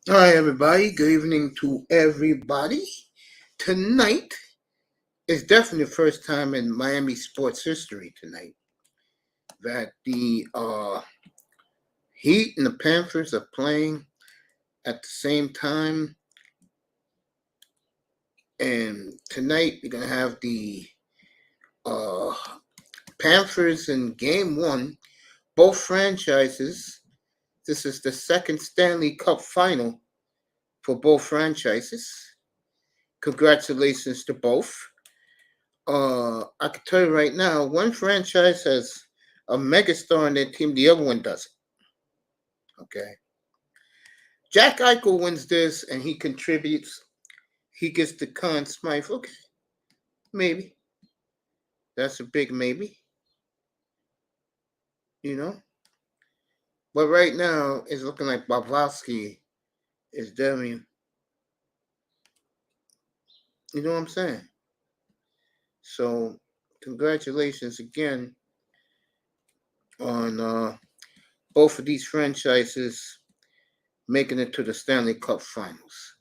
Hi, everybody. Good evening to everybody. Tonight is definitely the first time in Miami sports history tonight that the Heat and the Panthers are playing at the same time. And tonight we're going to have the uh, Panthers in Game 1. Both franchises. This is the second Stanley Cup final for both franchises. Congratulations to both. I can tell you right now, one franchise has a megastar on their team, the other one doesn't. Okay. Jack Eichel wins this and he contributes. He gets the Conn Smythe. Okay, maybe. That's a big maybe. You know? But right now, it's looking like Bobrovsky is definitely, you know what I'm saying? So, congratulations again on both of these franchises making it to the Stanley Cup finals.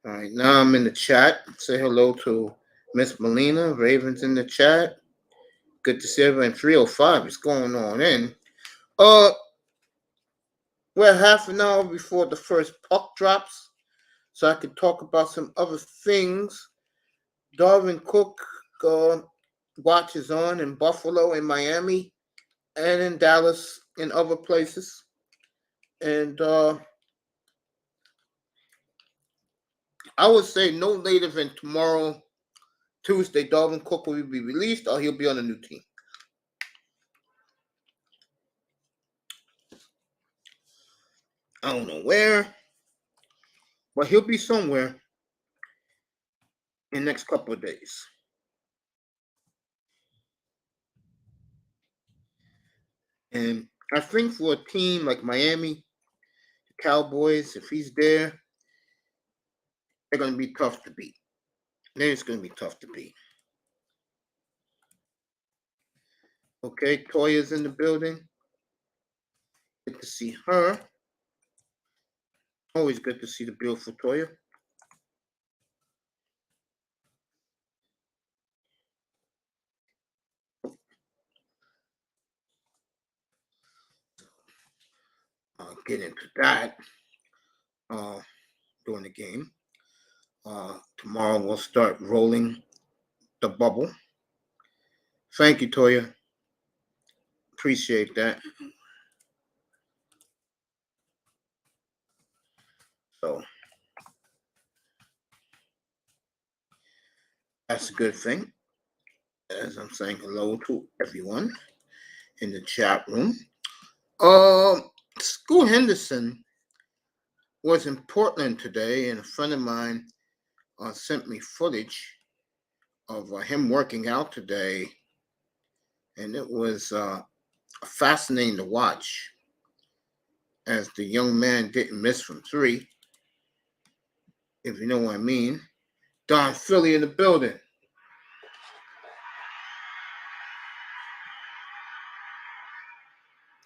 All right, now I'm in the chat. Say hello to Miss Melina. Raven's in the chat. Good to see everyone. 305 is going on in. Uh, we're half an hour before the first puck drops, so I can talk about some other things. Darwin Cook watches on in Buffalo, in Miami, and in Dallas, and other places. And I would say no later than tomorrow, Tuesday, Darwin Cook will be released or he'll be on a new team. I don't know where, but he'll be somewhere in the next couple of days. And I think for a team like Miami, the Cowboys, if he's there, they're going to be tough to beat. Then it's going to be tough to beat. Okay, Toya's in the building. Good to see her. Always good to see the beautiful Toya. Get into that during the game. Tomorrow we'll start rolling the bubble. Thank you, Toya. Appreciate that. So that's a good thing. As I'm saying hello to everyone in the chat room. School Henderson was in Portland today, and a friend of mine sent me footage of him working out today, and it was fascinating to watch as the young man didn't miss from three, if you know what I mean. Don Philly in the building.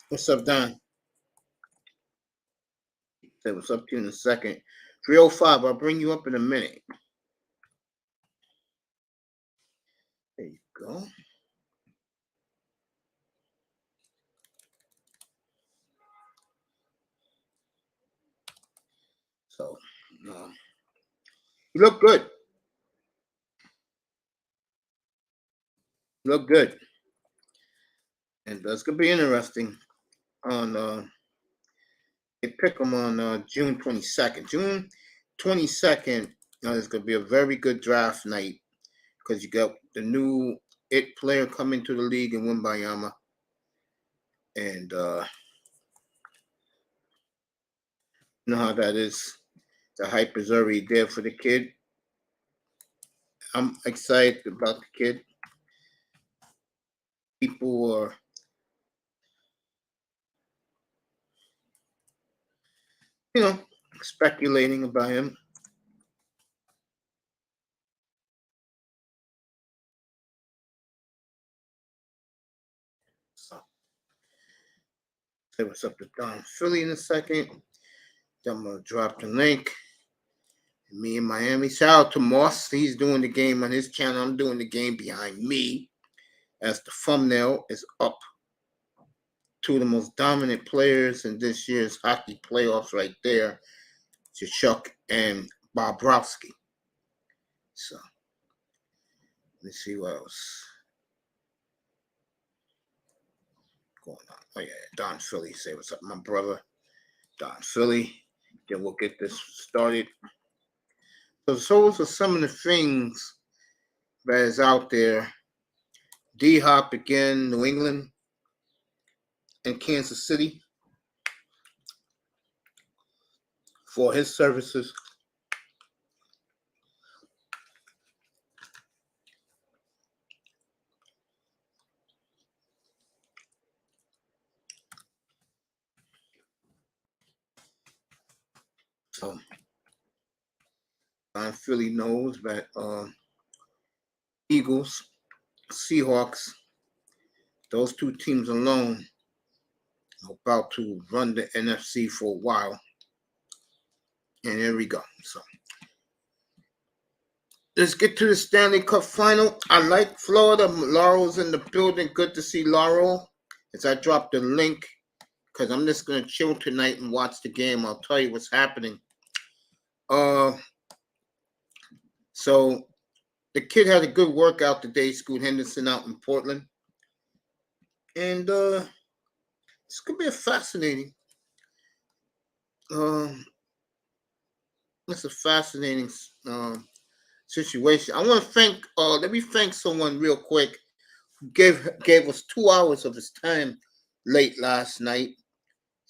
What's up, Don? Say what's up to you in a second. 305, I'll bring you up in a minute. There you go. So, you look good. You look good. And that's going to be interesting on they pick them on June 22nd. June 22nd is going to be a very good draft night because you got the new it player coming to the league in Wimbayama. And you know how that is. The hype is already there for the kid. I'm excited about the kid. People are speculating about him. So, say what's up to Don Philly in a second. I'm going to drop the link. Me in Miami. Shout out to Moss. He's doing the game on his channel. I'm doing the game behind me. As the thumbnail is up. Two of the most dominant players in this year's hockey playoffs right there. Tachuck and Bobrovsky. So, let's see what else going on. Oh, yeah. Don Philly. Say what's up, my brother. Don Philly. Then we'll get this started. So those are some of the things that is out there. D-Hop again, New England and Kansas City for his services. So Philly knows that Eagles, Seahawks, those two teams alone are about to run the NFC for a while. And here we go. So let's get to the Stanley Cup final. I like Florida. Laurel's in the building. Good to see Laurel. As I drop the link, because I'm just going to chill tonight and watch the game. I'll tell you what's happening. So the kid had a good workout today, Scoot Henderson out in Portland. And it's going to be a fascinating. It's a fascinating situation. I want to thank, let me thank someone real quick who gave us 2 hours of his time late last night.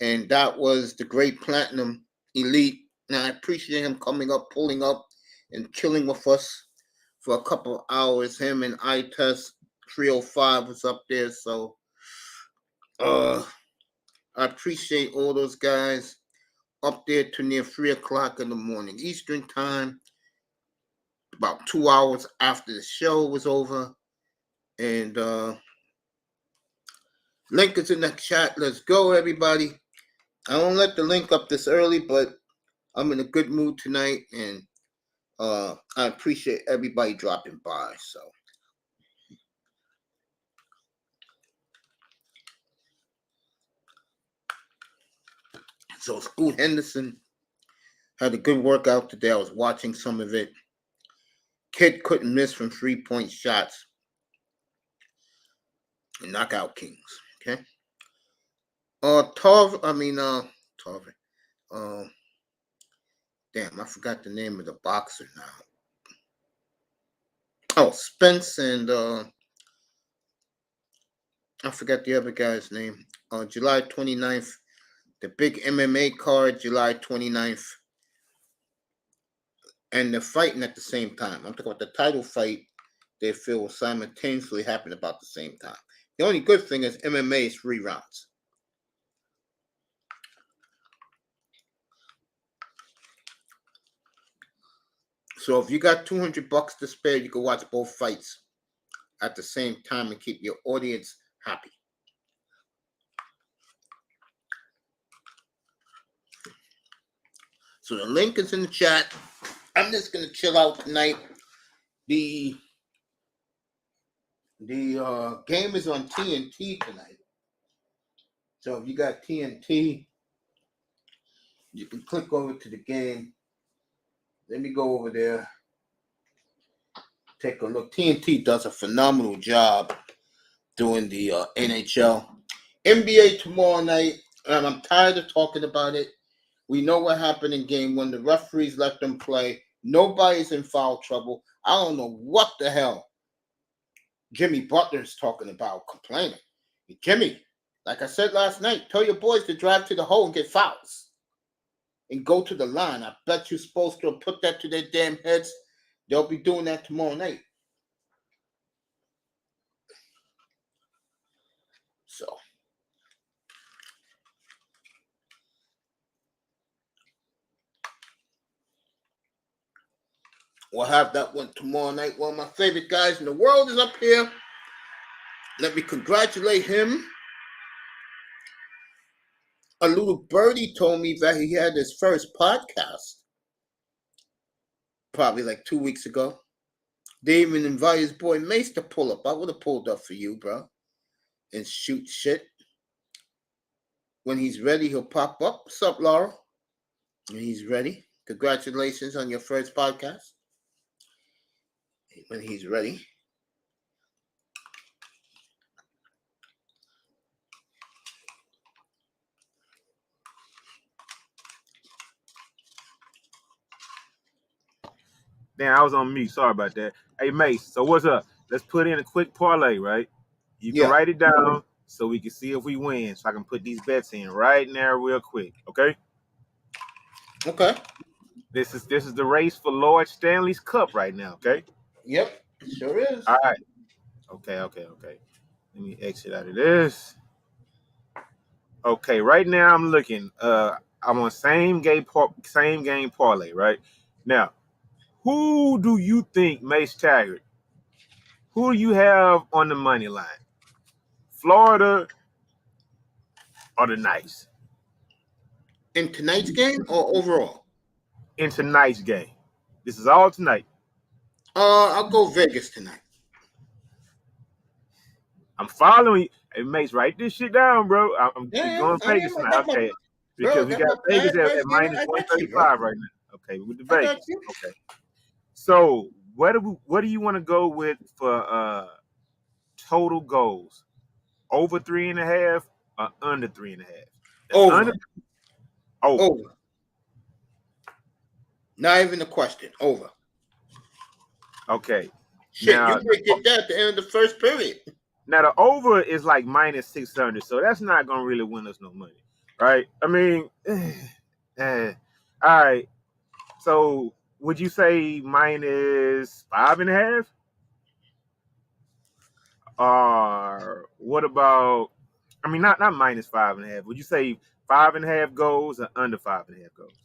And that was the great Platinum Elite. And I appreciate him coming up, pulling up, and chilling with us for a couple of hours. Him and iTest 305 was up there. So I appreciate all those guys up there to near 3 o'clock in the morning Eastern time, about 2 hours after the show was over. And link is in the chat. Let's go, everybody. I don't let the link up this early, but I'm in a good mood tonight, and I appreciate everybody dropping by. So Scoot Henderson had a good workout today. I was watching some of it. Kid couldn't miss from 3-point shots. Knockout Kings. Okay. Tarver. Damn, I forgot the name of the boxer now. Oh, Spence and I forgot the other guy's name. July 29th, the big MMA card, July 29th. And they're fighting at the same time. I'm talking about the title fight. They feel will simultaneously happen about the same time. The only good thing is MMA is 3 rounds. So if you got $200 to spare, you can watch both fights at the same time and keep your audience happy. So the link is in the chat. I'm just gonna chill out tonight. The game is on TNT tonight. So if you got TNT, you can click over to the game. Let me go over there. Take a look. TNT does a phenomenal job doing the NHL. NBA tomorrow night, and I'm tired of talking about it. We know what happened in game 1. The referees let them play. Nobody's in foul trouble. I don't know what the hell Jimmy Butler's talking about, complaining. Jimmy, like I said last night, tell your boys to drive to the hole and get fouls and go to the line. I bet you're supposed to put that to their damn heads. They'll be doing that tomorrow night. So we'll have that one tomorrow night. One of my favorite guys in the world is up here. Let me congratulate him a little birdie told me that he had his first podcast probably like 2 weeks ago. They even invited his boy Mace to pull up. I would have pulled up for you, bro, and shoot shit. When he's ready, he'll pop up. What's up, Laura? When he's ready. Congratulations on your first podcast. When he's ready. Damn, I was on mute. Sorry about that. Hey, Mace, so what's up? Let's put in a quick parlay, right? You can write it down so we can see if we win. So I can put these bets in right now real quick, okay? Okay. This is the race for Lord Stanley's Cup right now, okay? Yep, sure is. All right. Okay. Let me exit out of this. Okay, right now I'm looking. I'm on same game parlay, right? Now, who do you think Mace Taggart? Who do you have on the money line? Florida or the Knights? In tonight's game or overall? In tonight's game. This is all tonight. I'll go Vegas tonight. I'm following you. Hey, Mace, write this shit down, bro. I'm going Vegas tonight. Okay. Because we got Vegas at minus 135 right now. Okay, with the Vegas. Okay. So what do you want to go with for total goals? Over 3.5 or under 3.5? Over. Over. Not even a question. Over. Okay. Shit, now, you could get that at the end of the first period. Now the over is like minus 600, so that's not gonna really win us no money, right? I mean, all right. So would you say minus 5.5? Or what about? I mean, not minus 5.5. Would you say 5.5 goals or under 5.5 goals?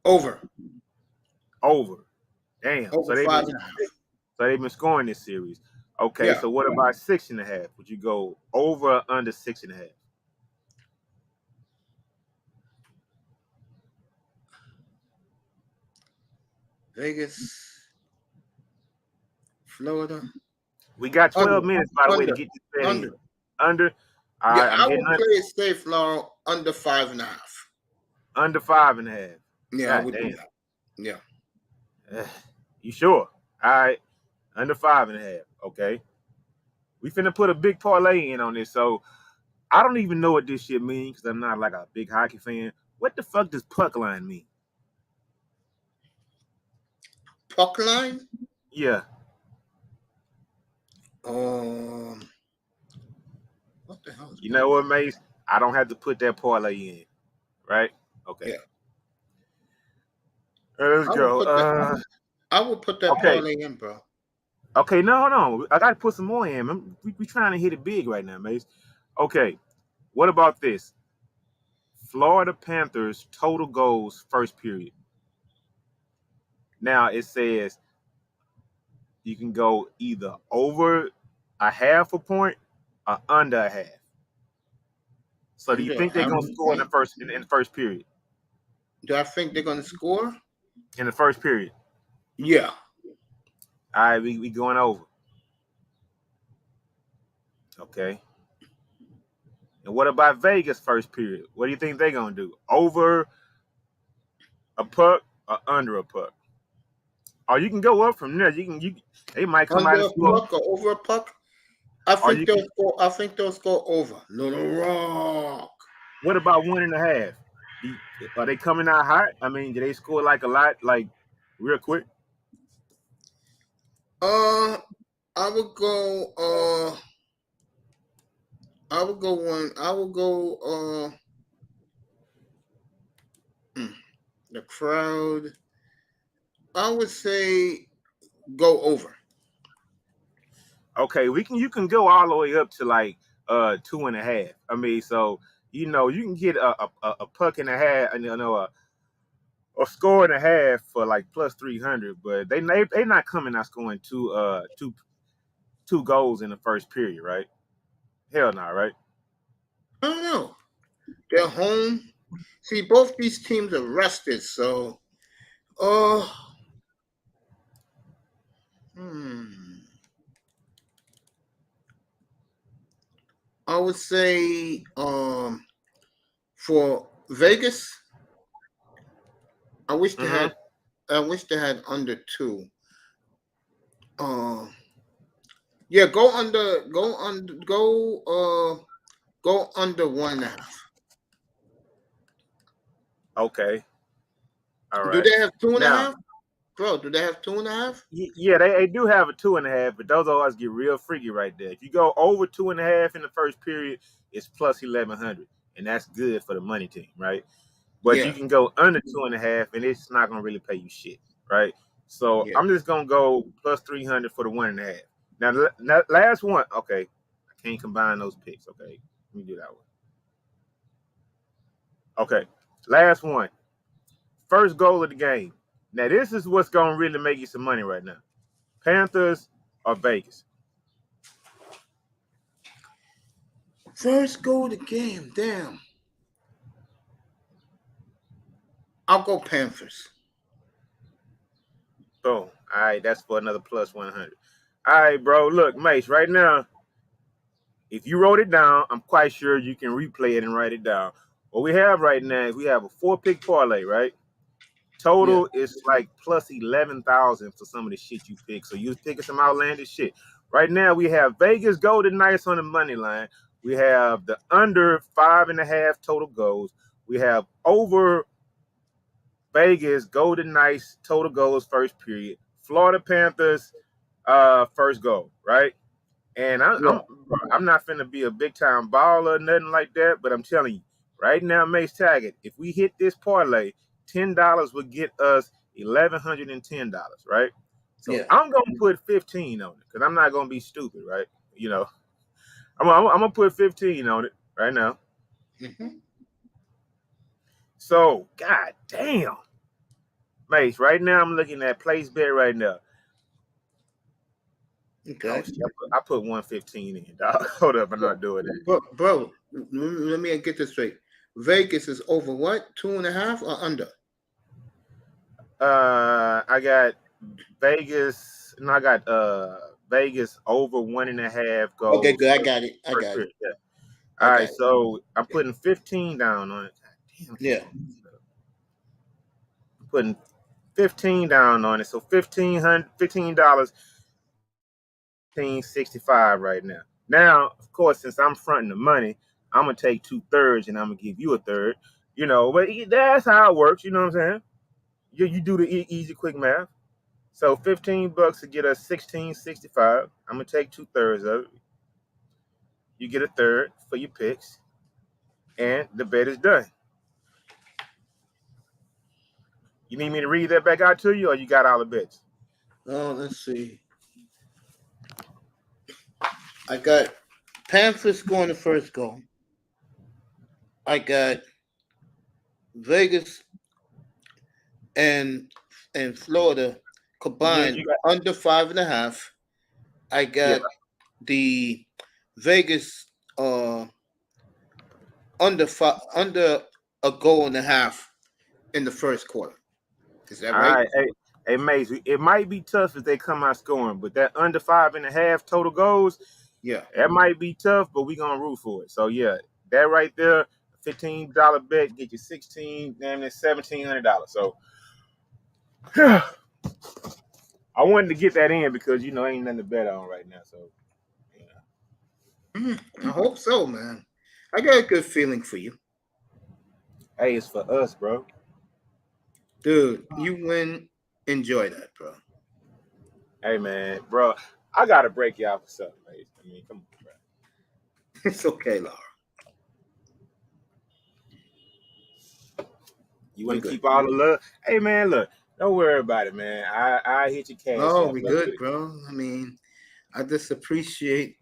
Over. Damn. Over 5.5. So they've been scoring this series. Okay, yeah. So what about 6.5? Would you go over or under 6.5? Vegas, Florida. We got 12 minutes, by the way, to get this bet in. Under. All right, I would play it safe, Laura, under 5.5. Under 5.5. Yeah, I would do that. Yeah. You sure? All right. Under 5.5. Okay. We finna put a big parlay in on this. So I don't even know what this shit means because I'm not like a big hockey fan. What the fuck does puck line mean? Puck line? Yeah. What the hell? You know what, Mace? I don't have to put that parlay in, right? Okay. Yeah. Let's go. I will put that parlay in, bro. Okay, no. I got to put some more in. We trying to hit it big right now, Mace. Okay. What about this? Florida Panthers total goals first period. Now it says you can go either over 0.5 point or under 0.5. So do you think they're gonna score in the first period? Do I think they're gonna score in the first period? Yeah. All right, we going over. Okay. And what about Vegas first period? What do you think they're gonna do? Over a puck or under a puck? Or you can go up from there. They might come under out a puck or over a puck. I think they'll go over. Little Rock. What about 1.5? Are they coming out hot? I mean, do they score like a lot, like real quick? I would go. I would go one. I would go. The crowd. I would say go over. Okay, you can go all the way up to like 2.5. I mean, so you can get a puck and a half, and a score and a half for like plus 300, but they not coming out scoring two goals in the first period, right? Hell no, right? I don't know. They're home. See, both these teams are rested, so I would say for Vegas, I wish they Mm-hmm. had under 2. Yeah, go under, go under 1.5. Okay. All Do right. they have two and a Now, half, bro? Do they have 2.5? yeah, they do have a 2.5, but those always get real freaky right there. If you go over 2.5 in the first period, it's plus 1100, and that's good for the money team, right? But you Yeah, can go under 2.5, and it's not gonna really pay you shit, right? So yeah. I'm just gonna go plus 300 for the 1.5. Now, last one, okay. I can't combine those picks. Okay, let me do that one. Okay, last one. First goal of the game. Now this is what's gonna really make you some money right now. Panthers or Vegas. First goal of the game. Damn. I'll go Panthers. Boom. All right, that's for another plus 100. All right, bro. Look, Mace, right now, if you wrote it down, I'm quite sure you can replay it and write it down. What we have right now is we have a 4-pick parlay, right? Yeah, Total is like plus 11,000 for some of the shit you pick. So you're picking some outlandish shit. Right now, we have Vegas Golden Knights on the money line. We have the under 5.5 total goals. We have over Vegas Golden Knights total goals first period. Florida Panthers first goal, right? And yeah. I'm not finna be a big time baller or nothing like that, but I'm telling you, right now, Mace Taggart, if we hit this parlay, $10 would get us $1,110, right? So Yeah. I'm gonna put 15 on it because I'm not gonna be stupid, right? You know, I'm gonna put 15 on it right now. Mm-hmm. So, god damn, Mace, right now I'm looking at place bet right now. Oh Okay. shit, I put 115 in, dog. Hold up, I'm not doing that. Bro, let me get this straight. Vegas is over what? 2.5 or under? I got Vegas. No, I got Vegas over 1.5 Okay, goals good. I got it. I first got it. period. Yeah. I All got right, it. so I'm putting 15 down on it. God damn, I can't Yeah. pull this up. I'm putting 15 down on it. So $15, 15.65 right now. Now, of course, since I'm fronting the money, I'm gonna take 2/3 and I'm gonna give you a third. You know, but that's how it works. You know what I'm saying? You do the easy, quick math. So $15 to get us 16.65. I'm gonna take 2/3 of it. You get a third for your picks, and the bet is done. You need me to read that back out to you, or you got all the bets? Oh, let's see. I got Panthers scoring the first goal. I got Vegas and Florida You combined got under 5.5. I yeah. got the Vegas under a goal and a half in the first quarter. Is that All right? right, hey, Mace. It might be tough if they come out scoring, but that under 5.5 total goals, Yeah. that might be tough. But we gonna root for it. So yeah, that right there, $15 bet get you 16, damn near $1,700. So I wanted to get that in because ain't nothing to bet on right now. So I hope so, man. I got a good feeling for you. hey, it's for us, bro. Dude, you win. Enjoy that, bro. Hey man, bro, I gotta break you out for something, mate. I mean, come on, bro. It's okay, Laura. You We want to good. keep all the love? Hey man, look, don't worry about it, man. I hit your cash Oh, app we later. good, bro. I mean, I just appreciate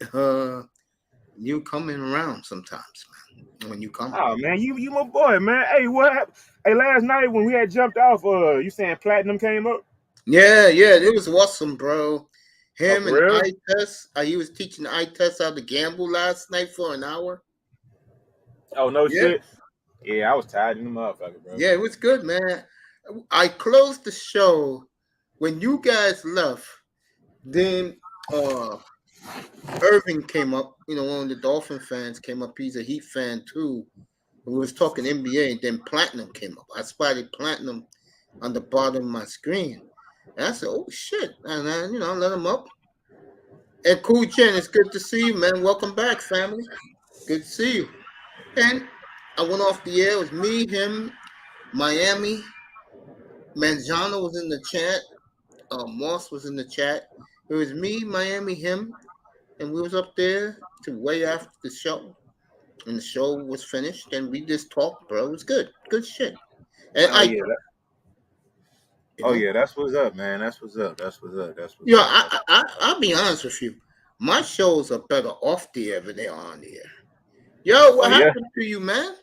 you coming around sometimes, man. When you come. Oh man, you my boy, man. Hey, what happened? Hey, last night when we had jumped off, you saying platinum came up? Yeah, it was awesome, bro. Oh, Him for and real? eye test. He was teaching eye test how to gamble last night for an hour. Oh no Yeah, shit. Yeah, I was tired in the motherfucker, bro. yeah, it was good, man. I closed the show when you guys left. Then Irving came up. One of the Dolphin fans came up. He's a Heat fan too. We was talking NBA, and then Platinum came up. I spotted Platinum on the bottom of my screen, and I said, "Oh shit!" And I, let him up. And Cool Chen, it's good to see you, man. Welcome back, family. Good to see you. And I went off the air. It was me, him, Miami. Manzano was in the chat. Moss was in the chat. It was me, Miami, him, and we was up there to way after the show. And the show was finished, and we just talked, bro. It was good. Good shit. And Oh yeah. you Oh know, yeah, that's what's up, man. That's what's up. That's what's up. That's what's you know, up. I'll be honest with you. My shows are better off the air than they are on the air. Yo, Oh what yeah. happened to you, man?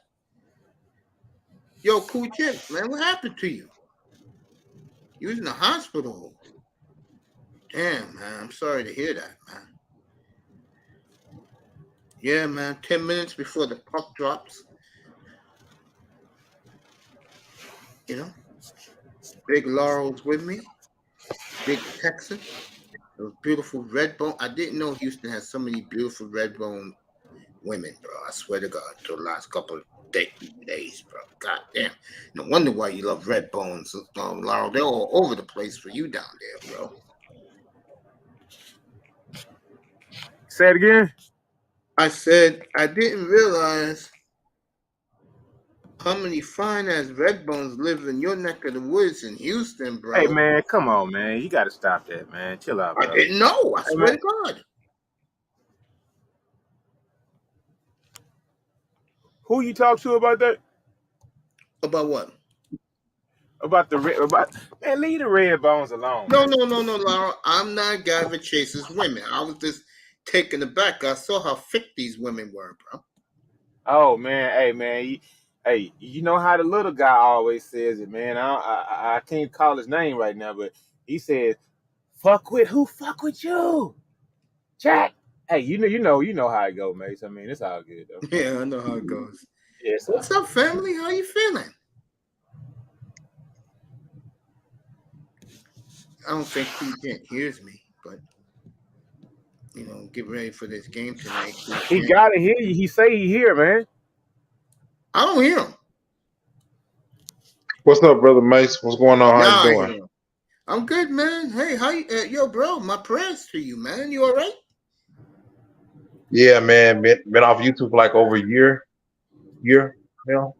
Yo, Cool Chen, man, what happened to you? You was in the hospital. Damn, man. I'm sorry to hear that, man. Yeah, man. 10 minutes before the puck drops. Big Laurel's with me. Big Texan. Those beautiful red bone. I didn't know Houston has so many beautiful red bone women, bro. I swear to God, to the last couple of days, bro. God damn. No wonder why you love red bones, Laurel. They're all over the place for you down there, bro. Say it again. I said I didn't realize how many fine ass red bones live in your neck of the woods in Houston, Hey bro. man, come on, man. You gotta stop that, man. Chill out, I bro. didn't know. I Hey swear man. to God. Who you talk to about that? About what? About the red about man, leave the red bones alone, No, man. no, no, no, Laura. I'm not a guy that chases women. I was just taken aback. I saw how thick these women were, bro. Oh man, hey man, hey, you know how the little guy always says it, man. I can't call his name right now, but he says, "Fuck with who? Fuck with you, Jack." Hey, you know how it go, Mace. I mean, it's all good though. Yeah, I know how it goes. Yes. What's up, family? How you feeling? I don't think Cool Gent hears me, but get ready for this game tonight, Cool He Gent. gotta hear you. He say he here, man. I don't hear him. What's up, brother Mace? What's going on? How Now you I doing? hear him. I'm good, man. Hey, how you? Yo, bro, my prayers to you, man. You all right? Yeah, man. Been off YouTube for like over a year. Year, Damn.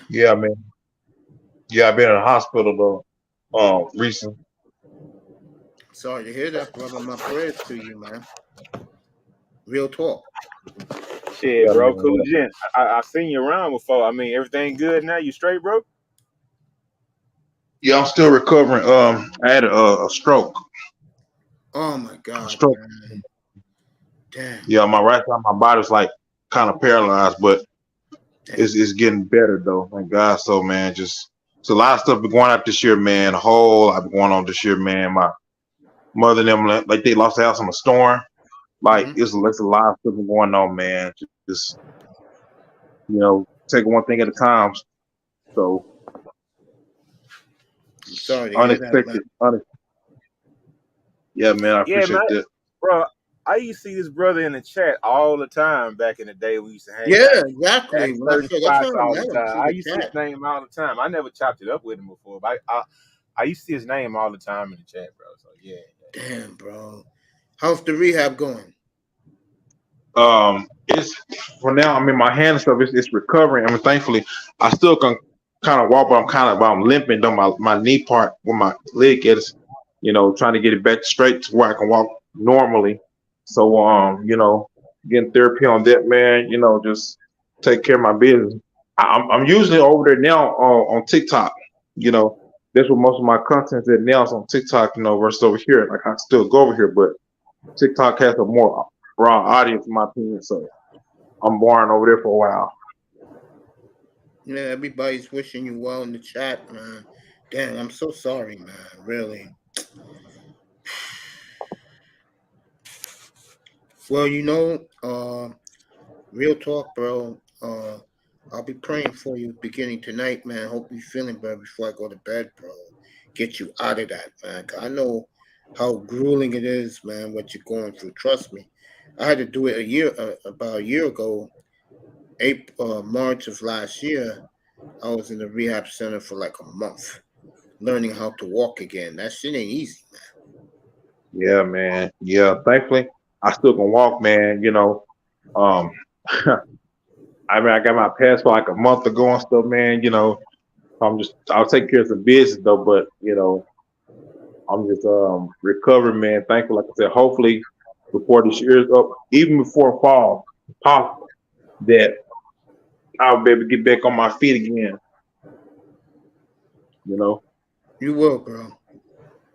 yeah, man. Yeah, I've been in the hospital though. Recently. Sorry to hear that, brother. My prayers to you, man. Real talk. Shit, Yeah, bro, man. cool gent. I seen you around before. I mean, everything good now? You straight, bro? Yeah, I'm still recovering. I had a stroke. Oh my A God, stroke. man. Damn. Yeah, my right side, of my body's like kind of paralyzed, but Damn. it's getting better though. Thank God. So, man, just it's a lot of stuff been going out this year, man. A whole lot been going on this year, man. My mother and them like they lost the house in a storm. Like Mm-hmm. it's a lot of stuff going on, man. Just take one thing at a time. So I'm sorry to hear that, man. unexpected. Yeah, man, I Yeah, man. appreciate that. Bro, I used to see this brother in the chat all the time back in the day. We used to hang Yeah, out exactly. at When I certain saw that's why spots I all met the him time. through I the used to see his chat. name all the time. I never chopped it up with him before, but I used to see his name all the time in the chat, bro. So yeah. Damn, bro. How's the rehab going? It's for now. I mean, my hand and stuff it's recovering. I mean, thankfully, I still can kind of walk, but I'm limping on my knee part where my leg is. Trying to get it back straight to where I can walk normally. So, getting therapy on that, man. Just take care of my business. I'm usually over there now on TikTok. You know, that's where most of my content's at now is on TikTok. Versus over here. Like I still go over here, but TikTok has a more broad audience, in my opinion. So I'm born over there for a while. Yeah, everybody's wishing you well in the chat, man. Damn, I'm so sorry, man. Really. Well, real talk, bro. I'll be praying for you beginning tonight, man. Hope you're feeling better before I go to bed, bro. Get you out of that, man. 'Cause I know how grueling it is, man, what you're going through. Trust me. I had to do it about a year ago, March of last year. I was in the rehab center for like a month, learning how to walk again. That shit ain't easy, man. Yeah, man. Yeah, thankfully I still can walk, man. Um, I mean, I got my passport like a month ago and stuff, man. I'll take care of some business though, but I'm just recovering, man. Thankful, like I said, hopefully before this year is up, even before fall, possible that I'll be able to get back on my feet again. You will, bro.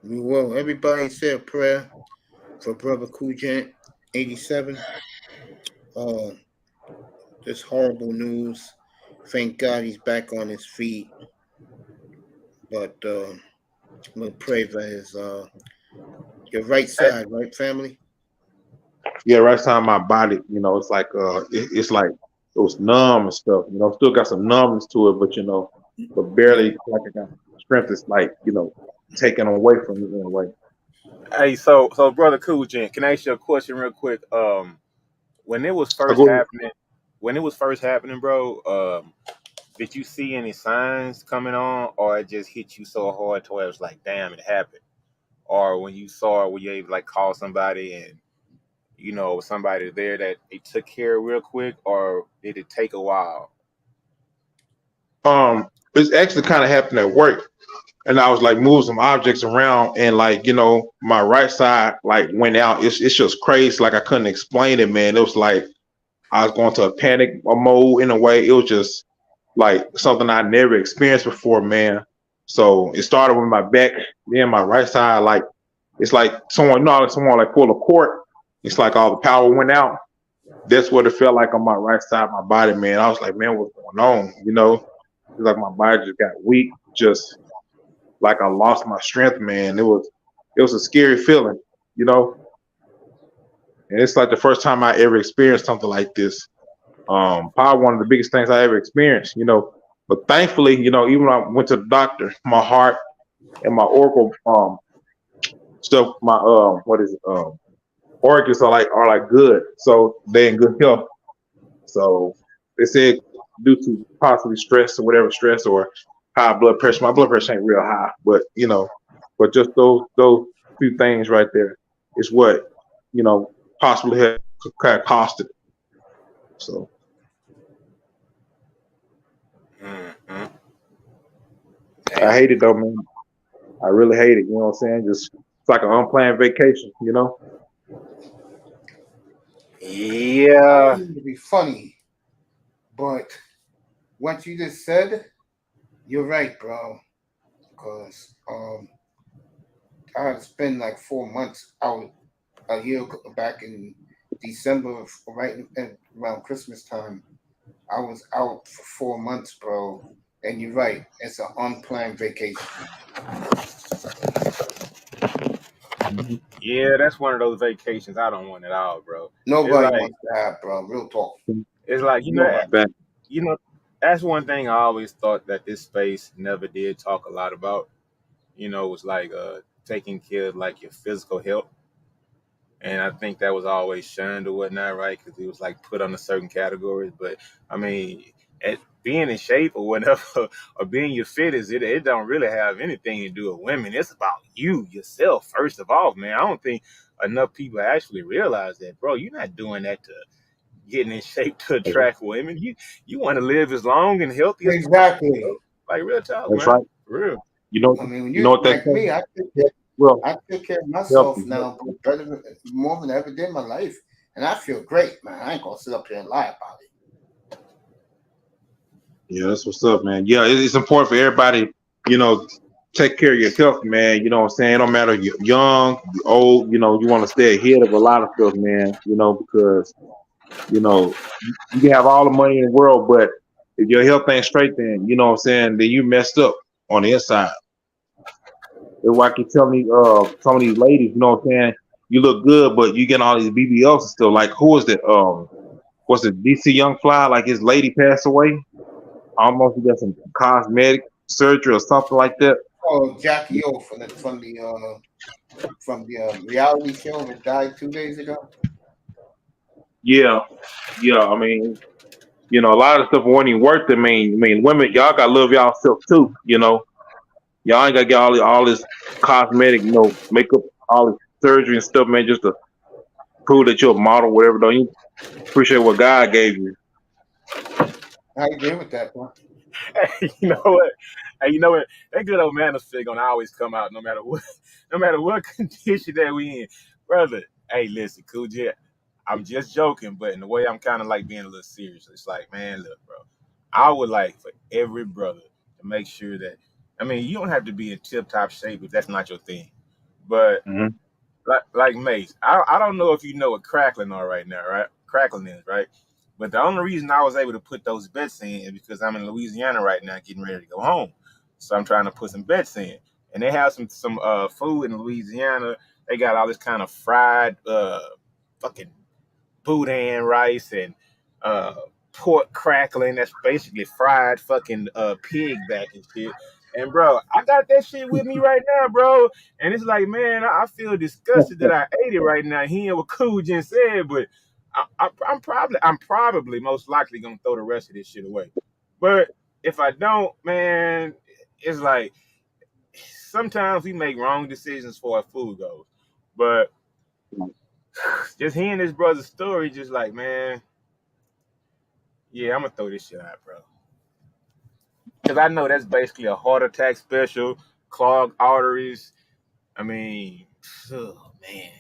You will. Everybody say a prayer for Brother Kujant, 87. This horrible news. Thank God he's back on his feet. But we'll pray for his your right side, right, family? Yeah, right side of my body, it's like it's like it was numb and stuff. Still got some numbness to it, but barely like I got strength. It's like taken away from me in a way. Hey, so brother Kujin, can I ask you a question real quick? When it was I first go ahead. happening, bro, did you see any signs coming on, or it just hit you so hard to where it was like, damn, it happened? Or when you saw it, were you able to like call somebody and somebody there that they took care of real quick, or did it take a while? It's actually kind of happened at work, and I was like moving some objects around, and like my right side like went out. It's just crazy. Like I couldn't explain it, man. It was like I was going to a panic mode in a way. It was just like something I never experienced before, man. So it started with my back, then my right side, like it's like someone like pulled a cord. It's like all the power went out. That's what it felt like on my right side of my body, man. I was like, man, what's going on? It's like my body just got weak, just like I lost my strength, man. It was a scary feeling, and it's like the first time I ever experienced something like this. Probably one of the biggest things I ever experienced, But thankfully, even when I went to the doctor, my heart and my oracle stuff, my organs are like good, so they're in good health. So they said due to possibly stress or whatever stress or high blood pressure. My blood pressure ain't real high, but but just those few things right there is what possibly had kind of costed it. So. Mm-hmm. I hate it though, man. I really hate it. You know what I'm saying? Just it's like an unplanned vacation, Yeah. It would be funny, but what you just said, you're right, bro. Because I had spent like 4 months out a year back in December, right around Christmas time. I was out for 4 months, bro. And you're right, it's an unplanned vacation. Yeah, that's one of those vacations I don't want at all, bro. Nobody wants to have, bro. Real talk. It's like Nobody. that's one thing I always thought that this space never did talk a lot about. Was like taking care of like your physical health, and I think that was always shunned or whatnot, right? Because it was like put under certain categories. But I mean, being in shape or whatever, or being your fittest, it don't really have anything to do with women. It's about you yourself first of all, man. I don't think enough people actually realize that, bro. You're not doing that to getting in shape to attract women. You want to live as long and healthy as Exactly. possible. Like real talk, That's man. right. For real. I mean, when you know what like that me, I well take care of myself healthy. now better, more than I ever did in my life, and I feel great, man. I ain't gonna sit up here and lie about it. Yeah, that's what's up, man. Yeah, it's important for everybody, take care of your health, man. You know what I'm saying? No matter you're young, you're old, you want to stay ahead of a lot of stuff, man, because you can have all the money in the world, but if your health ain't straight, then you know what I'm saying, then you messed up on the inside. It's why I keep telling me some of these ladies, you know what I'm saying, you look good, but you getting all these BBLs and stuff. Like who what's it, DC Young Fly, like his lady passed away. Almost he got some cosmetic surgery or something like that. Oh, Jackie O from the reality show that died 2 days ago. Yeah, yeah. I mean, a lot of stuff wasn't even worth it. I mean, women, y'all gotta love y'all self too. Y'all ain't gotta get all this cosmetic, makeup, all this surgery and stuff, man, just to prove that you're a model, whatever. Don't you appreciate what God gave you? I agree with that, bro. Hey, you know what? Hey, you know what? That good old manosphere gonna always come out, no matter what, no matter what condition that we in, brother. Hey, listen, Cool J, I'm just joking, but in the way I'm kind of like being a little serious. It's like, man, look, bro, I would like for every brother to make sure that. I mean, you don't have to be in tip top shape if that's not your thing, but Hmm. like Mace, I don't know if you know what crackling are right now, right? Crackling is right. But the only reason I was able to put those bets in is because I'm in Louisiana right now, getting ready to go home. So I'm trying to put some bets in, and they have some food in Louisiana. They got all this kind of fried fucking boudin rice and uh pork crackling. That's basically fried fucking pig back and shit. And bro, I got that shit with me right now, bro. And it's like, man, I feel disgusted that I ate it right now. Hearing what Cool just said, but I'm probably most likely gonna throw the rest of this shit away. But if I don't, man, it's like sometimes we make wrong decisions for our food goes. But just hearing this brother's story, just like, man, yeah, I'm gonna throw this shit out, bro. Because I know that's basically a heart attack special, clogged arteries. I mean, oh man,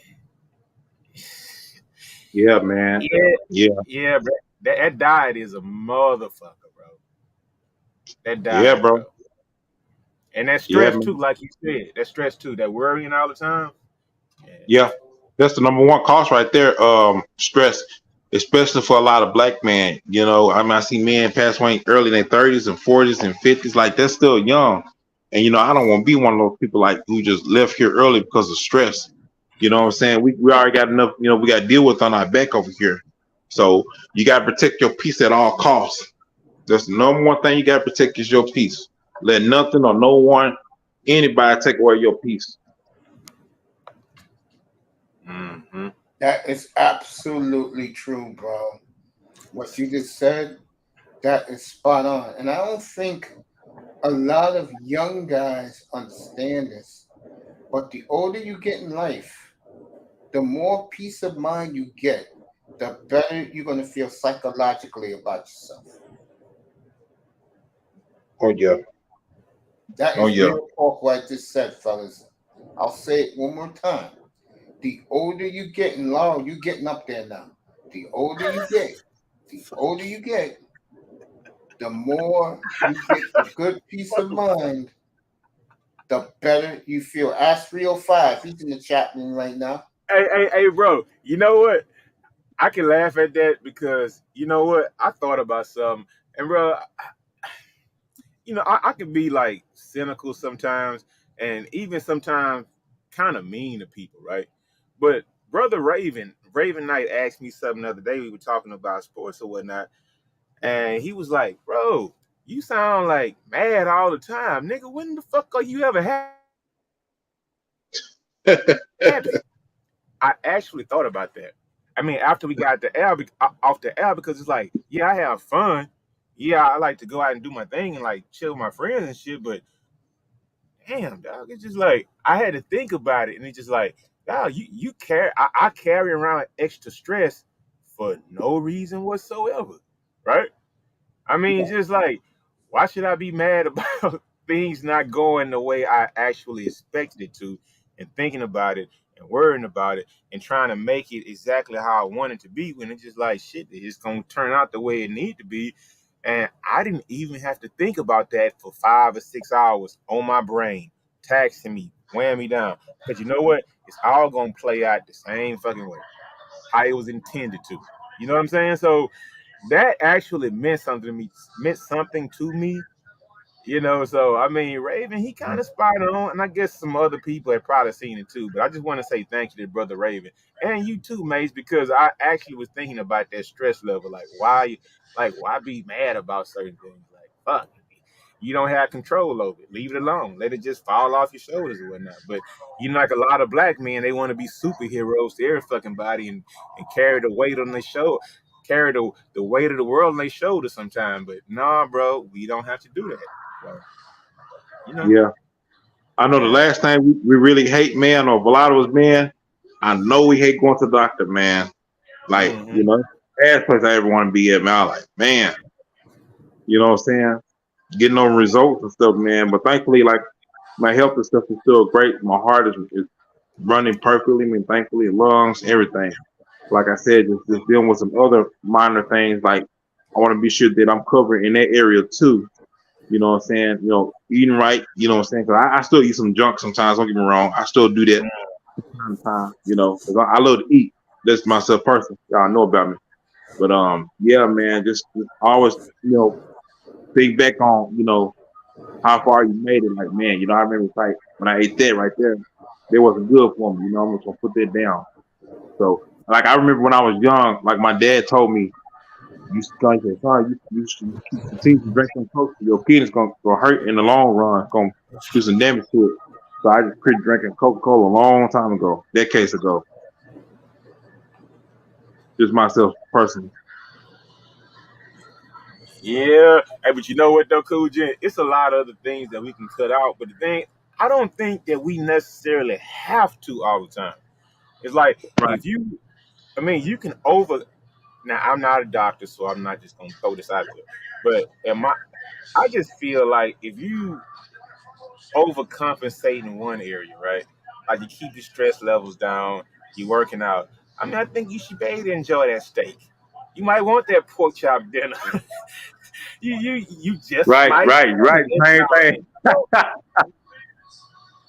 Yeah, man. yeah, Yeah, yeah, bro. That diet is a motherfucker, bro. That yeah, diet, bro. bro. And that Yeah, stress too, man. like you said, that stress too, that worrying all the time. Yeah. Yeah, that's the number one cause right there. Stress, especially for a lot of black men. I mean, I see men pass away early in their 30s and 40s and 50s. Like that's still young, and I don't want to be one of those people like who just left here early because of stress. You know what I'm saying? We already got enough. We got to deal with on our back over here. So you got to protect your peace at all costs. That's the number one thing you got to protect is your peace. Let nothing or no one, anybody take away your peace. Mm-hmm. That is absolutely true, bro. What you just said, that is spot on. And I don't think a lot of young guys understand this. But the older you get in life, the more peace of mind you get, the better you're going to feel psychologically about yourself. Oh yeah. That Oh is yeah. real talk what I just said, fellas. I'll say it one more time. The older you get, and Laurel, you getting up there now. The older you get, the older you get, the more you get a good peace of mind, the better you feel. Ask 305. He's in the chat room right now. Hey, bro. You know what? I can laugh at that because you know what? I thought about something, and bro, I can be like cynical sometimes, and even sometimes kind of mean to people, right? But brother Raven Knight asked me something the other day. We were talking about sports or whatnot, and he was like, "Bro, you sound like mad all the time, nigga. When the fuck are you ever happy?" I actually thought about that. I mean, after we got off the air, because it's like, yeah, I have fun. Yeah, I like to go out and do my thing and like chill with my friends and shit. But damn, dog, it's just like I had to think about it, and it's just like, dog, you carry I carry around extra stress for no reason whatsoever, right? I mean, just like, why should I be mad about things not going the way I actually expected it to, and thinking about it and worrying about it and trying to make it exactly how I want it to be when it's just like shit, it's gonna turn out the way it need to be. And I didn't even have to think about that for 5 or 6 hours on my brain, taxing me, weighing me down. Because you know what? It's all gonna play out the same fucking way, how it was intended to. You know what I'm saying? So that actually meant something to me. Meant something to me So I mean, Raven, he kind of spot on, and I guess some other people have probably seen it too. But I just want to say thank you to Brother Raven and you too, Mace, because I actually was thinking about that stress level. Why be mad about certain things? Like, fuck, you don't have control over it. Leave it alone. Let it just fall off your shoulders or whatnot. But like a lot of black men, they want to be superheroes to every fucking body and carry the weight on their shoulder, carry the weight of the world on their shoulders sometimes. But nah, bro, we don't have to do that. So, Yeah. I know the yeah. last time we really hate, man, or Volados, man, I know we hate going to the doctor, man. Like, Mm-hmm. last place I ever want to be at, man, I like, man, you know what I'm saying? Getting no results and stuff, man. But thankfully, like, my health and stuff is still great. My heart is running perfectly. I mean, thankfully, lungs, everything. Like I said, just dealing with some other minor things. Like, I want to be sure that I'm covering in that area too. You know what I'm saying? Eating right. You know what I'm saying? Because I still eat some junk sometimes. Don't get me wrong. I still do that from time to time. Because I love to eat. That's myself personally. Y'all know about me. But yeah, man. Just always think back on how far you made it. Like, man, I remember it's like when I ate that right there, it wasn't good for me. I'm just gonna put that down. So, like, I remember when I was young, like my dad told me, you like that, sorry, you should continue to drink some Coke. Your kidney's gonna hurt in the long run. It's gonna do some damage to it. So I just quit drinking Coca-Cola a long time ago, decades ago. Just myself personally. Yeah. Hey, but you know what though, Cool Jen? It's a lot of other things that we can cut out. But the thing, I don't think that we necessarily have to all the time. It's like Right. if you, I mean, you can over. Now, I'm not a doctor, so I'm not just gonna throw this out there. But I just feel like if you overcompensate in one area, right? Like you keep your stress levels down, you working out. I mean, I think you should be able to enjoy that steak. You might want that pork chop dinner. you just Right, might right, want right. it every Same now and thing. then. So,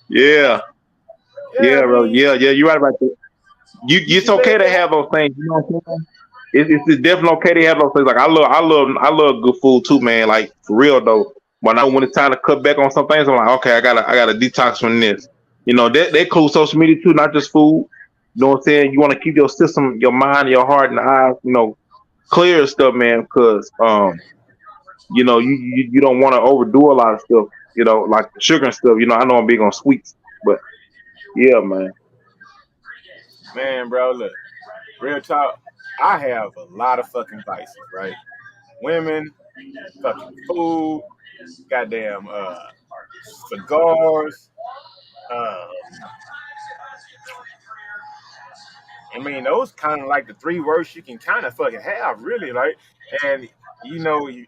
Yeah. yeah, Yeah, I bro. mean, Yeah, you're right about that. you It's should be okay able to to have those things. You know what I'm saying? It's definitely okay to have those things. Like I love good food too, man. Like for real though. When it's time to cut back on some things, I'm like, okay, I gotta detox from this. That includes social media too, not just food. You know what I'm saying? You want to keep your system, your mind, your heart, and eyes, clear and stuff, man. Because you don't want to overdo a lot of stuff. Like sugar and stuff. I know I'm big on sweets, but yeah, man. man, bro, look, real talk. I have a lot of fucking vices, right? Women, fucking food, goddamn cigars. Um, I mean, those kind of like the three worst you can kind of fucking have, really. Like, and I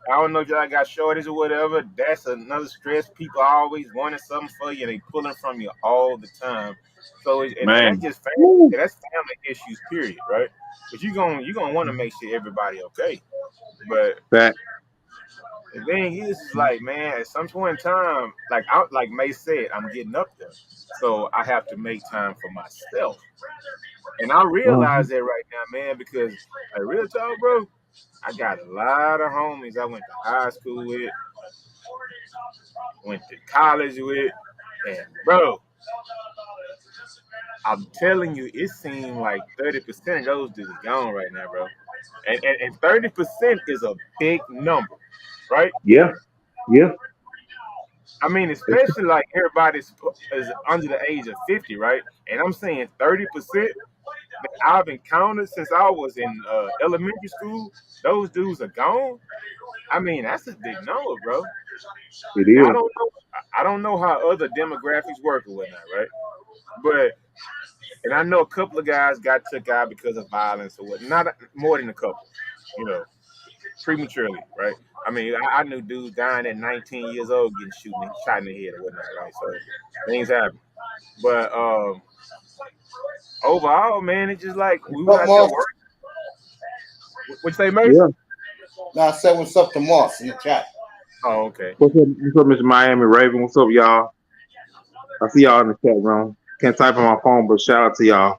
don't know if y'all got shorties or whatever. That's another stress. People always wanting something for you. They pulling from you all the time. So, and that's Man. just family. Woo. That's family issues, period, right? But you gonna want to make sure everybody okay. But That. the thing is like, man, at some point in time, like May said, I'm getting up there, so I have to make time for myself. And I realize Mhm. that right now, man, because like real talk, bro, I got a lot of homies I went to high school with, went to college with, and bro, I'm telling you, it seemed like 30% of those dudes gone right now, bro. And 30% is a big number, right? Yeah. Yeah. I mean, especially like everybody's is under the age of 50, right? And I'm saying 30%. I've encountered since I was in elementary school. Those dudes are gone. I mean, that's a big number, bro. It Now, I is. don't know. I don't know how other demographics work or whatnot, right? But and I know a couple of guys got took out because of violence or what. Not more than a couple, you know, prematurely, right? I mean, I knew dudes dying at 19 years old getting shot in the head or whatnot, right? So things happen. But overall, man, it's just like we was Up, out there Moss? working. What you say, Mace? Yeah. Now I said what's up to Moss in the chat. Oh, okay. What's up, Mr. Miami Raven? What's up, y'all? I see y'all in the chat room. Can't type on my phone, but shout out to y'all.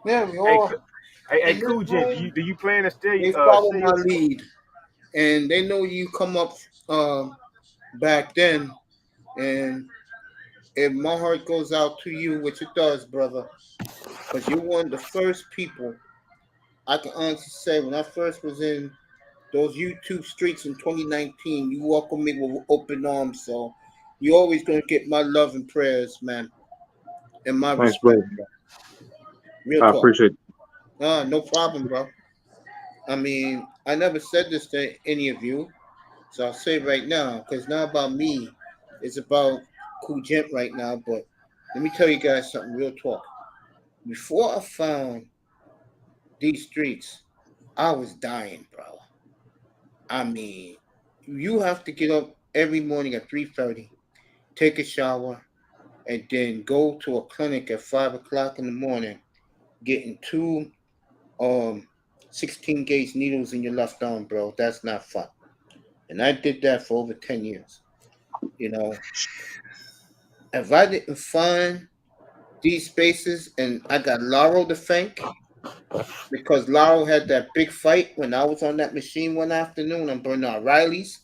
Yeah, we Hey, all hey, in this Cool Jen, do room. you plan to stay They follow stay my up? lead, and they know you come up. back then, and if my heart goes out to you, which it does, brother, because you're one of the first people I can honestly say when I first was in those YouTube streets in 2019, you welcomed me with open arms. So you're always gonna get my love and prayers, man, and my Thanks, respect, bro. bro. Real I talk. appreciate it. No problem, bro. I mean, I never said this to any of you, so I'll say it right now, because it's not about me. It's about Cool Gent right now. But let me tell you guys something real talk. Before I found these streets, I was dying, bro. I mean, you have to get up every morning at 3:30, take a shower, and then go to a clinic at 5 o'clock in the morning, getting two um 16 gauge needles in your left arm, bro. That's not fun. And I did that for over 10 years. You know, if I didn't find these spaces, and I got Laurel to thank because Laurel had that big fight when I was on that machine one afternoon on Bernard Riley's.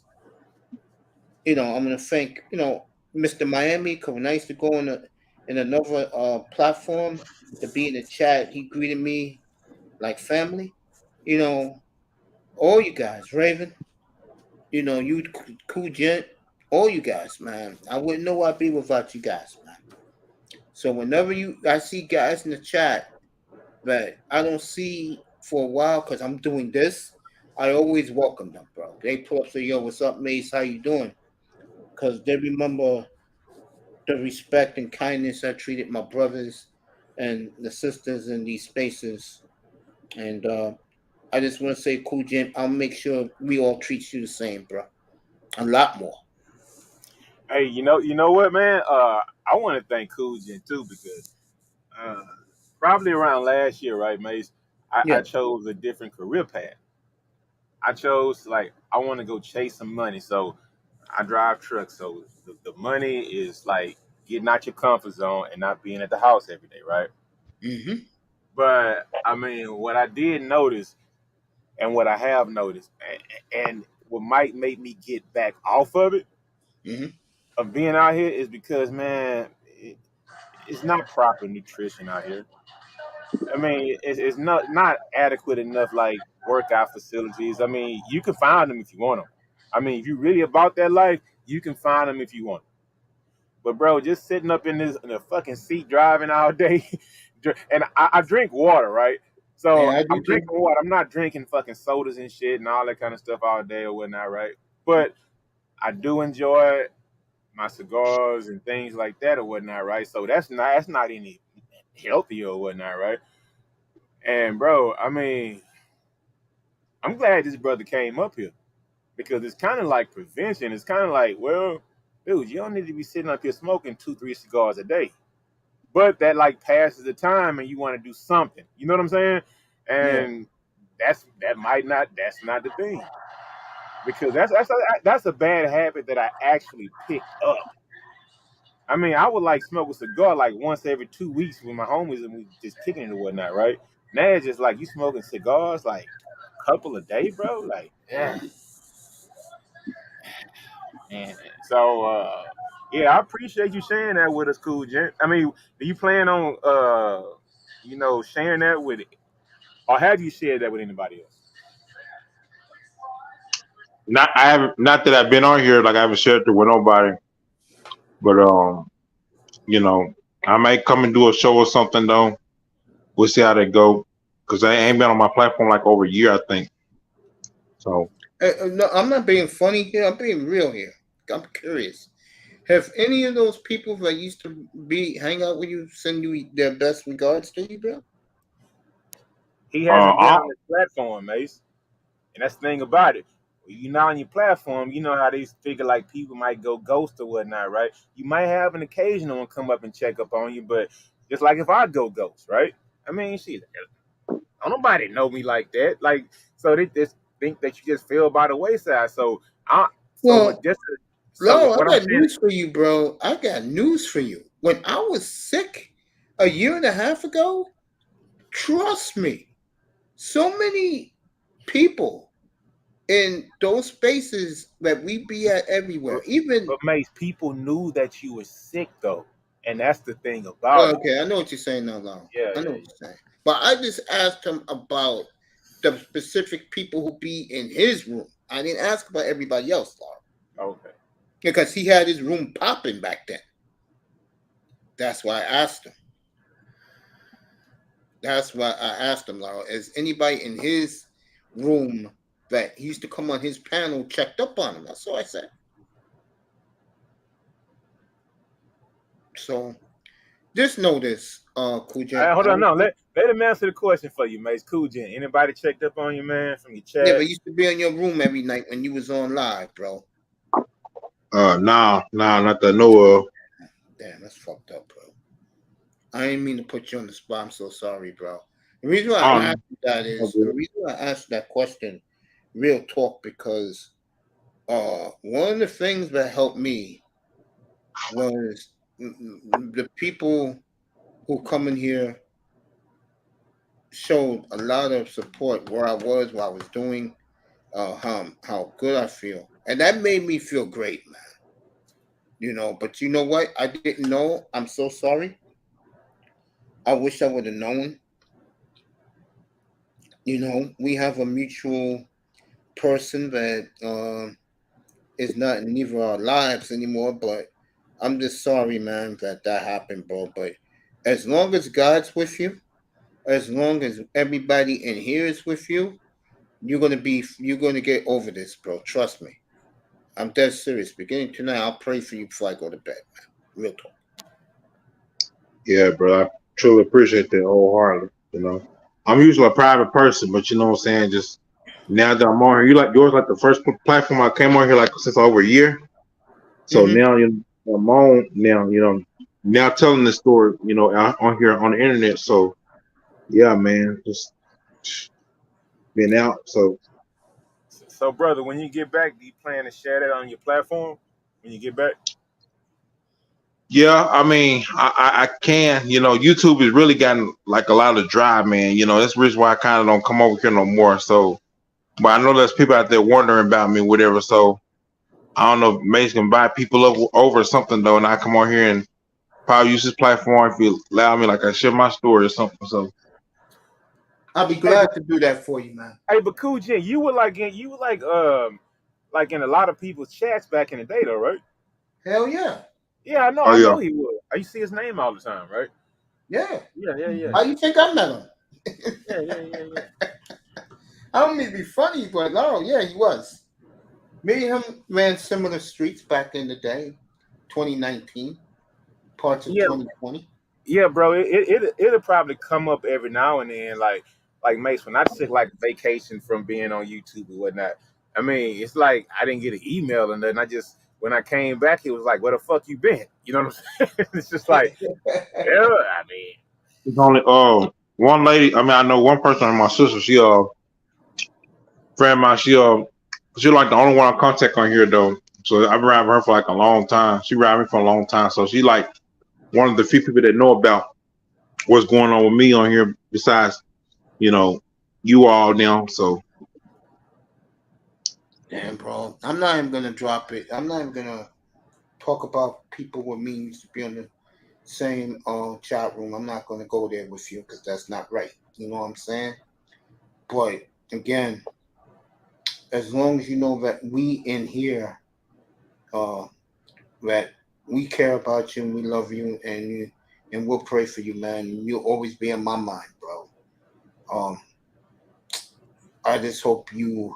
I'm gonna thank Mr. Miami because when I used to go in another platform to be in the chat, he greeted me like family. You know, all you guys, Raven. You cool gent, all you guys, man. I wouldn't know where I'd be without you guys, man. So whenever I see guys in the chat that I don't see for a while because I'm doing this, I always welcome them, bro. They pull up, say, "Yo, what's up, Mace? How you doing?" Because they remember the respect and kindness I treated my brothers and the sisters in these spaces. And I just want to say, cool, Jim, I'll make sure we all treat you the same, bro. A lot more. Hey, you know what, man? I want to thank Coolgen too because uh, probably around last year, right, Mace? I Yeah. chose a different career path. I chose like I want to go chase some money, so I drive trucks. So the money is like getting out your comfort zone and not being at the house every day, right? Mm-hmm. But I mean, what I did notice and what I have noticed, and what might make me get back off of it Mm-hmm. of being out here is because, man, it's not proper nutrition out here. I mean, it's not adequate enough like workout facilities. I mean, you can find them if you want them. I mean, if you really about that life, you can find them if you want 'em. But bro, just sitting up in the fucking seat driving all day, and I drink water, right? So Yeah, I do I'm too. drinking water. I'm not drinking fucking sodas and shit and all that kind of stuff all day or whatnot, right? But I do enjoy my cigars and things like that or whatnot, right? So that's not any healthier or whatnot, right? And bro, I mean, I'm glad this brother came up here because it's kind of like prevention. It's kind of like, well, dude, you don't need to be sitting up here smoking 2, 3 cigars a day. But that like passes the time and you want to do something. You know what I'm saying? Yeah. And that's not the thing because that's a bad habit that I actually picked up. I mean, I would like smoke a cigar like once every 2 weeks with my homies and we just kicking it and whatnot, right? Now it's just like you smoking cigars like a couple a day, bro. Like, yeah. And so, yeah, I appreciate you sharing that with us, cool gent. I mean, do you plan on, sharing that with, or have you shared that with anybody else? Not that I've been on here, like I haven't shared it with nobody, but you know, I might come and do a show or something though. We'll see how they go, cause I ain't been on my platform like over a year, I think. So No, I'm not being funny here. I'm being real here. I'm curious. Have any of those people that used to hang out with you send you their best regards to you, bro? He uh, hasn't been I, on this platform, Mace. And that's the thing about it. When you're not on your platform, you know how they figure like people might go ghost or whatnot, right? You might have an occasional one come up and check up on you, but just like if I go ghost, right? I mean, shit, don't nobody know me like that. Like, so they just think that you just fell by the wayside. So Well, just so Laurel, I what I'm got saying, news for you, bro. I got news for you. When I was sick a year and a half ago, trust me, so many people in those spaces that we be at everywhere. Even But Mace, people knew that you were sick though, and that's the thing about it. okay, I know what you're saying now, Long. Yeah, I know yeah, what you're saying. But I just asked him about the specific people who be in his room. I didn't ask about everybody else, Long. yeah. Okay. Because he had his room popping back then. That's why I asked him. That's why I asked him, Laura. Is anybody in his room that he used to come on his panel checked up on him? That's all I said. So just know this, Cool J. Hold on, no. Let him answer the question for you, Mace. Cool, Jen. Anybody checked up on you, man, from your Yeah, chat? but he used to be in your room every night when you was on live, bro. Nah, not that I know of. Damn, that's fucked up, bro. I didn't mean to put you on the spot. I'm so sorry, bro. The reason why I asked you that is the reason why I asked that question, real talk, because one of the things that helped me was the people who come in here showed a lot of support where I was, what I was doing, how good I feel, and that made me feel great, man. You know, but you know what? I didn't know. I'm so sorry. I wish I would have known. You know, we have a mutual person that is not in neither of our lives anymore. But I'm just sorry, man, that happened, bro. But as long as God's with you, as long as everybody in here is with you, you're gonna get over this, bro. Trust me. I'm dead serious. Beginning tonight, I'll pray for you before I go to bed, man. Real talk. Yeah, bro. I truly appreciate that wholeheartedly. You know, I'm usually a private person, but you know what I'm saying. Just now that I'm on here, yours like the first platform I came on here like since over a year. So Mm-hmm. now I'm on now. Now telling the story. On here on the internet. So yeah, man, just been out. So So, brother, when you get back, do you plan to share that on your platform when you get back? yeah, I mean, I can. YouTube has really gotten like a lot of drive, man. That's the reason why I kind of don't come over here no more. So, but I know there's people out there wondering about me, whatever. So I don't know if Mace can buy people over or something though, and I come on here and probably use this platform if you allow me, like I share my story or something. So I'll be Hey, glad to do that for you, man. but Cool Jen, like in a lot of people's chats back in the day, though, right? Hell yeah. Yeah, oh I yeah, know he would. I used to see his name all the time, right? Yeah. Yeah, yeah, yeah, How you think I met him? yeah, yeah, yeah, yeah. I don't mean to be funny, but no, yeah, he was. Me and him ran similar streets back in the day, 2019, parts of Yeah, 2020. yeah, bro. It'll probably come up every now and then, like Mace. When I took like vacation from being on YouTube and whatnot, I mean, it's like I didn't get an email and then I just when I came back, it was like, "Where the fuck you been?" You know what I'm saying? It's just like, yeah. I mean, it's only one lady. I mean, I know one person, my sister. She friend of mine. She like the only one I contact on here though. So I've been around her for like a long time. She around me for a long time. So she like one of the few people that know about what's going on with me on here. Besides, you know, you all now. So Damn, bro. I'm not even gonna drop it. I'm not even gonna talk about people with me used to be on the same chat room. I'm not gonna go there with you because that's not right. You know what I'm saying? But again, as long as you know that we in here, uh, that we care about you and we love you and we'll pray for you, man. You'll always be in my mind, bro. Um, I just hope you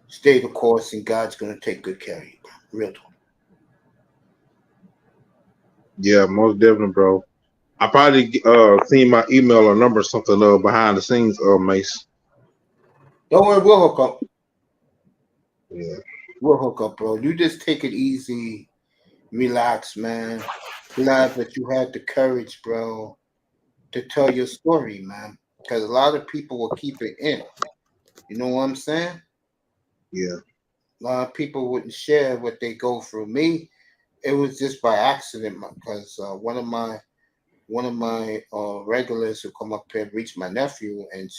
stay the course and God's gonna take good care of you, bro. Real talk. yeah, most definitely, bro. I probably seen my email or number or something behind the scenes, Mace. Don't worry, we'll hook up. Yeah. We'll hook up, bro. You just take it easy, relax, man. Glad that you had the courage, bro, to tell your story, man. Because a lot of people will keep it in. You know what I'm saying? Yeah. A lot of people wouldn't share what they go through. Me, it was just by accident because one of my regulars who come up here reached my nephew and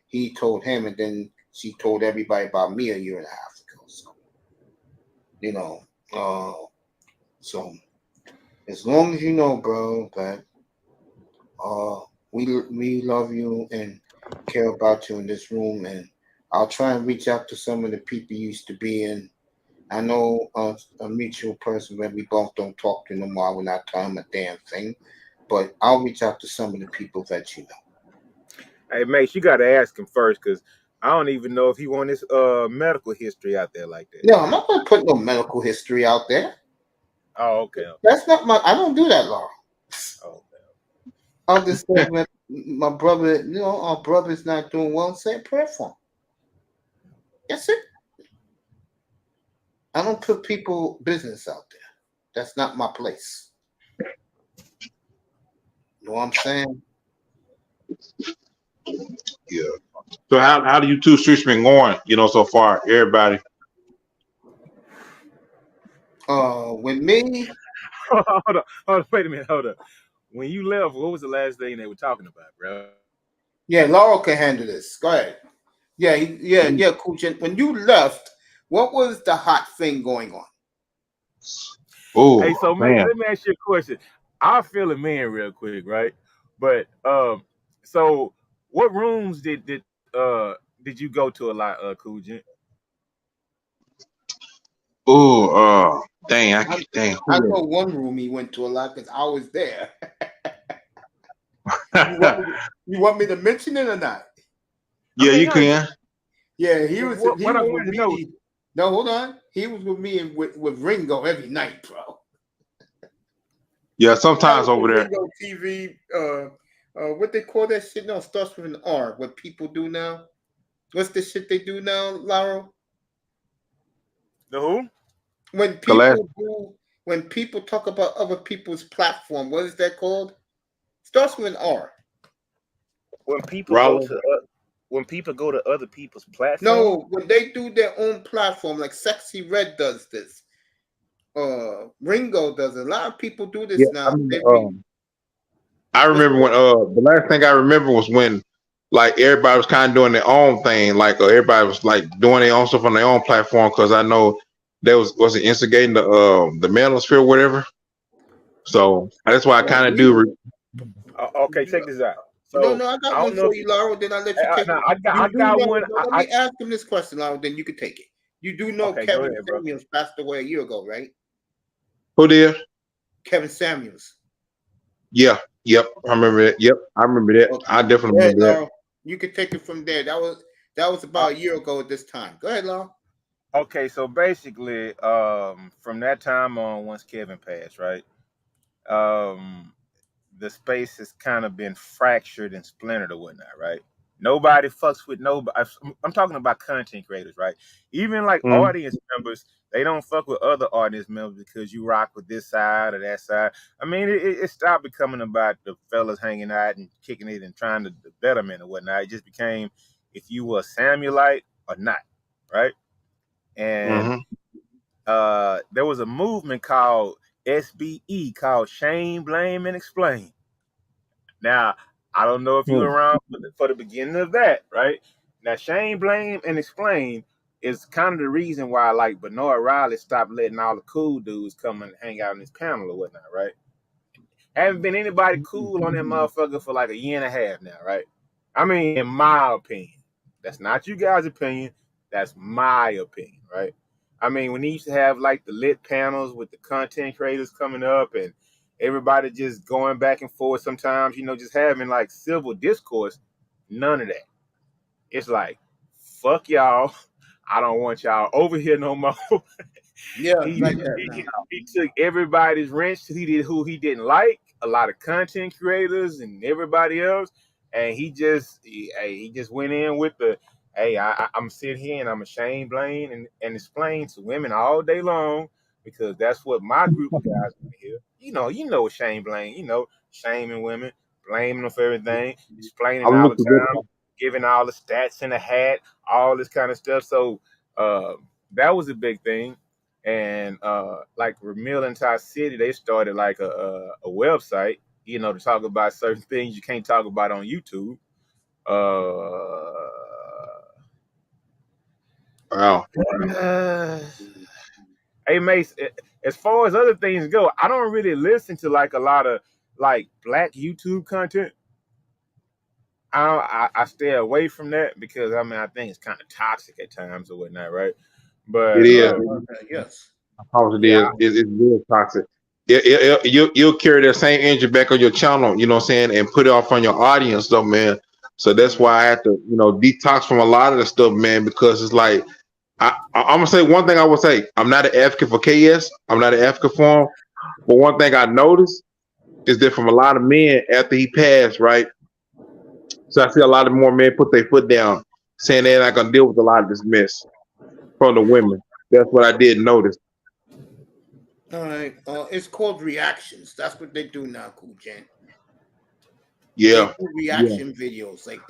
he told him, and then she told everybody about me a year and a half ago. So, you know, so as long as you know, bro, that we love you and care about you in this room, and I'll try and reach out to some of the people you used to be in. I know a mutual person where we both don't talk to no more. I will not tell him a damn thing, but I'll reach out to some of the people that you know. Hey, Mace, you got to ask him first because I don't even know if he want his medical history out there like that. No, I'm not gonna put no medical history out there. Oh, okay. That's not my. I don't do that, Laura. Oh, okay. I'll just say when my brother, our brother's not doing well, say a prayer for him. That's it. I don't put people business out there. That's not my place. You know what I'm saying? Yeah. So how do you two streets been going? So far, everybody. With me. Hold on. Wait a minute. Hold up. When you left, what was the last thing they were talking about, bro? Yeah, Laura can handle this. Go ahead. Yeah, Cool. When you left, what was the hot thing going on? Oh, hey, so man. let me ask you a question. I'll fill him in real quick, right? But so what rooms did you go to a lot, Cool Gent? Oh, dang, I know one room he went to a lot because I was there. you want me to mention it or not? Yeah, you can. Yeah, he was. What He I was wanted with to know. me. No, hold on. He was with me and with Ringo every night, bro. Yeah, sometimes over there. Ringo TV. What they call that shit? No, starts with an R. What people do now? What's the shit they do now, Laura? The who? When people talk about other people's platform, what is that called? Starts with an R. When people go to other people's platform. No, when they do their own platform, like Sexy Red does this. Ringo does it. A lot of people do this now. I remember when the last thing I remember was when like everybody was kind of doing their own thing, like everybody was like doing their own stuff on their own platform because I know there was it instigating the manosphere or whatever. So that's why I kind of do. Okay, check this out. So No, I got one for you, Laura. Then I'll let you take it. I got one. Let me ask him this question, Laura. Then you can take it. You do know okay, Kevin Samuels passed away a year ago, right? Who did? Kevin Samuels. Yeah. Yep. I remember that. Yep. I remember that. Okay. I definitely remember that. Laura, you can take it from there. That was about a year ago at this time. Go ahead, Laura. Okay, so basically, from that time on, once Kevin passed, right, the space has kind of been fractured and splintered or whatnot, right? Nobody fucks with nobody. I'm talking about content creators, right? Even like audience members, they don't fuck with other audience members because you rock with this side or that side. I mean, it stopped becoming about the fellas hanging out and kicking it and trying to the betterment or whatnot. It just became if you were a Samuelite or not, right? And there was a movement called SBE called Shame, Blame, and Explain. Now, I don't know if you were around for the beginning of that, right? Now, Shame, Blame, and Explain is kind of the reason why, like, Bernard Riley stopped letting all the cool dudes come and hang out in his panel or whatnot, right? Haven't been anybody cool on that motherfucker for like a year and a half now, right? I mean, in my opinion. That's not you guys' opinion. That's my opinion, right? I mean, when he used to have like the lit panels with the content creators coming up and everybody just going back and forth sometimes, just having like civil discourse, none of that. It's like, fuck y'all. I don't want y'all over here no more. Yeah, he took everybody's wrench who he didn't like, a lot of content creators and everybody else, and he just went in with the hey, I'm sitting here and I'm ashamed, blame, and explain to women all day long because that's what my group of guys want to hear. You know shame, blame, shaming women, blaming them for everything, explaining all the time, giving all the stats in the hat, all this kind of stuff. So that was a big thing. And like Ramil and Ty City, they started like a website, to talk about certain things you can't talk about on YouTube. Wow. Hey Mace, as far as other things go, I don't really listen to like a lot of like black YouTube content. I stay away from that because I mean I think it's kind of toxic at times or whatnot, right? It But is. Yes. How it yeah, is. It's real toxic. You'll carry that same energy back on your channel, you know what I'm saying, and put it off on your audience, though, man. So that's Mhm. why I had to, detox from a lot of the stuff, man, because it's like, I'm going to say one thing I would say. I'm not an advocate for KS. I'm not an advocate for him. But one thing I noticed is that from a lot of men after he passed, right? So I see a lot of more men put their foot down, saying they're not going to deal with a lot of this mess from the women. That's what I did notice. All right. It's called reactions. That's what they do now, Cool Jen. They Yeah. do Yeah. reaction videos. Like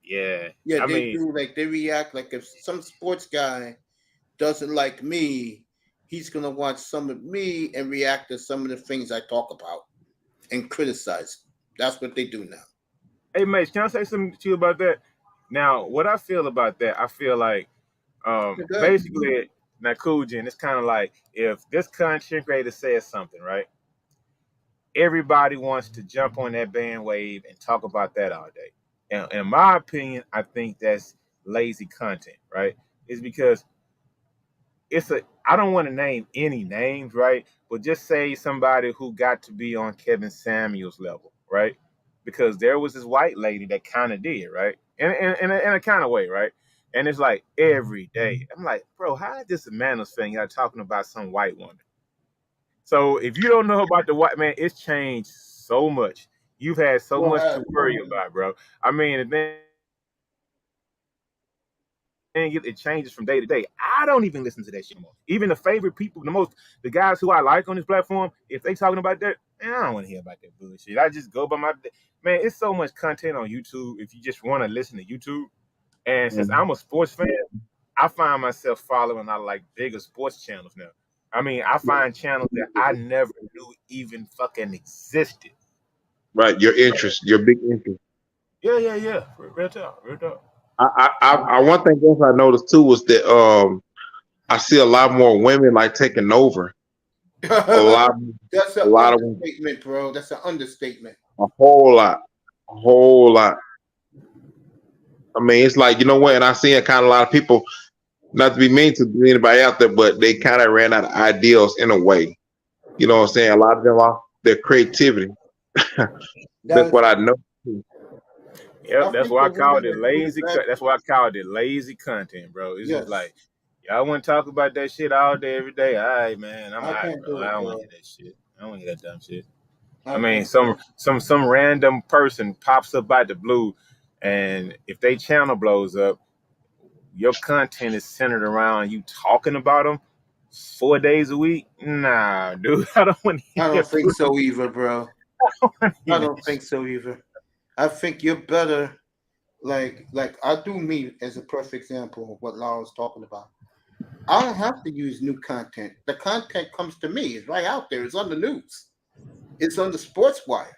yeah. yeah, I they mean, do. Like they react. Like if some sports guy doesn't like me, he's gonna watch some of me and react to some of the things I talk about and criticize. That's what they do now. hey Mace, can I say something to you about that? Now, what I feel about that, I feel like They're good. basically now Cool Jen, it's kind of like if this content creator says something, right? Everybody wants to jump on that bandwave and talk about that all day. And in my opinion, I think that's lazy content, right? It's because I don't want to name any names, right? But just say somebody who got to be on Kevin Samuels level, right? Because there was this white lady that kind of did, right? In a kind of way, right? And it's like every day. I'm like, bro, how is this a manosphere? Y'all talking about some white woman. So if you don't know about the white man, it's changed so much. You've had so Well, much to worry about, bro. I mean, the thing it changes from day to day. I don't even listen to that shit anymore. Even the favorite people, the guys who I like on this platform, if they talking about that, man, I don't want to hear about that bullshit. I just go by man. It's so much content on YouTube. If you just want to listen to YouTube, and since I'm a sports fan, I find myself following a lot of like bigger sports channels now. I mean, I find channels that I never knew even fucking existed. Right. Your interest, your big interest. Yeah. Real talk, real talk. One thing else I noticed too was that I see a lot more women like taking over. A lot, that's a an lot of women, understatement, bro. That's an understatement. a whole lot, a whole lot. I mean, it's like, you know what, and I see a kind of a lot of people, not to be mean to anybody out there, but they kind of ran out of ideals in a way. You know what I'm saying? A lot of them lost their creativity. That's That's what I know. Yep, I that's think why the I called women it that do the lazy. best. That's why I called it lazy content, bro. It's just Yes, like y'all want to talk about that shit all day, every day. All right, man, I'm I all right, can't bro. do I it, don't want to bro. hear that shit. I don't want to hear that dumb shit. I I mean, can't. some random person pops up out the blue, and if they channel blows up, your content is centered around you talking about them 4 days a week. Nah, dude, I don't want to hear I don't that. think so either, bro. I Hear that don't shit. think so either. I think you're better. Like I do me as a perfect example of what Laura's talking about. I don't have to use new content. The content comes to me. It's right out there. It's on the news. It's on the sports wire.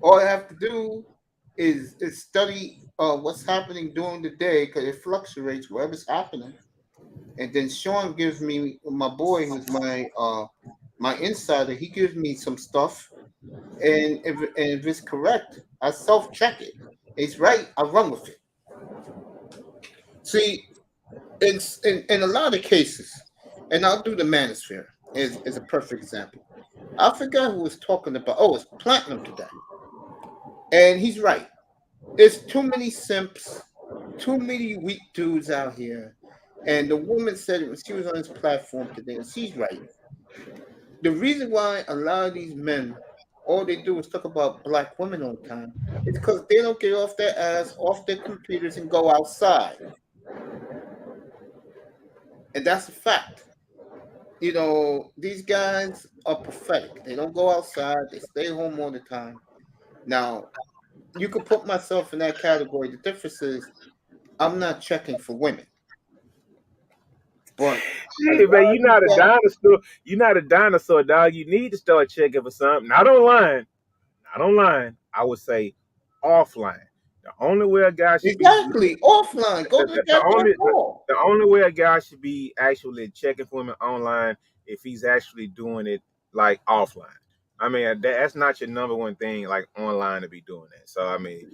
All I have to do is study what's happening during the day because it fluctuates wherever's happening. And then Sean gives me my boy, who's my insider. He gives me some stuff, and if it's correct, I self check it. It's right. I run with it. See, in a lot of cases, and I'll do the manosphere as a perfect example. I forgot who was talking about. Oh, it's platinum today, and he's right. There's too many simps, too many weak dudes out here. And the woman said it when she was on this platform today, and she's right. The reason why a lot of these men, all they do is talk about black women all the time, is because they don't get off their ass, off their computers, and go outside. And that's a fact. These guys are pathetic. They don't go outside, they stay home all the time. Now, you could put myself in that category. The difference is I'm not checking for women. But a Hey man, lot of you're these not a guys, dinosaur. You're not a dinosaur, dog. You need to start checking for something. Not online. Not online. I would say offline. The only way a guy should Exactly. Offline. Go to the goddamn mall. the only way a guy should be actually checking for women online if he's actually doing it like offline. I mean, that's not your number one thing, like online, to be doing that. So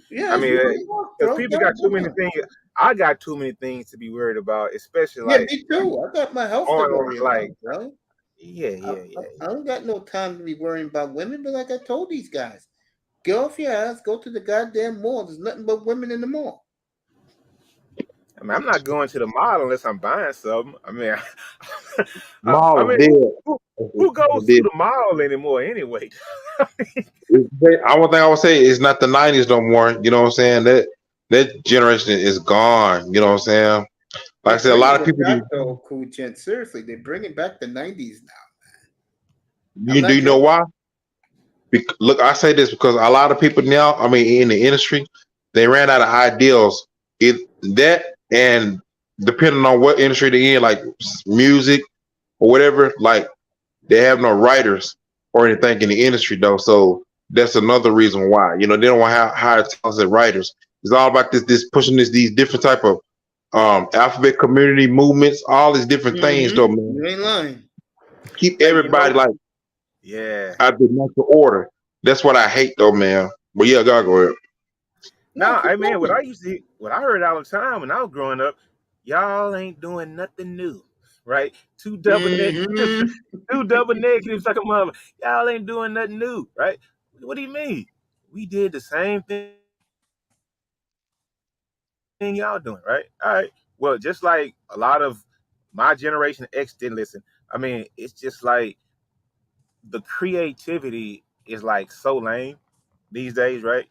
Yeah, it's really rough, because bro. people got too many things. I got too many things to be worried about, especially Yeah, like me too. I got my health to on worry about, like bro. yeah. I don't got no time to be worrying about women, but like I told these guys, get off your ass, go to the goddamn mall. There's nothing but women in the mall. I mean, I'm not going to the mall unless I'm buying something. I mean, Mall is dead. who goes to the mall anymore anyway? I one thing I would say is not the '90s no more. You know what I'm saying? That generation is gone. You know what I'm saying? Like I said, a lot of people. Though, cool gent. Seriously, they're bringing back the '90s now. Do you know why? Look, I say this because a lot of people now, I mean, in the industry, they ran out of ideals. That and depending on what industry they're in, like music or whatever, like they have no writers or anything in the industry though. So that's another reason why. You know, they don't want to hire talented writers. It's all about this pushing these different type of alphabet community movements, all these different things though, man. You ain't lying. Keep everybody like out the natural order. That's what I hate though, man. But yeah, go ahead. No, I mean what I heard all the time when I was growing up, y'all ain't doing nothing new. Right? Two double negatives like a mother. Y'all ain't doing nothing new, right? What do you mean? We did the same thing y'all doing, right? All right. Well, just like a lot of my generation X didn't listen. I mean, it's just like the creativity is like so lame these days, right?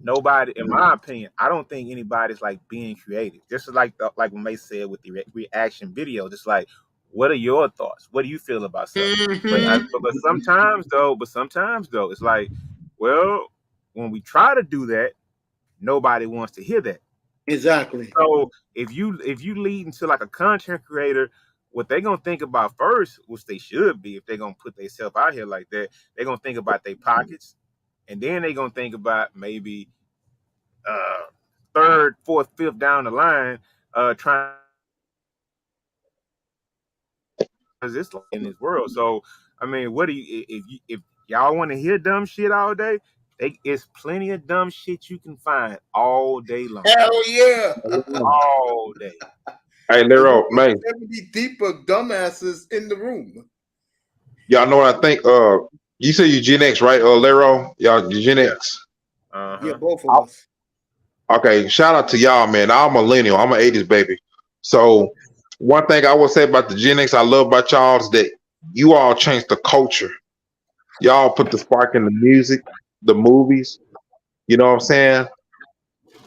Nobody, in my opinion, I don't think anybody's like being creative. Just like when May said with the reaction video, just like, what are your thoughts? What do you feel about something? But sometimes though, it's like, well, when we try to do that, nobody wants to hear that. Exactly. So if you lead into like a content creator, what they're gonna think about first, which they should be, if they're gonna put themselves out here like that, they're gonna think about their pockets. And then they're gonna think about maybe third, fourth, fifth down the line, trying this in this world. So I mean, what do you if y'all want to hear dumb shit all day? It's plenty of dumb shit you can find all day long. Hell yeah, all day. Hey, Lero, man, 70 deeper dumbasses in the room. Y'all know what I think? You say you Gen X, right? Lero, y'all Gen X. Yeah, both of us. Okay, shout out to y'all, man. I'm a millennial. I'm an '80s baby. So one thing I would say about the Gen X I love about y'all is that you all changed the culture. Y'all put the spark in the music, the movies. You know what I'm saying?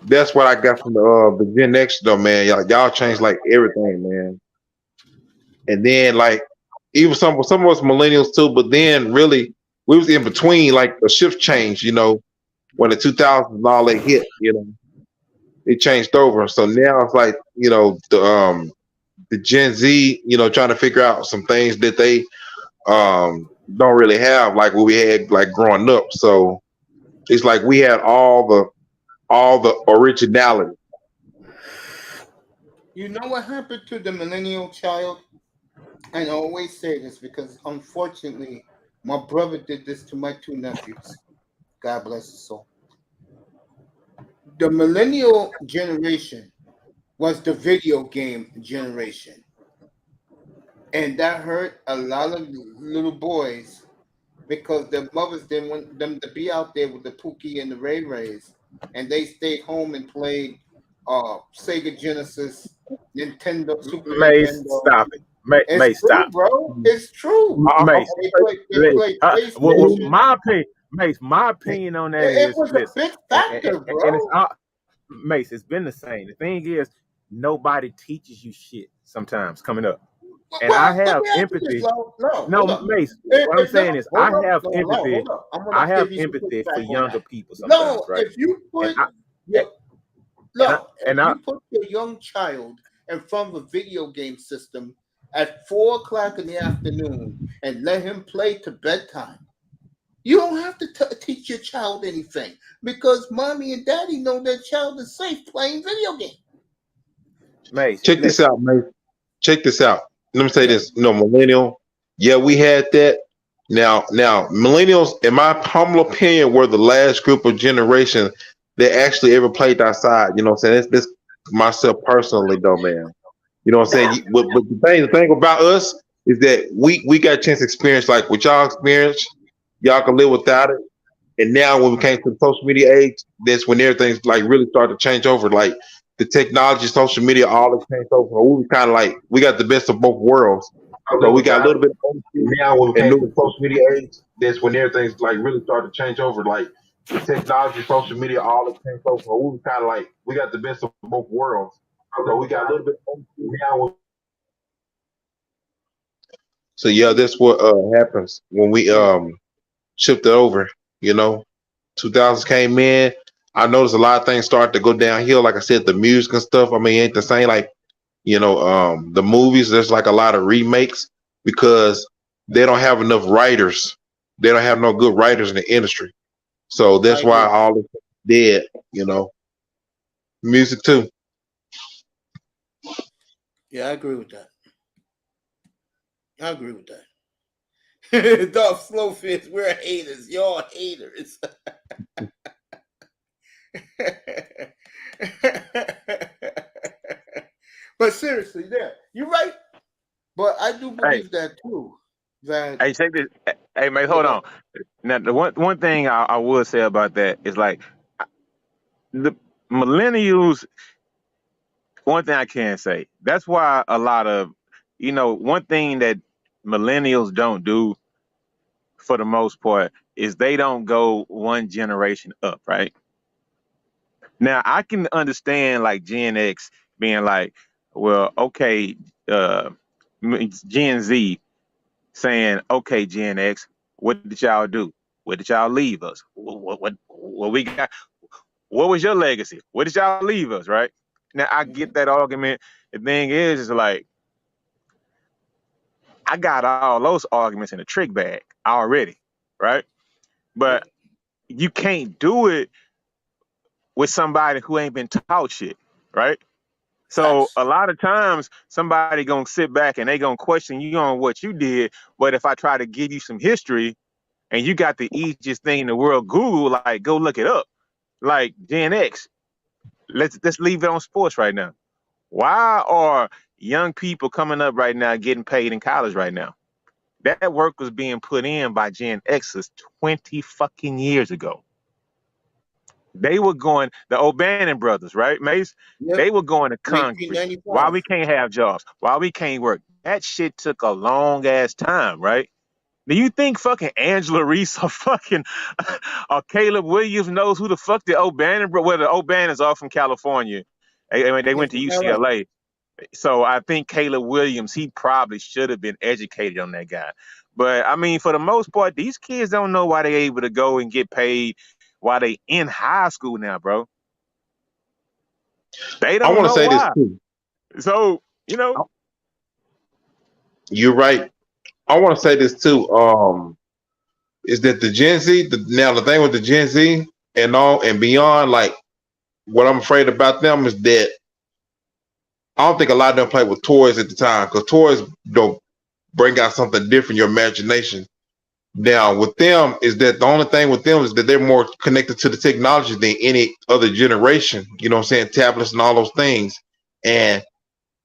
That's what I got from the Gen X though, man. Y'all changed like everything, man. And then like even some of us millennials too, but then really we was in between, like a shift change, you know, when the 2000s and all that hit, you know, it changed over. So now it's like, you know, the Gen Z, you know, trying to figure out some things that they don't really have like what we had like growing up. So it's like we had all the originality. You know what happened to the millennial child? And I always say this because unfortunately my brother did this to my two nephews. God bless his soul. The millennial generation was the video game generation. And that hurt a lot of little boys because their mothers didn't want them to be out there with the Pookie and the Ray Rays. And they stayed home and played Sega Genesis, Nintendo, Super Nintendo. Stop it. It's true, stop. Bro. It's true. Mace, my opinion on that it was a big factor, bro. And Mace, it's been the same. The thing is, nobody teaches you shit sometimes coming up. And I have empathy. Mace, what I'm saying is I have empathy. I have empathy for younger people sometimes, right? If you put you put your young child in front of a video game system at 4:00 in the afternoon and let him play to bedtime, You don't have to teach your child anything because mommy and daddy know their child is safe playing video games. Mace, Check this listen. out, man. Check this out. Let me say Yeah. this. Millennial. Yeah, we had that. Now, millennials, in my humble opinion, were the last group of generation that actually ever played outside. You know what I'm saying? This myself personally, though, man. You know what I'm saying? But the thing about us is that we got a chance to experience like what y'all experienced. Y'all can live without it. And now when we came to the social media age, that's when everything's like really started to change over. Like the technology, social media, all it changed over. We was kind of like we got the best of both worlds. I So live we got a without little it. bit of old school Now when we and came to new the school. social media age, that's when everything's like really started to change over. Like the technology, social media, all it changed over. We was kind of like we got the best of both worlds. So we got a little bit of old school now. So yeah, that's what happens when we shifted over. You know, 2000s came in. I noticed a lot of things started to go downhill. Like I said, the music and stuff. I mean, ain't the same. Like the movies. There's like a lot of remakes because they don't have enough writers. They don't have no good writers in the industry. So I that's why agree. all this is dead. Music too. Yeah, I agree with that. I agree with that. Dolph Slowfish, we're haters. Y'all haters. But seriously, yeah, you're right. But I do Hey, believe that too. That hey, check this. Hey, mate, yeah, hold go ahead. on. Now, the one thing I would say about that is like the millennials. One thing I can say that's why a lot of one thing that millennials don't do for the most part is they don't go one generation up, right? Now I can understand like Gen X being like, well, okay, uh, Gen Z saying, okay, Gen X, what did y'all do? What did y'all leave us? What we got? What was your legacy? What did y'all leave us? Right now, I Mm-hmm. get that argument. The thing is like I got all those arguments in a trick bag already, right? Yep. But you can't do it with somebody who ain't been taught shit, right? So Facts. a lot of times somebody gonna sit back and they gonna question you on what you did. But if I try to give you some history and you got the easiest thing in the world, Google, like go look it up. Like Gen X, let's leave it on sports right now. Why are young people coming up right now getting paid in college right now? That work was being put in by Gen X's 20 fucking years ago. They were going, the O'Bannon brothers, right, Mace? They Yep. were going to Congress. Why 1995. we can't have jobs? Why we can't work? That shit took a long ass time, right? Do you think fucking Angela Reese or fucking or Caleb Williams knows who the fuck the O'Bannon bro? Well, the O'Bannons are from California. They Yeah, went to from LA. UCLA. So I think Caleb Williams, he probably should have been educated on that guy. But I mean, for the most part, these kids don't know why they're able to go and get paid while they in high school now, bro. They I don't want to know say this why. too. So, You're right. I want to say this too. Is that the Gen Z? Now the thing with the Gen Z and all and beyond, like what I'm afraid about them is that I don't think a lot of them play with toys at the time because toys don't bring out something different, your imagination. Now with them is that the only thing with them is that they're more connected to the technology than any other generation. You know what I'm saying? Tablets and all those things. And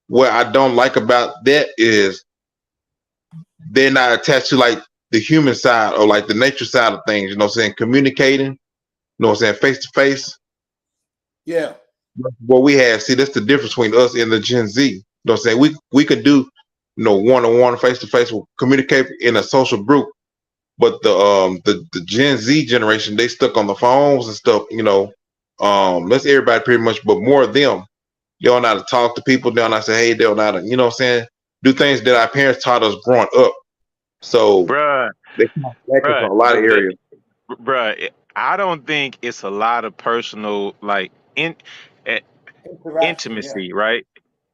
what I don't like about that is they're not attached to like the human side or like the nature side of things. You know what I'm saying? Communicating. You know what I'm saying? Face to face. Yeah. What we have, see, that's the difference between us and the Gen Z. You know what I'm saying? We could do, one on one, face to face, communicate in a social group. But the Gen Z generation, they stuck on the phones and stuff. That's everybody pretty much, but more of them. They don't know how to talk to people. They don't know how to say, hey, they don't know how to, you know what I'm saying? Do things that our parents taught us growing up. So bruh, they kind of lack us in bruh, a lot of areas. I don't think it's a lot of personal like eh, Interaction. Yeah. intimacy, right?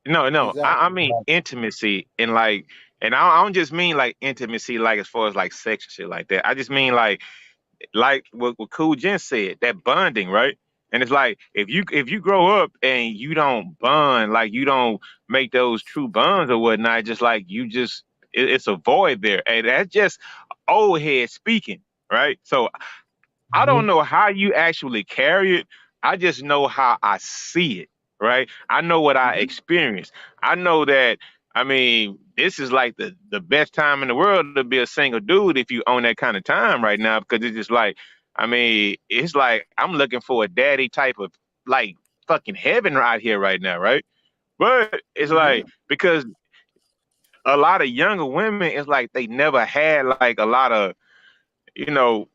No, no, I Exactly. mean intimacy and like, and I don't just mean like intimacy, like as far as like sex and shit like that. I just mean like like what Cool Jen said, that bonding, right? And it's like if you grow up and you don't bond, like you don't make those true bonds or whatnot, just like it's a void there, and that's just old head speaking, right? So I don't know how you actually carry it. I just know how I see it, right? I know what I experienced. I know that, I mean, this is like the best time in the world to be a single dude if you own that kind of time right now, because it's just like, I mean, it's like I'm looking for a daddy type of like fucking heaven right here right now, right? But it's like, because a lot of younger women, it's like they never had like a lot of, you know,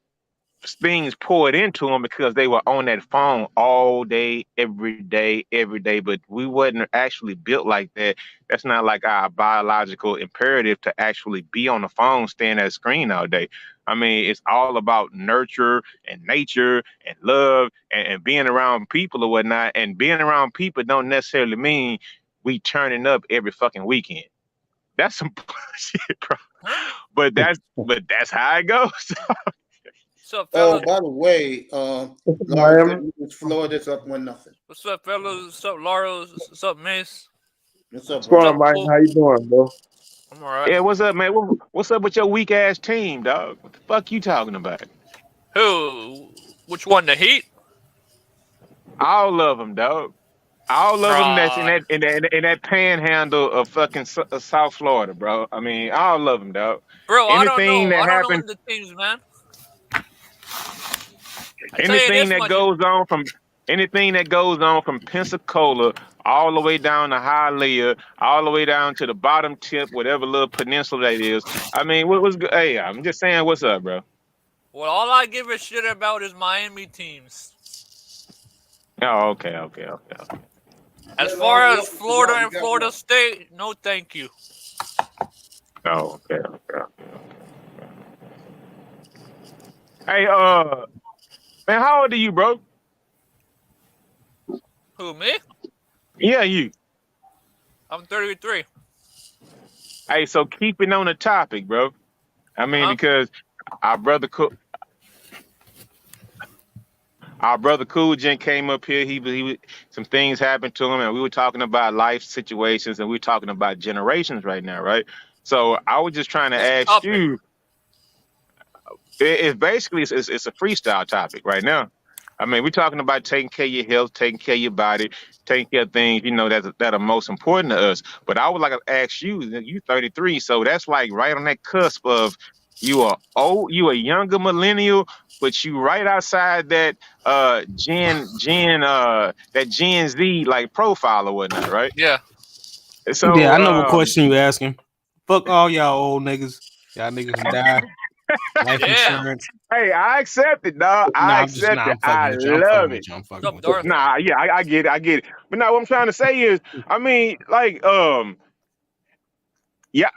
things poured into them because they were on that phone all day, every day, every day. But we wasn't actually built like that. That's not like our biological imperative to actually be on the phone, staring at a screen all day. I mean, it's all about nurture and nature and love and being around people or whatnot. And being around people don't necessarily mean we turning up every fucking weekend. That's some bullshit, bro. But that's how it goes. What's up, Oh, fellas? by the way, Miami. Florida's up 1-0. What's up, fellas? What's up, Laura? What's up, Miss? What's up, What's going bro? on, Mike? How you doing, bro? I'm all right. Yeah, what's up, man? What's up with your weak ass team, dog? What the fuck you talking about? Who? Which one? The Heat? All of them, dog. All of them that's in Bruh. that panhandle of fucking South Florida, bro. I mean, all of them, dog. Bro, I don't Anything know. that I don't know happens, the teams, man. I tell you anything this that much. goes on from Pensacola all the way down to Hialeah, all the way down to the bottom tip, whatever little peninsula that is. I mean, what was good? Hey, I'm just saying, what's up, bro? Well, all I give a shit about is Miami teams. Oh, okay. As far as Florida and Florida State, no thank you. Oh, okay. Hey, man, how old are you, bro? Who, me? Yeah, you. I'm 33. Hey, so keeping on the topic, bro. I mean, because our brother Cool Gent came up here. He some things happened to him, and we were talking about life situations, and we were talking about generations right now, right? So I was just trying to ask Topic. you. It's basically it's a freestyle topic right now. I mean, we're talking about taking care of your health, taking care of your body, taking care of things, that are most important to us. But I would like to ask you, you 33, so that's like right on that cusp of you a younger millennial, but you right outside that that Gen Z like profile or whatnot, right? Yeah. So Yeah, I know what question you asking. Fuck all y'all old niggas. Y'all niggas can die. Life Yeah. insurance. hey, I accept it, dog. I accept it. I'm fucking I with you. I'm love fucking it. with you. I'm What's fucking up, with you. Darth? Nah, yeah, I get it. But now what I'm trying to say is, I mean, like, yeah,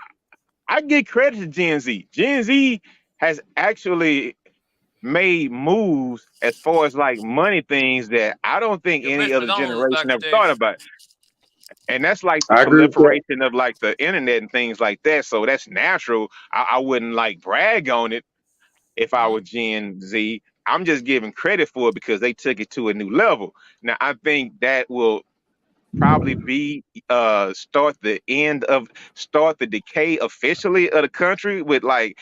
I give credit to Gen Z. Gen Z has actually made moves as far as like money things that I don't think Your any Mitch other McDonald was generation ever thought backstage. about. And that's like the I agree with that. proliferation of like the internet and things like that. So that's natural. I wouldn't like brag on it if I Mhm. were Gen Z. I'm just giving credit for it because they took it to a new level. Now I think that will probably be start the decay officially of the country with like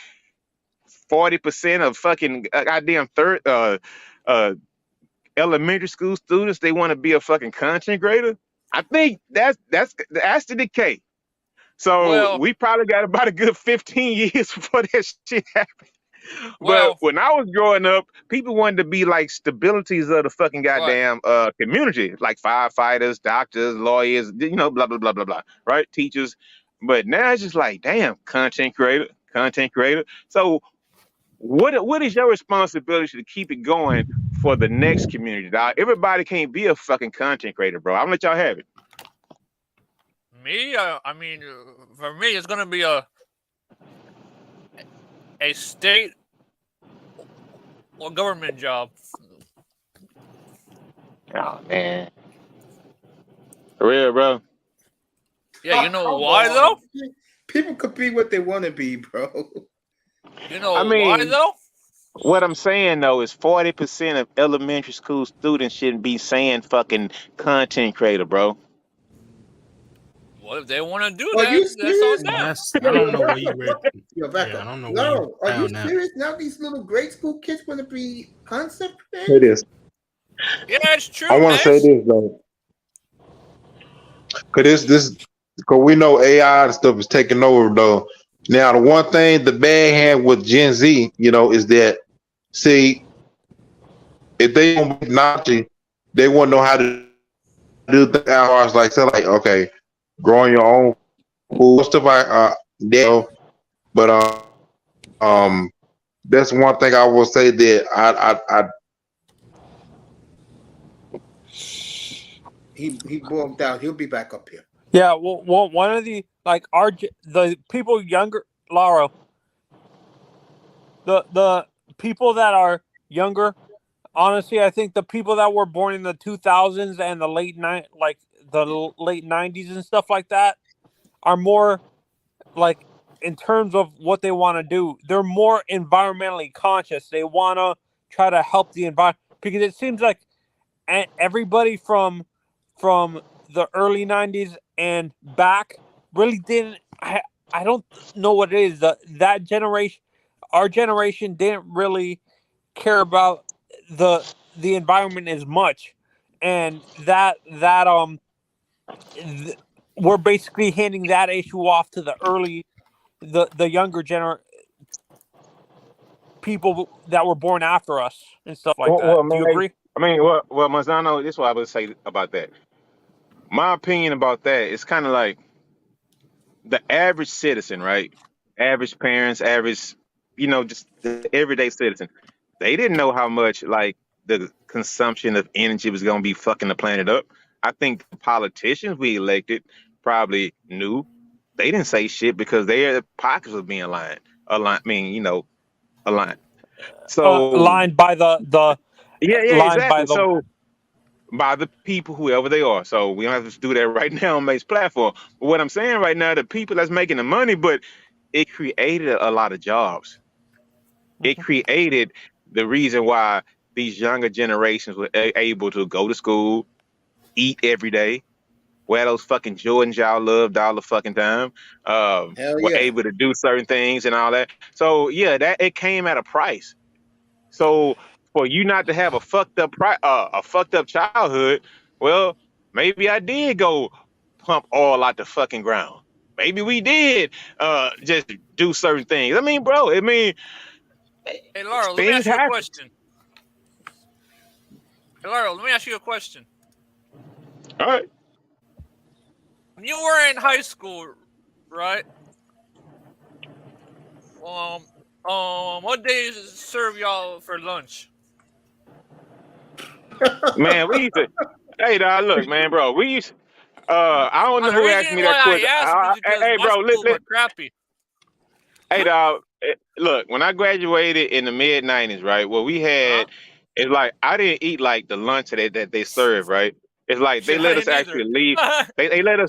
40% of fucking goddamn third uh elementary school students they want to be a fucking content creator. I think that's the decay. So Well, we probably got about a good 15 years before that shit happened. But well, when I was growing up, people wanted to be like stabilities of the fucking right. goddamn community, like firefighters, doctors, lawyers, blah blah blah blah blah, right? Teachers. But now it's just like, damn, content creator. So what is your responsibility to keep it going for the next community, dog? Everybody can't be a fucking content creator, bro. I'm gonna let y'all have it. Me? I mean, for me, it's gonna be a state or government job. Oh man, for real, bro. Yeah, you know Come why on. though? People could be what they want to be, bro. You know I why mean, though? What I'm saying though is 40% of elementary school students shouldn't be saying fucking content creator, bro. Well, if they want to do Are you that, that's on serious? them. That's I don't know where you read. Yo, back Yeah, I up. don't know where you No, are you found that. serious? Now these little grade school kids want to be concept Say creators? this. Yeah, it's true, I want man. to say this though, cause we know AI and stuff is taking over though. Now the one thing the bad hand with Gen Z, is that see if they don't be naughty, they won't know how to do the hours like say like okay, growing your own food stuff like that. But that's one thing I will say that I He bogged out. He'll be back up here. Yeah, well, one of the the people younger, Laura, the people that are younger. Honestly, I think the people that were born in the 2000s and the late late 90s and stuff like that are more like in terms of what they want to do. They're more environmentally conscious. They want to try to help the environment because it seems like everybody from the early 90s and back really didn't. I don't know what it is. That generation, our generation, didn't really care about the environment as much, and we're basically handing that issue off to the younger people that were born after us and stuff like that. Well, Do you man, agree? Mazzano, this is what I would say about that. My opinion about that is kind of like the average citizen, right? Average parents, average, just the everyday citizen. They didn't know how much like the consumption of energy was going to be fucking the planet up. I think the politicians we elected probably knew. They didn't say shit because their pockets were being aligned. Aligned. So Lined by the yeah, lined by exactly. the So by the people, whoever they are. So we don't have to do that right now on Mate's platform. But what I'm saying right now, the people that's making the money, but it created a lot of jobs. It created the reason why these younger generations were able to go to school, eat every day, wear those fucking Jordans y'all loved all the fucking time, Hell were yeah. able to do certain things and all that. So yeah, that it came at a price. So for you not to have a fucked up childhood, well, maybe I did go pump oil out the fucking ground. Maybe we did just do certain things. I mean, bro, Hey, Laura, let me things ask you a happen. question. Hey, Laura, let me ask you a question. All right. When you were in high school, right? What days serve y'all for lunch? Man, we used to. Hey, dog, look, man, bro. We used. I don't know The who asked reason me why that question. I asked is because Hey, my bro, schools were crappy. hey, dog. Look, when I graduated in the mid '90s, right? What we had is like I didn't eat like the lunch that they serve, right? It's like they Shit, I let us didn't actually either. leave. They let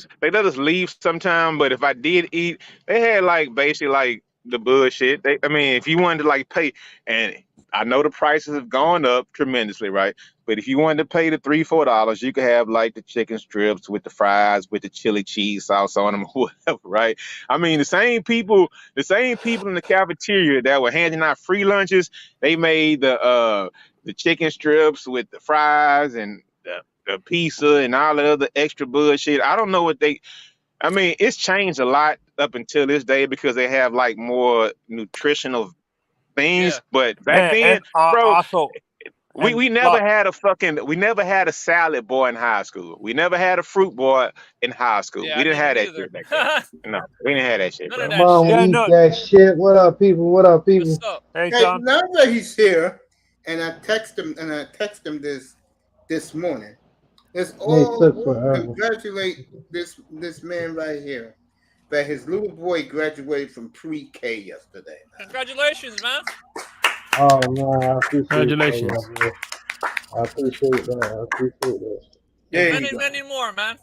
us leave sometime. But if I did eat, they had like basically like the bullshit. I mean, if you wanted to like pay, and I know the prices have gone up tremendously, right? But if you wanted to pay the $3-4, you could have like the chicken strips with the fries with the chili cheese sauce on them, whatever, right? I mean, the same people in the cafeteria that were handing out free lunches, they made the chicken strips with the fries and the pizza and all the other extra bullshit. I don't know I mean, it's changed a lot up until this day because they have like more nutritional things. Yeah. But back then, and bro, also we never had a salad boy in high school. We never had a fruit boy in high school. Yeah, We I didn't have didn't that either. shit back then. No, we didn't have that shit, None bro. of Come that on, shit. Yeah, eat no. that shit. What up, people? What up, people? What's up? Hey, Hey, John. now that he's here, and I text him this morning. Let's It took all forever. congratulate this man right here that his little boy graduated from pre-K yesterday. Congratulations, man. Oh man, I appreciate Congratulations. that, man. I appreciate that. There you Many, go. many more, man.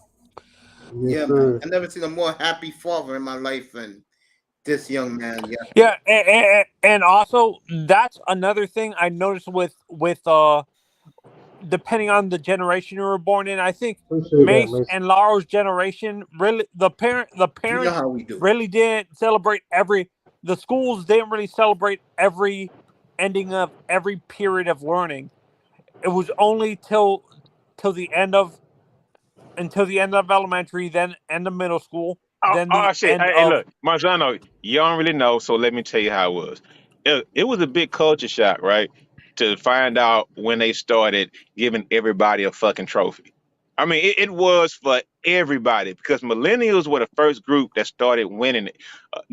Yes, Yeah, sir. man. I never seen a more happy father in my life, and this young man. Yeah, and also that's another thing I noticed with depending on the generation you were born in. I think Appreciate Mace that, Mace. and Laro's generation really the You know parents how we do. really didn't celebrate the schools didn't really celebrate every ending of every period of learning. It was only till the end of elementary, then end of middle school, then the Shit. end Hey, of look, Marzano, you don't really know, so let me tell you how it was. It was a big culture shock, right? To find out when they started giving everybody a fucking trophy. I mean, it was for everybody because millennials were the first group that started winning it,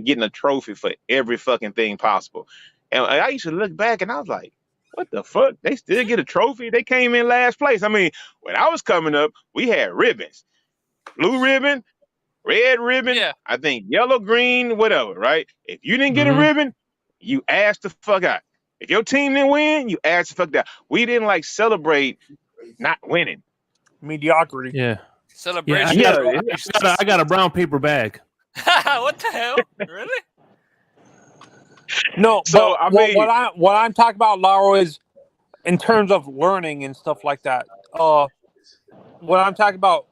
getting a trophy for every fucking thing possible. And I used to look back and I was like, what the fuck? They still get a trophy? They came in last place. I mean, when I was coming up, we had ribbons, blue ribbon, red ribbon, Yeah. I think yellow, green, whatever, right? If you didn't get a ribbon, you asked the fuck out. If your team didn't win, you asked the fuck out. We didn't like celebrate not winning. mediocrity. Yeah. Celebration. I got a brown paper bag. What the hell? Really? No, So, but I mean- what I'm talking about, Laro, is in terms of learning and stuff like that. What I'm talking about,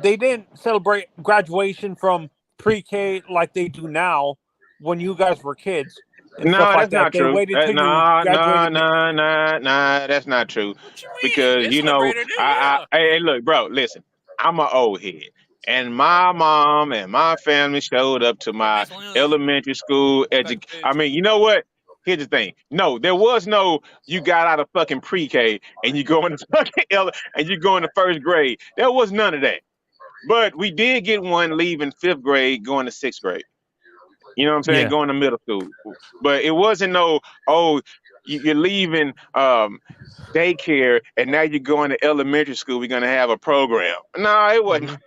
they didn't celebrate graduation from pre-K like they do now when you guys were kids. And No, stuff like that's not that. They true. waited till you No, graduated. that's not true. What you mean? Because They you know, celebrated it, hey, look, bro, listen, I'm an old head, and my mom and my family showed up to my elementary school education. I mean, you know what? Here's the thing. No, there was no you got out of fucking pre-K and you go into fucking and you go into first grade. There was none of that. But we did get one leaving 5th grade, going to 6th grade. You know what I'm saying? Yeah. Going to middle school. But it wasn't you're leaving daycare and now you're going to elementary school. We're going to have a program. No, it wasn't.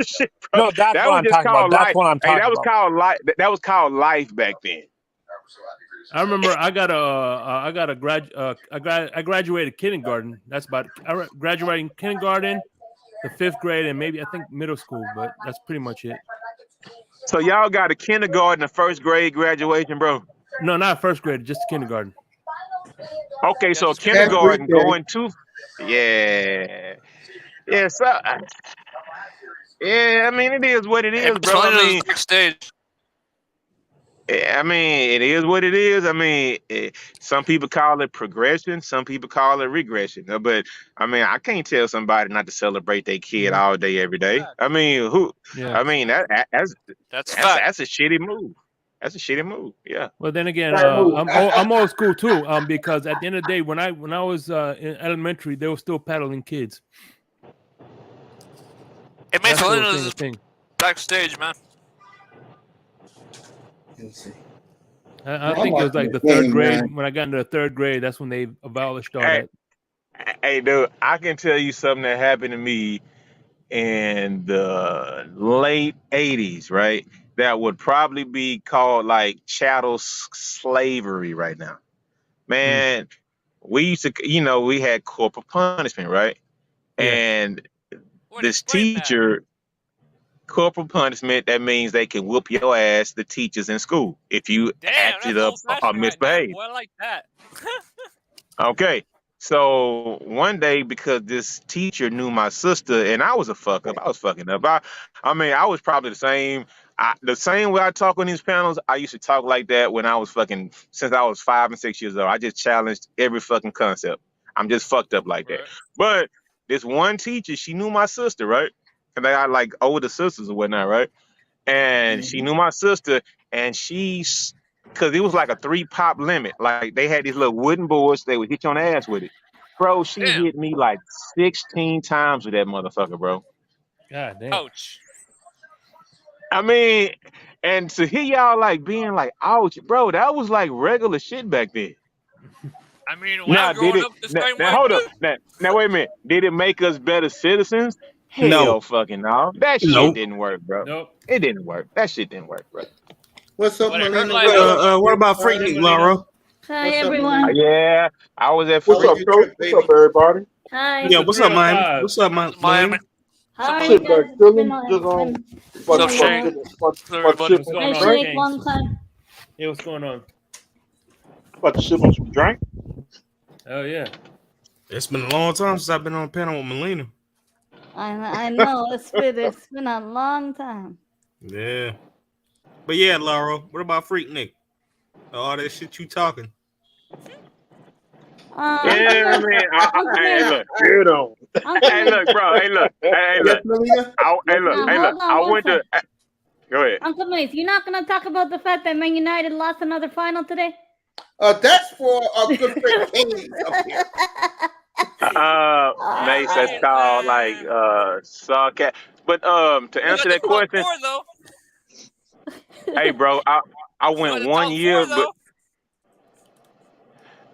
Shit, bro. No, that's That what was I'm just talking about. called That's life. what I'm Hey, talking that was about. called life. That was called life back then. I remember I graduated kindergarten. That's about graduating kindergarten, the 5th grade, and maybe I think middle school, but that's pretty much it. So y'all got a kindergarten, a 1st grade graduation, bro? No, not 1st grade, just kindergarten. Okay, so just kindergarten kindergarten. going to, yeah, so, yeah. I mean, it is what it is, bro. I mean, backstage. I mean, it is what it is. I mean, some people call it progression, some people call it regression. But I mean, I can't tell somebody not to celebrate their kid all day, every day. I mean, who? Yeah. I mean, that's a shitty move. That's a shitty move. Yeah. Well, then again, I'm old school too. Because at the end of the day, when I was in elementary, they were still paddling kids. It makes That's still Selena's a thing. backstage, man. Let's see. I think it was like the 3rd grade. When I got into the 3rd grade, that's when they abolished all that. Hey, dude, I can tell you something that happened to me in the late 80s, right? That would probably be called like chattel slavery right now. Man, we used to, we had corporal punishment, right? Yeah. And What, this explain that. teacher, corporal punishment, that means they can whoop your ass, the teachers in school, if you Damn, acted that's up or old-fashioned right misbehaved. now. Boy, I like that. Okay. So one day, because this teacher knew my sister, and I was a fuck up. I was fucking up. I mean, I was probably the same way I talk on these panels. I used to talk like that when I was since I was 5 and 6 years old. I just challenged every fucking concept. I'm just fucked up like that. Right. But this one teacher, she knew my sister, right? And they got like older sisters or whatnot, right? And she knew my sister, and because it was like a 3-pop limit. Like they had these little wooden boards, they would hit you on the ass with it. Bro, she Damn. hit me like 16 times with that motherfucker, bro. God damn. Ouch. I mean, and to hear y'all like being like, ouch, bro, that was like regular shit back then. I mean, when I was growing up the same way. Hold up. Now, wait a minute. Did it make us better citizens? Hell No. fucking no. That shit Nope. didn't work, bro. Nope. It didn't work. That shit didn't work, bro. What's up, But it Melina? hurt like What about Freaky, Laura? Hi, What's up, everyone. Yeah, I was at What's Freak. up, Coach? What's up, everybody? Hi. Yeah, what's up, Miami? What's up, Miami. Miami? So, Sit back, chillin', just What's about up, to Shane? about What's about to everybody? sip What's on going some on, drink. Kings? Yeah, what's going on? About to sip on some drink. Oh yeah. It's been a long time since I've been on a panel with Melina. I know it's been a long time. Yeah. But yeah, Laura, what about Freak Nick? All that shit you talking. Yeah, man. Hey, look. Get on. Hey, look, bro. Hey, look. Hey, Yes, look. Melina? Hey, look. Now, Hey, look. hold on I one went to. sec. Go ahead. Uncle Mace, you're not gonna talk about the fact that Man United lost another final today? That's for our good friend Kings up here. Mace, that's called like sarcasm. But to answer that question, Four, though. hey, bro, I went 1 year, but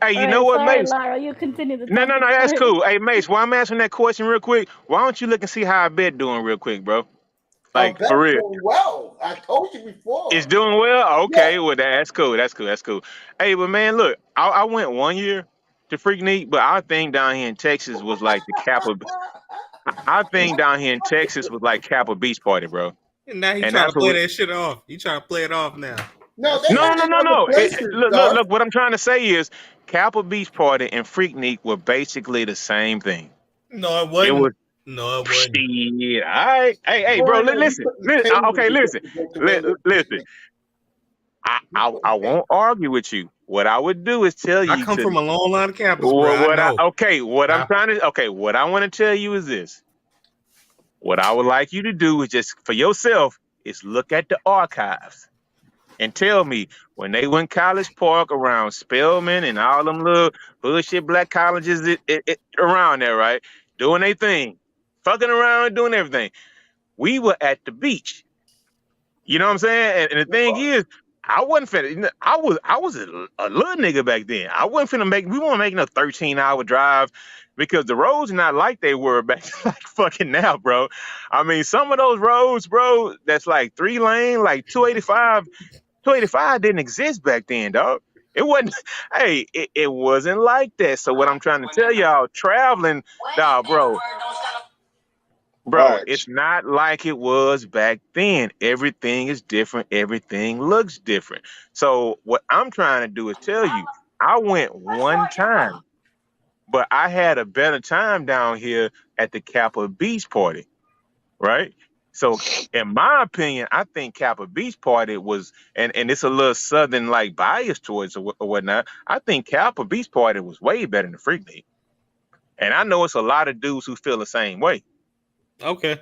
hey, you know what, sorry, Mace? Lara, you continue the No, topic. that's Sorry. cool. Hey, Mace, while I'm answering that question real quick, why don't you look and see how I bet doing real quick, bro? Like That's for real. doing well. I told you before. It's doing well? Okay, Yeah. well that's cool. That's cool. Hey, but man, look, I went 1 year to Freak Neat, but our thing down here in Texas was like the Kappa. Our thing down here in Texas was like Kappa Beach Party, bro. And now he And trying that's to what play we. that shit off. He trying to play it off now. No, they No. had it other places, Look. dog. What I'm trying to say is Kappa Beach Party and Freak Neat were basically the same thing. No, it It wasn't. was. No, it wasn't. Shit. All right. Hey, bro. Boy, you Listen. couldn't tell me Okay, to listen. go to Vegas. Listen. I won't argue with you. What I would do is tell I you come to. from a long line of campus, bro. I know. What I want to tell you is this. What I would like you to do is just for yourself is look at the archives and tell me when they went College Park around Spelman and all them little bullshit black colleges around there, right? Doing their thing, fucking around and doing everything. We were at the beach. You know what I'm saying? And the thing is, I wasn't finna. I was a little nigga back then. I wasn't finna we weren't making a 13-hour drive because the roads are not like they were back like fucking now, bro. I mean, some of those roads, bro, that's like 3-lane, like 285. 285 didn't exist back then, dog. It wasn't. Hey, it wasn't like that. So what I'm trying to tell y'all, traveling, dog, bro. Bro, it's not like it was back then. Everything is different. Everything looks different. So what I'm trying to do is tell you, I went one time, but I had a better time down here at the Kappa Beach Party, right? So in my opinion, I think Kappa Beach Party was, and it's a little southern like bias towards or whatnot. I think Kappa Beach Party was way better than Freak Night. And I know it's a lot of dudes who feel the same way. Okay.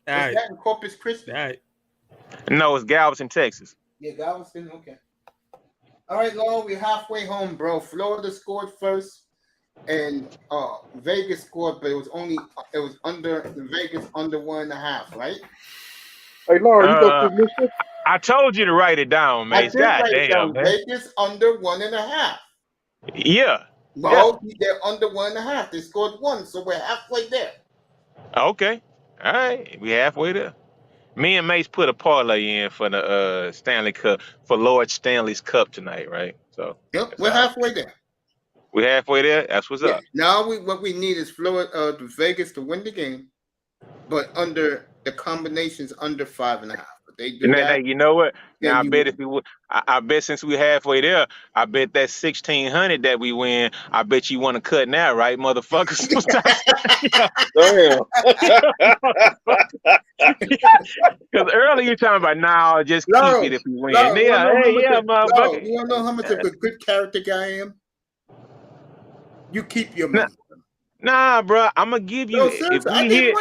All right. Is that in Corpus Christi? All right. No, it's Galveston, Texas. Yeah, Galveston. Okay. All right, Lord, we're halfway home, bro. Florida scored first, and Vegas scored, but it was under Vegas under 1.5, right? Hey, Laura, you go through Michigan? I told you to write it down, I Mace. did God write it damn, down. man. Vegas under 1.5. Yeah. Well, they're under 1.5. They scored 1, so we're halfway there. Okay. All right. We halfway there. Me and Mace put a parlay in for the Stanley Cup, for Lord Stanley's Cup tonight, right? So Yep, we're halfway there. We halfway there. That's what's up. Now what we need is Florida, Vegas to win the game, but under the combinations under 5.5. But they do that. You know what? Now then I bet if we would, I bet since we halfway there, I bet that 1,600 that we win. I bet you want to cut now, right, motherfuckers? Damn. Because earlier you're talking about now, just keep it if we win. Motherfucker. Motherfucker. You want to know how much of a good character guy I am? You keep your money. Nah, bro, I'm gonna give you. If we hit,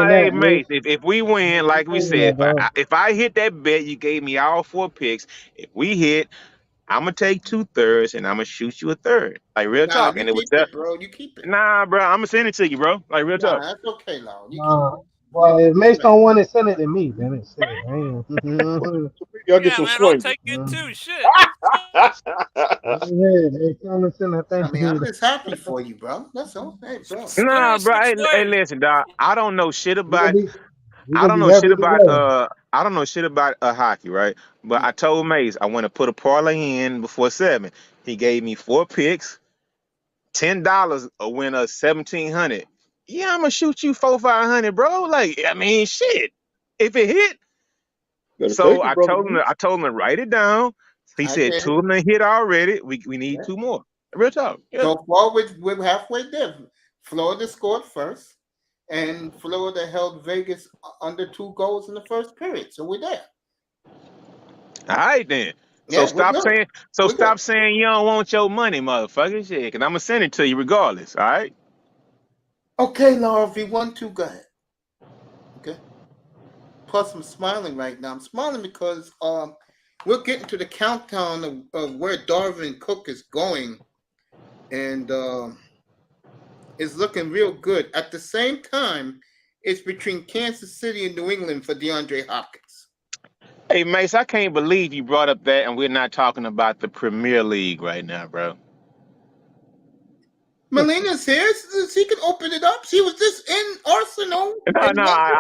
hey, mate. If we win, like we said, if I hit that bet, you gave me all 4 picks. If we hit, I'm gonna take 2/3 and I'm gonna shoot you a third. Like real talk. And it was that, bro. You keep it. Nah, bro, I'm gonna send it to you, bro. Like real talk. That's okay, Law. Well, if Mace don't want it, send it to me. Then it's it. Y'all get some swing. I'll take it too. Shit. I mean, I'm just happy for you, bro. That's all. Hey, bro. Nah, bro. Hey, listen, dog. I don't know shit about. I don't know shit about hockey, right? But I told Mace I want to put a parlay in before 7. He gave me 4 picks, $10 a win of 1,700. yeah, I'm gonna shoot you 400-500, bro. Like, I mean, shit. If it hit, Better so take it, brother. I told him to write it down. He I said did. 2 of them hit already. We need Yeah. 2 more. Real talk. Yeah. So far, we're halfway there. Florida scored first, and Florida held Vegas under 2 goals in the first period. So we're there. All right then. So Yeah, we're stop good. saying. So We're stop good. saying you don't want your money, motherfucker. Shit, cause I'm gonna send it to you regardless. All right. Okay, Laura, if you want to, go ahead. Okay. Plus, I'm smiling right now. I'm smiling because we're getting to the countdown of where Darwin Cook is going, and it's looking real good. At the same time, it's between Kansas City and New England for DeAndre Hopkins. Hey Mace, I can't believe you brought up that, and we're not talking about the Premier League right now, bro. Melina's here. She can open it up. She was just in Arsenal.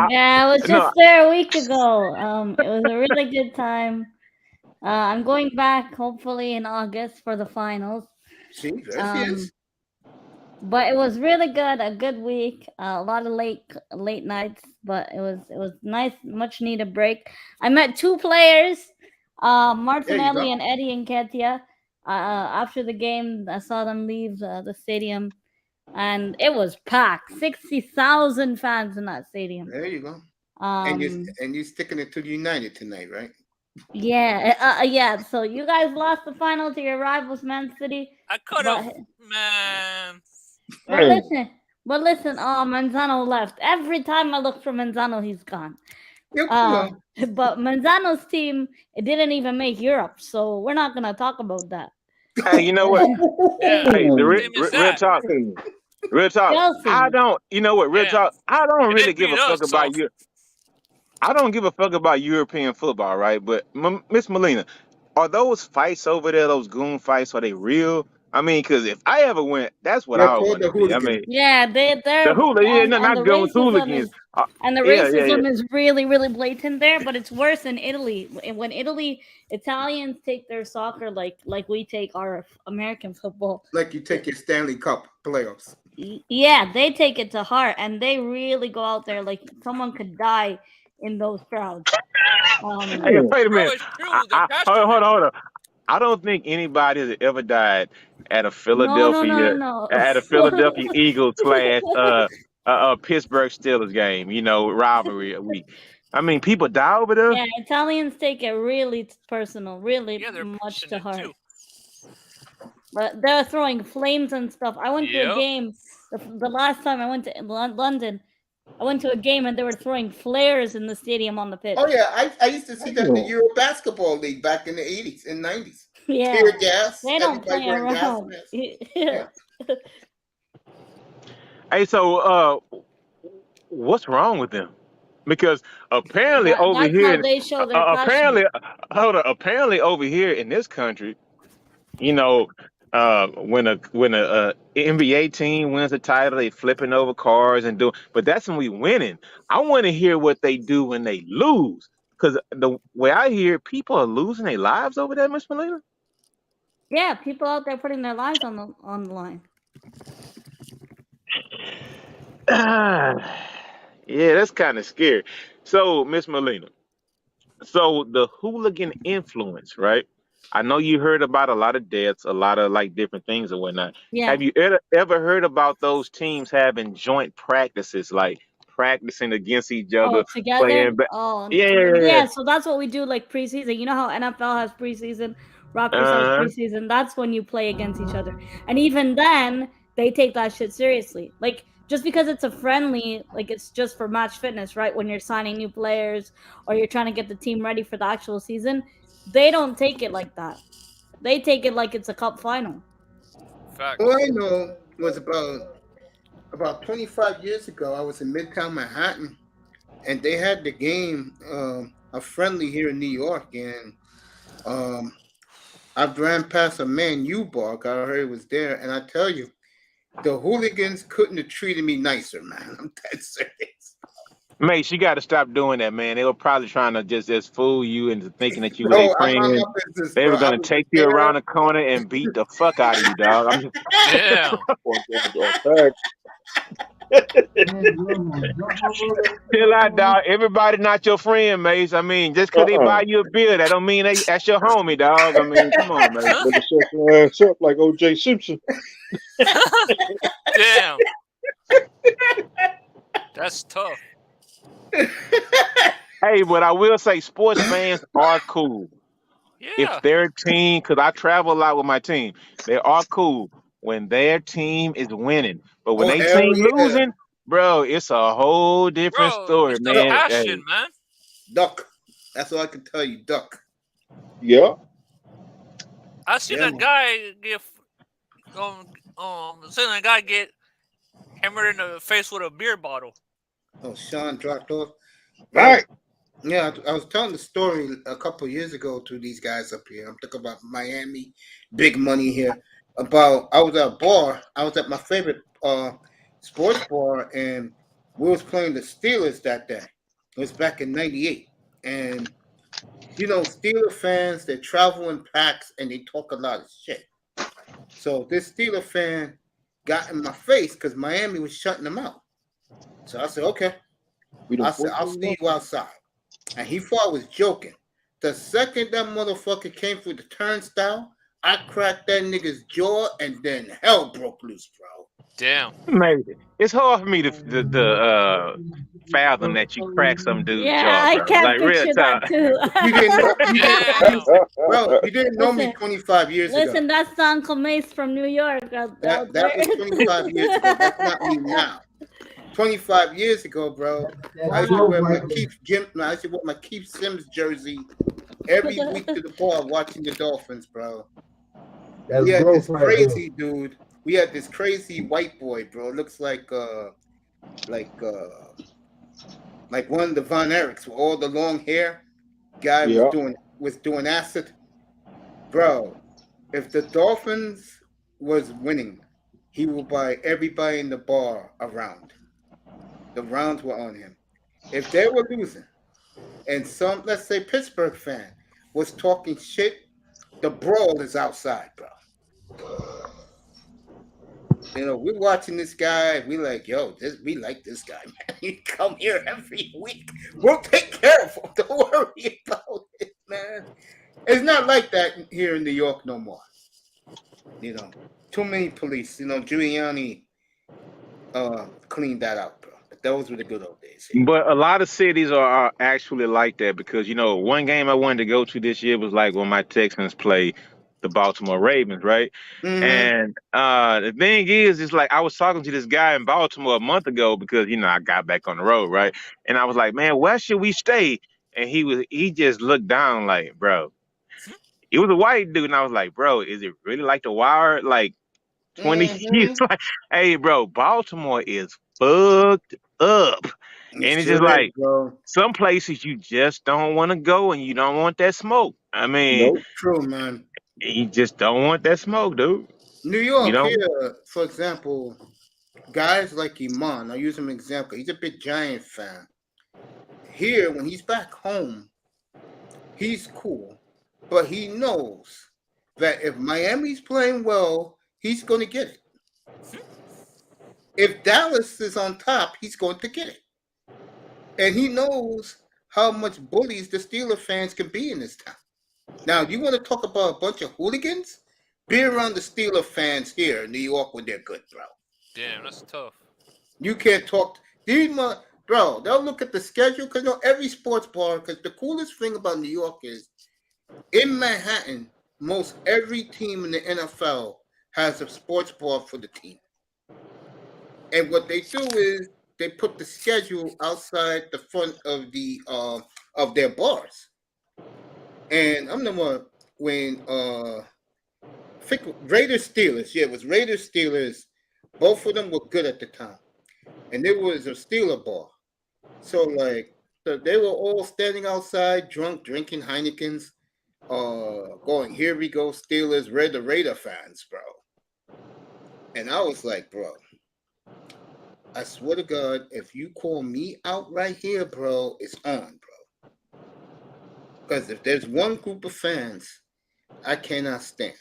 Yeah, I was just there a week ago. It was a really good time. I'm going back hopefully in August for the finals. See, there she is. But it was really good. A good week. A lot of late nights, but it was nice. Much needed break. I met 2 players, Martinelli and Eddie Nketiah. After the game, I saw them leave the stadium, and it was packed. 60,000 fans in that stadium. There you go. And you're sticking it to United tonight, right? Yeah, yeah. So you guys lost the final to your rivals, Man City. I could have, man. But listen. Manzano left. Every time I look for Manzano, he's gone. But Manzano's team, it didn't even make Europe, so we're not gonna talk about that. Hey, you know what? Hey, real talk. Real talk. Chelsea. I don't. You know what? Real talk. I don't really give a fuck about you. I don't give a fuck about European football, right? But Miss Molina, are those fights over there, those goon fights, are they real? I mean, because if I ever went, that's what I would want to be. I mean, yeah, they're the hooligans, not goons, hooligans. And the racism is really, really blatant there, but it's worse in Italy. When Italians take their soccer like we take our American football. Like you take your Stanley Cup playoffs. Yeah, they take it to heart, and they really go out there like someone could die in those crowds. Hey, wait a minute. Hold on. I don't think anybody has ever died at a Philadelphia at a Philadelphia Eagles / Pittsburgh Steelers game. You know, rivalry week. I mean, people die over there. Yeah, Italians take it really personal, really much to heart. Too. But they're throwing flames and stuff. I went to a game the last time I went to London. I went to a game and they were throwing flares in the stadium on the pitch. Oh yeah, I used to see that in the Euro Basketball League back in the 80s and 90s. Yeah, tear gas. They don't play around. Yeah. Hey, so what's wrong with them? Because apparently over here, they show their apparently over here in this country, you know, when a NBA team wins a title, they flipping over cars and but that's when we winning. I want to hear what they do when they lose, because the way I hear, people are losing their lives over there, Miss Melina. Yeah, people out there putting their lives on the line. Yeah, that's kind of scary. So, Miss Molina, so the hooligan influence, right? I know you heard about a lot of deaths, a lot of like different things and whatnot. Yeah. Have you ever heard about those teams having joint practices, like practicing against each other? Together? Yeah. So that's what we do, like preseason. You know how NFL has preseason, Raptors has preseason. That's when you play against each other. And even then, they take that shit seriously. Like, just because it's a friendly, like it's just for match fitness, right? When you're signing new players or you're trying to get the team ready for the actual season, they don't take it like that. They take it like it's a cup final. Fact. All I know was about 25 years ago, I was in Midtown Manhattan, and they had the game, a friendly here in New York, and I ran past a Man U bar. I heard it was there, and I tell you, the hooligans couldn't have treated me nicer, man. I'm dead serious. Mate, you got to stop doing that, man. They were probably trying to just fool you into thinking that you were their friend. They were going to take you around the corner and beat the fuck out of you, dog. I'm just... Yeah. Chill out, dog. Everybody not your friend, Mace. I mean, just because they buy you a beer, that don't mean that's your homie, dog. I mean, come on, man. Better shut your ass up like O.J. Simpson. Damn. That's tough. Hey, but I will say sports fans are cool. If Yeah. their team, because I travel a lot with my team, they are cool when their team is winning. But when Oh, they hell team yeah. losing, bro, it's a whole different Bro, story, it's the man. passion, man. Duck. That's all I can tell you. Duck. Yeah. I seen Yeah, a man. guy get seen a guy get hammered in the face with a beer bottle. Oh, Sean dropped off. Right. Yeah, I was telling the story a couple years ago to these guys up here. I'm talking about Miami, big money here. About I was at a bar. I was at my favorite sports bar, and we was playing the Steelers that day. It was back in '98, and you know, Steeler fans, they travel in packs and they talk a lot of shit. So this Steeler fan got in my face because Miami was shutting them out. So I said, okay. I said, I'll see you outside. And he thought I was joking. The second that motherfucker came through the turnstile, I cracked that nigga's jaw and then hell broke loose, bro. Damn. Maybe. It's hard for me to fathom that you crack some dude's Yeah, jaw, I bro. can't Like real picture talk. that too. You didn't know, Damn. bro, you didn't know me Listen, 25 years Listen, ago. that's the Uncle Mace from New York out That there. was 25 years ago. That's not me now. 25 years ago, bro, I used to wear my Keith Sims jersey every week to the bar watching the Dolphins, bro. That's We had this growth right there. crazy dude. We had this crazy white boy, bro. Looks like one of the Von Erichs with all the long hair. Guy Yeah. was doing acid, bro. If the Dolphins was winning, he would buy everybody in the bar a round. The rounds were on him. If they were losing, and some, let's say, Pittsburgh fan was talking shit, the brawl is outside, bro. You know, we're watching this guy. We like, yo, we like this guy, man. He come here every week. We'll take care of him. Don't worry about it, man. It's not like that here in New York no more. You know, too many police. You know, Giuliani cleaned that out, bro. But those were the good old days. Here. But a lot of cities are actually like that because, you know, one game I wanted to go to this year was like when my Texans play the Baltimore Ravens, right? Mm-hmm. And the thing is, it's like I was talking to this guy in Baltimore a month ago because, you know, I got back on the road, right? And I was like, man, where should we stay? And he just looked down like, bro, he was a white dude. And I was like, bro, is it really like The Wire? Like 20 years? Like, hey, bro, Baltimore is fucked up. And it's just like some places you just don't want to go and you don't want that smoke. I mean, nope. True, man. You just don't want that smoke, dude. New York, You know? here, for example, guys like Iman, I'll use him as an example. He's a big Giant fan. Here, when he's back home, he's cool. But he knows that if Miami's playing well, he's going to get it. If Dallas is on top, he's going to get it. And he knows how much bullies the Steeler fans can be in this town. Now, you want to talk about a bunch of hooligans? Be around the Steeler fans here in New York when they're good, bro. Damn, that's tough. You can't talk. Bro, they'll look at the schedule because every sports bar, because the coolest thing about New York is in Manhattan, most every team in the NFL has a sports bar for the team. And what they do is they put the schedule outside the front of the of their bars. And I'm the one when Raiders Steelers, it was Raiders Steelers. Both of them were good at the time, and there was a Steeler bar. So like they were all standing outside, drunk, drinking Heinekens, going, here we go, Steelers. We're the Raider fans, bro. And I was like, bro, I swear to God, if you call me out right here, bro, it's on, bro. Because if there's one group of fans I cannot stand,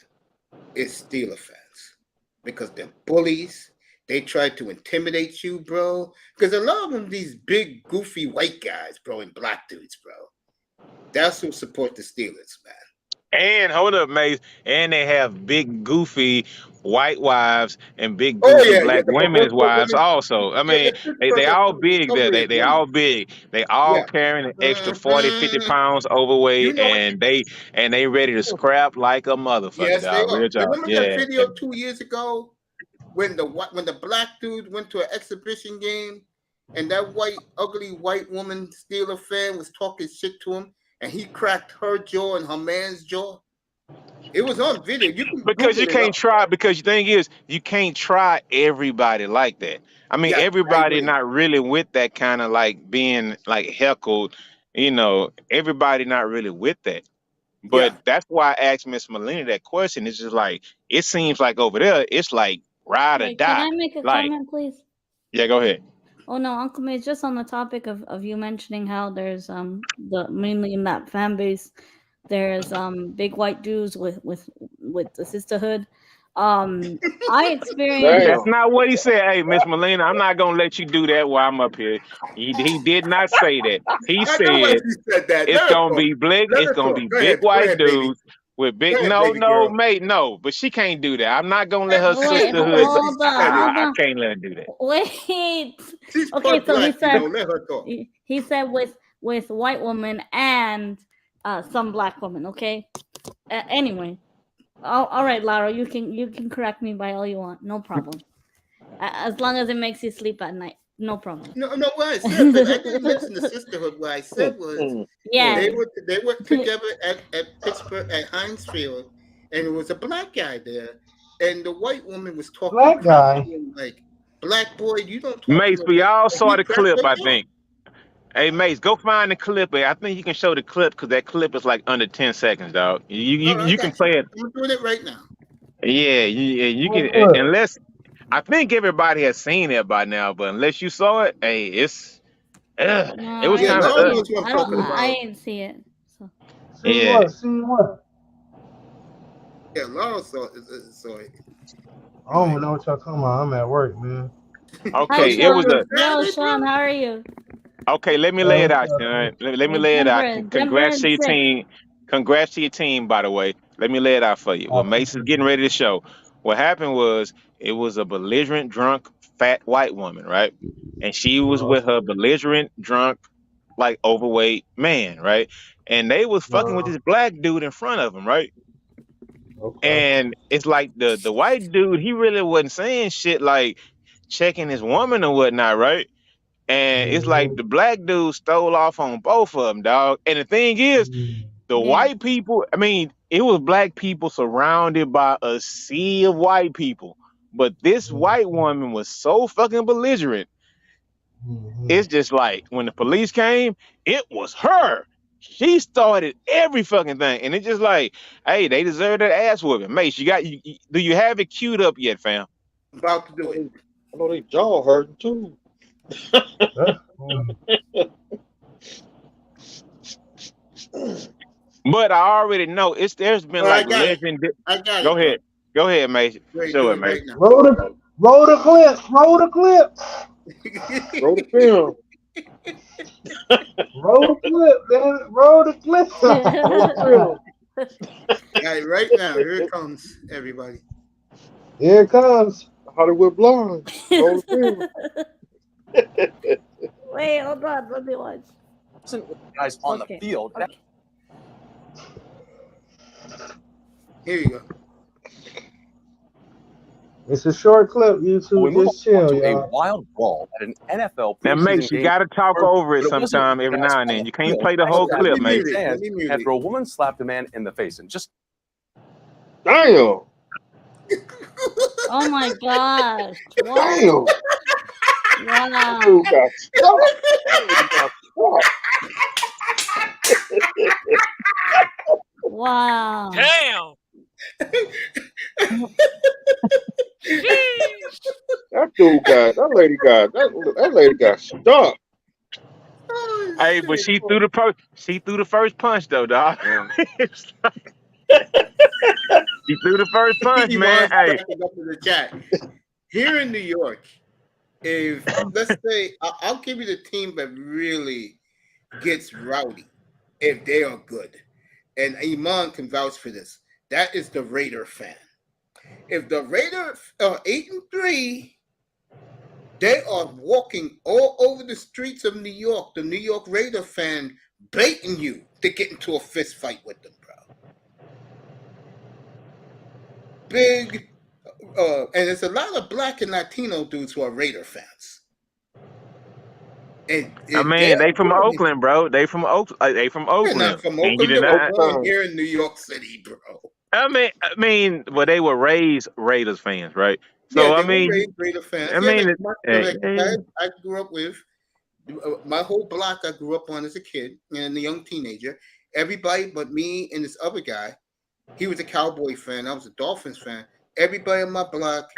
it's Steeler fans. Because they're bullies, They try to intimidate you, bro. Because a lot of them, these big, goofy white guys, bro, and black dudes, bro. That's who support the Steelers, man. And hold up, Mace. And they have big, goofy white wives and big, goofy black The women as Bobrovsky wives women. also. I mean, they all big there. They all big. They all carrying an extra 40, 50 pounds overweight, and they ready to scrap like a motherfucker. Yes, they dog. are. Real job. Remember that video 2 years ago when the black dude went to an exhibition game and that ugly white woman Steeler fan was talking shit to him and he cracked her jaw and her man's jaw? It was on video. Because you can't try. Because the thing is, you can't try everybody like that. I mean, everybody not really with that kind of like being like heckled. You know, everybody not really with that. But that's why I asked Miss Melina that question. It's just like it seems like over there, it's like ride or die. Can I make a comment, please? Yeah, go ahead. Oh no, Uncle May, just on the topic of you mentioning how there's mainly in that fan base there's big white dudes with the sisterhood. I experienced. That's not what he said. Hey, Miss Melina, I'm not gonna let you do that while I'm up here. He did not say that. He said it's gonna be big. It's gonna be big white dudes with big. No, mate, no. But she can't do that. I'm not gonna let her sisterhood. Hold on. I can't let her do that. Wait. Okay, so he said. Let her talk. He said with white woman and some black woman. Okay. Anyway. All right, Lara, you can correct me by all you want, no problem. As long as it makes you sleep at night, no problem. No. What I said, but I didn't mention the sisterhood. What I said was, they were together at Pittsburgh at Heinz Field, and it was a black guy there, and the white woman was talking. Black guy, like black boy, you don't. Talk Mace, we all saw the clip, I think. Hey, Mace, go find the clip. I think you can show the clip because that clip is like under 10 seconds, dog. You can play it. I'm doing it right now. Yeah, you can. Unless I think everybody has seen it by now, but unless you saw it, hey, it was kind of. I didn't see it. So. See what? Yeah, Laura saw it. I don't know what y'all talking about. I'm at work, man. Okay, it was a. Yo, Sean, how are you? Okay, let me lay it out, Sean. Let me lay it out. Congrats to your team. Congrats to your team, by the way. Let me lay it out for you. Well, Mace is getting ready to show. What happened was it was a belligerent, drunk, fat white woman, right? And she was with her belligerent, drunk, like overweight man, right? And they was fucking with this black dude in front of him, right? And it's like the white dude, he really wasn't saying shit like checking his woman or whatnot, right? And it's like the black dude stole off on both of them, dog. And the thing is, the white people, I mean, it was black people surrounded by a sea of white people. But this white woman was so fucking belligerent. It's just like when the police came, it was her. She started every fucking thing. And it's just like, hey, they deserve that ass whooping. Mace, do you have it queued up yet, fam? About to do it. I know they jaw hurting too. But I already know there's been like legend. I got it. Go ahead, Mace. Show it, Mace. Roll the clip. Roll the clip. Roll the film. Roll the clip, man. Roll the clip. Right now, here it comes, everybody. Here it comes. Hollywood Blonde. Roll the film. Wait, hold on. Let me watch. Guys on the field. Okay. Here you go. It's a short clip. YouTube, just chill, y'all. A wild brawl at an NFL. Now, Mace, you got to talk over it sometime every now and then. You can't play the whole clip, Mace. After a woman slapped a man in the face and just. Damn. Oh my gosh. Damn. Wow. Damn. That dude got, that lady got stuck. Hey, but she threw the first punch though, dog. She threw the first punch, man. Hey. here in New York, if let's say I'll give you the team that really gets rowdy, if they are good, and Iman can vouch for this. That is the Raider fan. If the Raiders are 8-3, they are walking all over the streets of New York. The New York Raider fan baiting you to get into a fist fight with them, bro. Big, and there's a lot of black and Latino dudes who are Raider fans. And I mean, they from Oakland, bro. They from Oakland. They from Oakland. They're not from And you Oakland. They're deny. born here in New York City, bro. I mean, well, they were raised Raiders fans, right? So Yeah, I they mean, were raised Raider fans. I Yeah, mean, like my guys I grew up with, my whole block I grew up on as a kid and a young teenager. Everybody but me and this other guy, he was a Cowboy fan. I was a Dolphins fan. Everybody on my block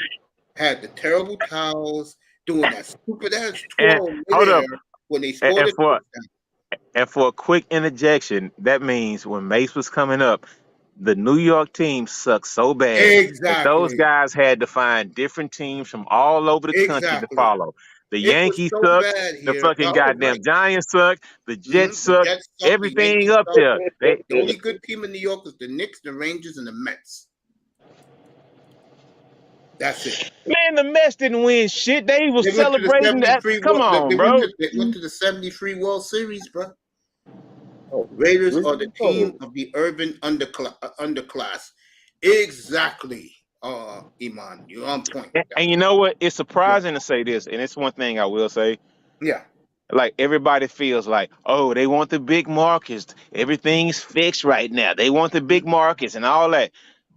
had the terrible towels, doing that stupid ass twirl hold up. when they scored and a touchdown. And for a quick interjection, that means when Mace was coming up, the New York team sucked so bad that those Exactly. guys had to find different teams from all over the country to Exactly. follow. The It was Yankees so sucked, bad the here. fucking Oh, goddamn right. Giants sucked, the Jets The sucked, Jets suck, the everything Yankees up suck. there. The only good team in New York is the Knicks, the Rangers, and the Mets. That's it. Man, the Mets didn't win shit. They was They went to the celebrating that. 73 Come on, they bro. went to the 73 World Series, bro. Raiders are the team of the urban underclass. Exactly, Iman. You're on point. And you know what? It's surprising to say this, and it's one thing I will say. Yeah. Like everybody feels like, oh, they want the big markets. Everything's fixed right now. They want the big markets and all that.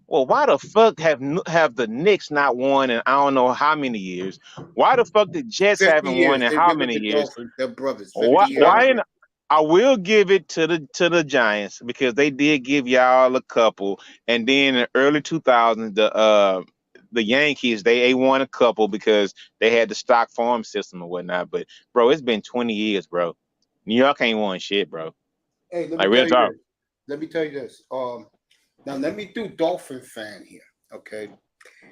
Well, why the fuck have the Knicks not won in I don't know how many years? Why the fuck the Jets 50 haven't years. won in They've how been with many the years? Dolphins. They're brothers. 50 Why? years. Why? I will give it to the Giants because they did give y'all a couple, and then in the early 2000s, the Yankees they won a couple because they had the stock farm system and whatnot. But bro, it's been 20 years, bro. New York ain't won shit, bro. Hey, let me Like tell real you talk. this. Let me tell you this. Now let me do Dolphin fan here, okay?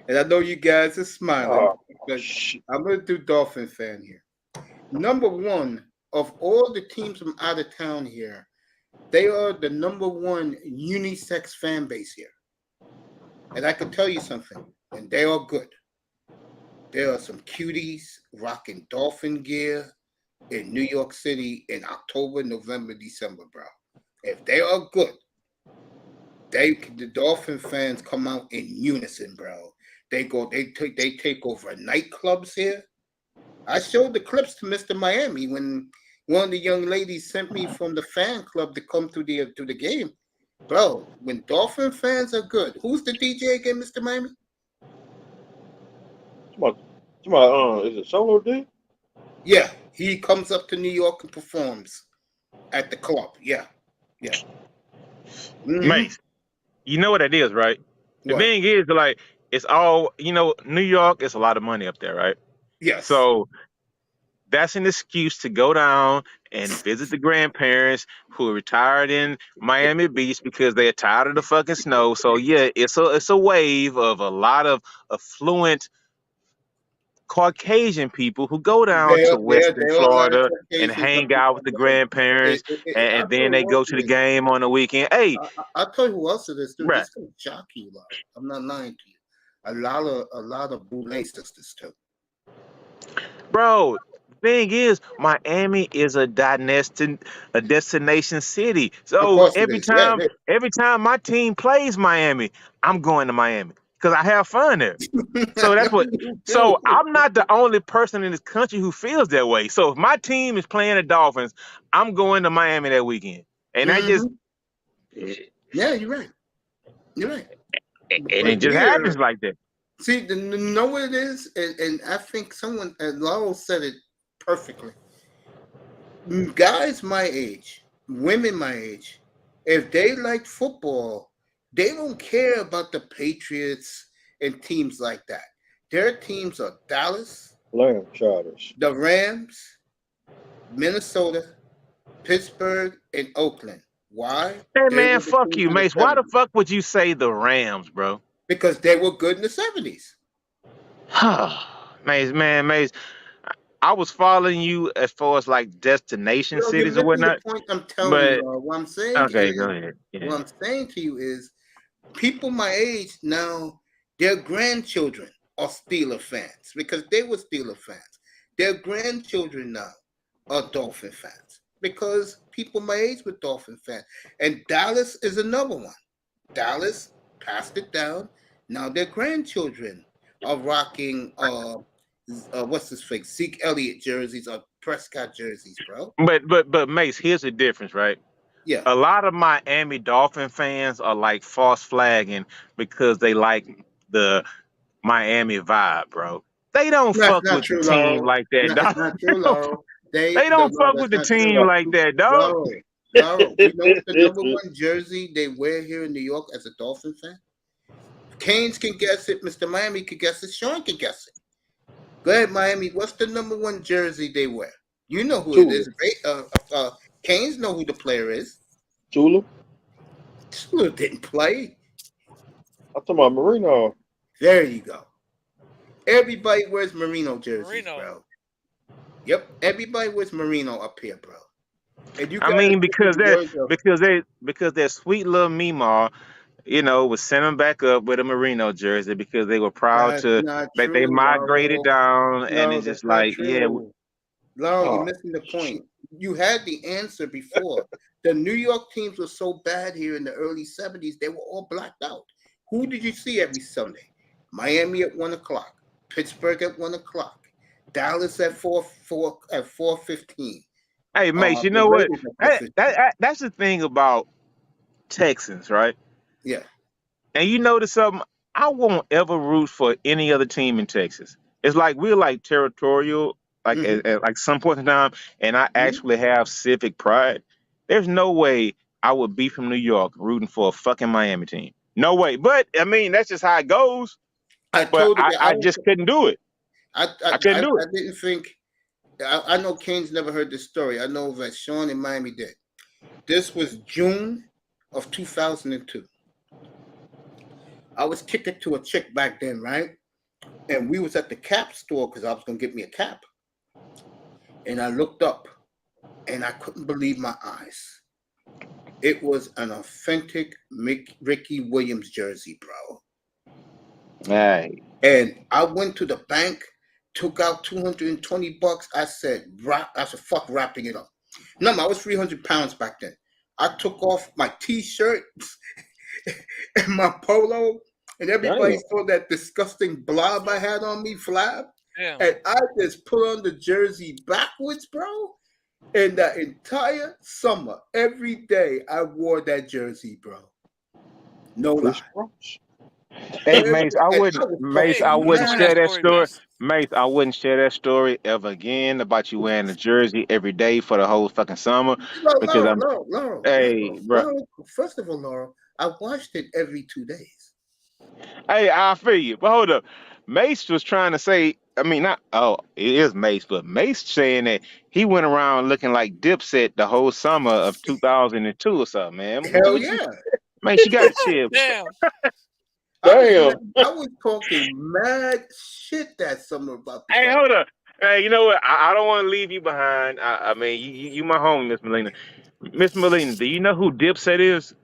And I know you guys are smiling, but I'm gonna do Dolphin fan here. Number one, of all the teams from out of town here, they are the number one unisex fan base here. And I can tell you something, and they are good. There are some cuties rocking Dolphin gear in New York City in October, November, December, bro. If they are good, the Dolphin fans come out in unison, bro. They take over nightclubs here. I showed the clips to Mr. Miami when one of the young ladies sent me from the fan club to come to the game. Bro, when Dolphin fans are good, who's the DJ again, Mr. Miami? Is it Solo D? Yeah, he comes up to New York and performs at the club. Yeah. Mace, you know what it is, right? The What? thing is, like, it's all, New York is a lot of money up there, right? Yes. So that's an excuse to go down and visit the grandparents who are retired in Miami Beach because they're tired of the fucking snow. So yeah, it's a wave of a lot of affluent Caucasian people who go down to Western Florida and hang out with the grandparents, and then they go to the game on the weekend. Hey, I'll tell you who else it is, dude. Right. This is shock you, lot. I'm not lying to you. A lot of boule sisters too. bro, thing is, Miami is a destination city. So every time my team plays Miami, I'm going to Miami because I have fun there. So that's what. So I'm not the only person in this country who feels that way. So if my team is playing the Dolphins, I'm going to Miami that weekend, and I just. Yeah, you're right. You're right. And it just happens like that. See, know what it is, and I think someone, Laurel said it perfectly. Guys my age, women my age, if they like football, they don't care about the Patriots and teams like that. Their teams are Dallas, Lamb Charters, the Rams, Minnesota, Pittsburgh, and Oakland. Why? Hey They man, were the fuck teams you, in the Mace. Why the 70s. fuck would you say the Rams, bro? Because they were good in the 70s. Maze. I was following you as far as like destination You're cities or missing the whatnot. point I'm telling you. But What I'm saying okay, is, go ahead. Yeah. what I'm saying to you is, people my age now, their grandchildren are Steeler fans because they were Steeler fans. Their grandchildren now are Dolphin fans because people my age were Dolphin fans. And Dallas is another one. Dallas passed it down. Now their grandchildren are rocking what's his face? Zeke Elliott jerseys or Prescott jerseys, bro. But Mace, here's the difference, right? Yeah. A lot of Miami Dolphin fans are like false flagging because they like the Miami vibe, bro. They don't That's fuck not with the true, team Laurel. like that, No, dog. it's not true, Laurel. They don't fuck with the That's not team true. like that, dog. Laurel, you know what the number one jersey they wear here in New York as a Dolphin fan? Canes can guess it. Mr. Miami can guess it. Sean can guess it. Go ahead, Miami. What's the number one jersey they wear? You know who it is. Canes know who the player is. Tula? Tula didn't play. I'm talking about Marino. There you go. Everybody wears Merino jerseys, bro. Yep, everybody wears Merino up here, bro. And you I mean, because their sweet little Mima, you know, was sent them back up with a Merino jersey because they were proud they migrated down, and it's just like, Laurel, you're missing the point. You had the answer before. The New York teams were so bad here in the early 70s, they were all blacked out. Who did you see every Sunday? Miami at 1:00, Pittsburgh at 1:00, Dallas at 4:15. Hey, Mace, you know what? That's the thing about Texans, right? Yeah. And you notice something? I won't ever root for any other team in Texas. It's like we're like territorial, like at like some point in time, and I actually have civic pride. There's no way I would be from New York rooting for a fucking Miami team. No way. But I mean, that's just how it goes. I just couldn't do it. I couldn't do it. I didn't think. I know Kane's never heard this story. I know that Sean in Miami did. This was June of 2002. I was kicking to a chick back then, right? And we was at the cap store because I was going to get me a cap. And I looked up, and I couldn't believe my eyes. It was an authentic Ricky Williams jersey, bro. Right. And I went to the bank, took out $220. I said, fuck wrapping it up. Remember, I was 300 pounds back then. I took off my t-shirt and my polo, and everybody saw that disgusting blob I had on me, flab. Damn. And I just put on the jersey backwards, bro. And the entire summer, every day, I wore that jersey, bro. No lie. Hey, Mace, I wouldn't share that story. Mace, I wouldn't share that story ever again about you wearing a jersey every day for the whole fucking summer. Laurel, bro. First of all, Laurel, I watched it every 2 days. Hey, I feel you. But hold up. Mace was trying to say, I mean, it is Mace, but Mace saying that he went around looking like Dipset the whole summer of 2002 or something, man. Hell yeah. Mace, you got to chill. Damn. I was talking mad shit that summer about the Hey, hold up. Hey, you know what? I don't want to leave you behind. I mean, you my homie, Miss Molina. Miss Molina, do you know who Dipset is?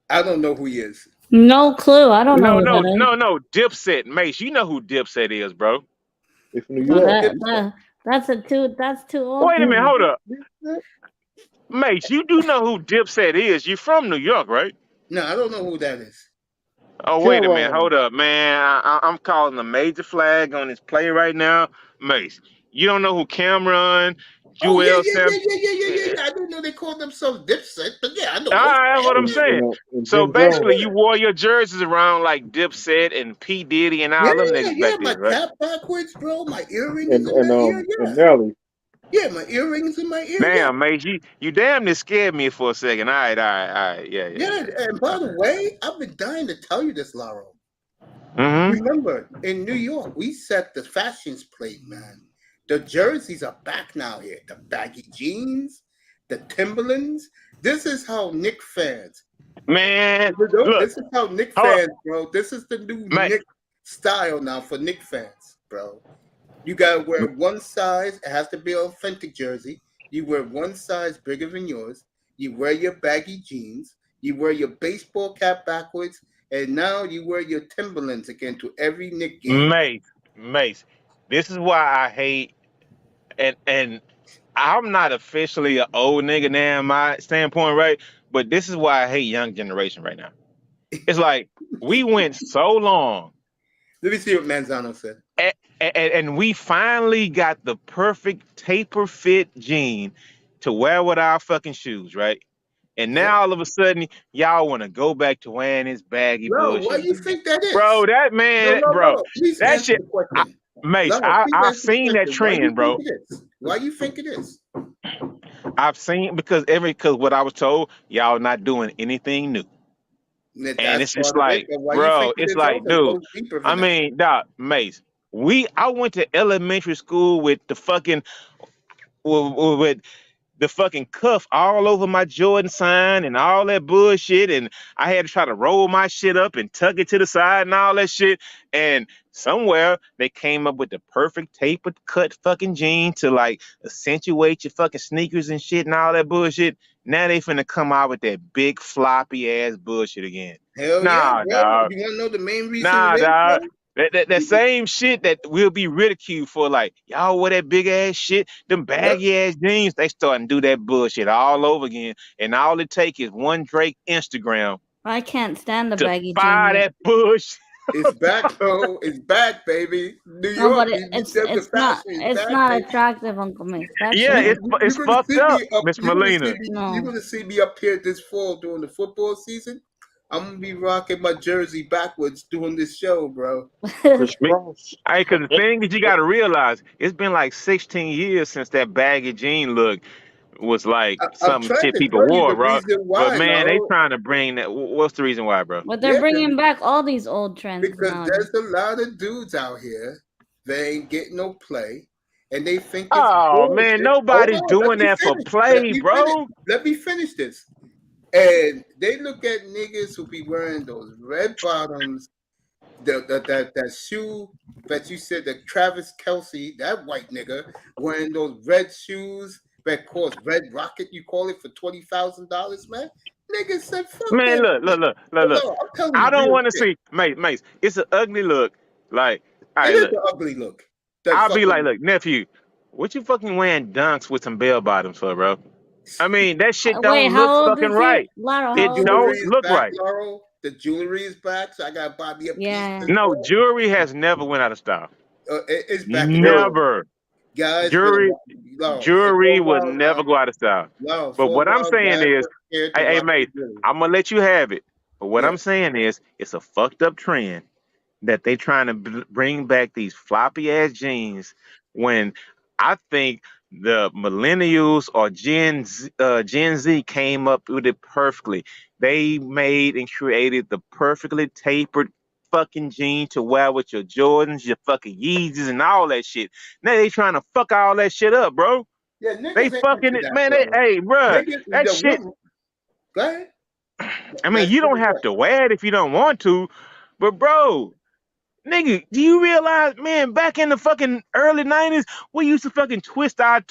I don't know who he is. No clue. I don't know who that is. No. Dipset. Mace, you know who Dipset is, bro. It's New York. That's too old. Wait a minute, hold up. Mace, you do know who Dipset is. You're from New York, right? No, I don't know who that is. Oh, wait a minute. Hold up, man. I'm calling a major flag on this play right now. Mace, you don't know who Cameron, Joel yeah. I didn't know they called themselves Dipset, but yeah, I know. That's what I'm saying. So basically, you wore your jerseys around like Dipset and P. Diddy and all them niggas back my there, right? cap backwards, bro. My earrings in my ear. And Nelly. Yeah, my earrings in my ear. Damn, Mace, you damn near scared me for a second. All right. Yeah. And by the way, I've been dying to tell you this, Laurel. Mm-hmm. Remember, in New York, we set the fashions plate, man. The jerseys are back now here. The baggy jeans, the Timberlands. This is how Knick fans. Man, this is how Knick fans, bro. This is the new Knick style now for Knick fans. bro. You gotta wear one size. It has to be an authentic jersey. You wear one size bigger than yours. You wear your baggy jeans. You wear your baseball cap backwards, and now you wear your Timberlands again to every Knick game. Mace, this is why I hate, and I'm not officially an old nigga now in my standpoint, right? But this is why I hate young generation right now. It's like we went so long. Let me see what Manzano said. And we finally got the perfect taper fit jean to wear with our fucking shoes, right? And now all of a sudden, y'all want to go back to wearing this baggy bullshit. Why do you think that is? Bro, that man, No. Please that answer shit. the question. Mace, I've seen that trend, bro. Why do you think it is? I've seen because what I was told, y'all not doing anything new. And it's just like, bro, it's like, dude. I mean, Mace, I went to elementary school with the fucking with the fucking cuff all over my Jordan sign and all that bullshit, and I had to try to roll my shit up and tuck it to the side and all that shit. And somewhere they came up with the perfect tapered cut fucking jean to like accentuate your fucking sneakers and shit and all that bullshit. Now they finna come out with that big floppy ass bullshit again. Hell nah, yeah, dog. You wanna know the main reason? Nah, dog. That same shit that will be ridiculed for, like, y'all wear that big ass shit, them baggy ass jeans, they starting to do that bullshit all over again. And all it takes is one Drake Instagram. I can't stand the baggy jeans. Fire that bush. It's back, bro. It's back, baby. New York. No, but it's not attractive, Uncle Mick. It's fucked up, Miss Molina. You're gonna see me up here this fall during the football season. I'm gonna be rocking my jersey backwards doing this show, bro. Hey, because the thing that you got to realize, it's been like 16 years since that baggy jean look was like some shit people wore, bro. But man, they trying to bring that. What's the reason why, bro? But they're bringing back all these old trends because now. there's a lot of dudes out here they ain't getting no play, and they think. Man, nobody's doing that for play, bro. Let me finish this. And they look at niggas who be wearing those red bottoms, that shoe that you said that Travis Kelce, that white nigga, wearing those red shoes that cost Red Rocket, you call it, for $20,000, man. Niggas said, fuck man, that. Look. I don't want to see, Mace, it's an ugly look. Like, it is an ugly look. I'll be like, look, nephew, what you fucking wearing dunks with some bell bottoms for, bro? I mean, that shit don't look fucking right. It don't look right. Laurel, the jewelry is back, so I got to buy me a piece. No, jewelry has never went out of style. It's back. Never. Guys, jewelry would never go out of style. But what I'm saying is, hey, mate, I'm going to let you have it. But what I'm saying is, it's a fucked up trend that they trying to bring back these floppy ass jeans when I think the millennials or Gen Z came up with it perfectly. They made and created the perfectly tapered fucking jean to wear with your Jordans, your fucking Yeezys, and all that shit. Now they trying to fuck all that shit up, bro. Yeah, they fucking it, man. Hey, bro, that shit. Go ahead. I mean, you don't have to wear it if you don't want to, but bro. Nigga, do you realize, man, back in the fucking early 90s, we used to fucking twist our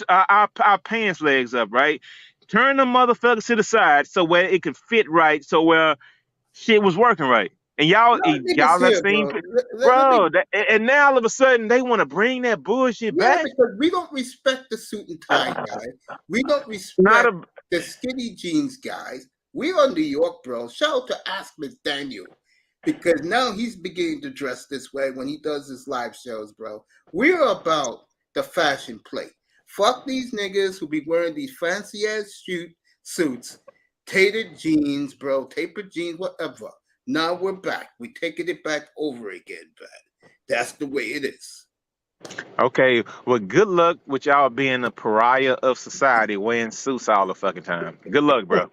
pants legs up, right? Turn the motherfuckers to the side so where it could fit right, so where shit was working right. And y'all have seen, bro, and now all of a sudden they want to bring that bullshit back. Because we don't respect the suit and tie guy. We don't respect the skinny jeans guys. We are New York, bro. Shout out to Ask Miss Daniel. Because now he's beginning to dress this way when he does his live shows, bro. We're about the fashion plate. Fuck these niggas who be wearing these fancy ass suits, tapered jeans, bro, tapered jeans, whatever. Now we're back. We taking it back over again, man. That's the way it is. Okay, well, good luck with y'all being a pariah of society wearing suits all the fucking time. Good luck, bro.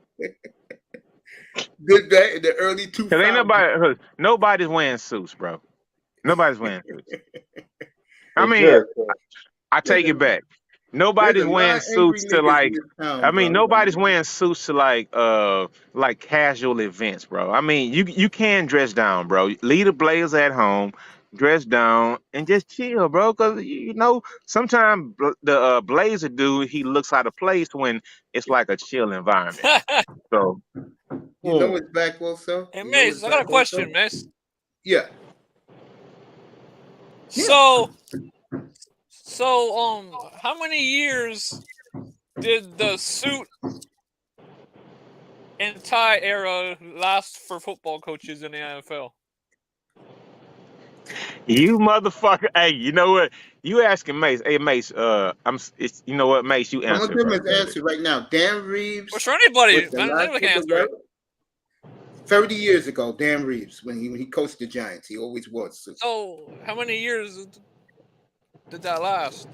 Good day in the early 2000s. Cause ain't nobody's wearing suits, bro. Nobody's wearing suits. I mean, I take it back. Nobody's wearing suits to like. I mean, nobody's wearing suits to like casual events, bro. I mean, you can dress down, bro. Leave the blazer at home. dress down, and just chill, bro. Because you know, sometimes the Blazer dude, he looks out of place when it's like a chill environment. So You know it's back also. Hey, You know Mace, it's I got a back also? question, Mace. Yeah. So, how many years did the suit and tie era last for football coaches in the NFL? you motherfucker, hey, you know what? You asking Mace? Hey, Mace, you know what, Mace? You I'm answer gonna give him first, his baby. answer right now. Dan Reeves. What's for anybody? was the last Anybody can one to answer it. work. 30 years ago, Dan Reeves, when he coached the Giants, he always wore a suit. So, how many years did that last?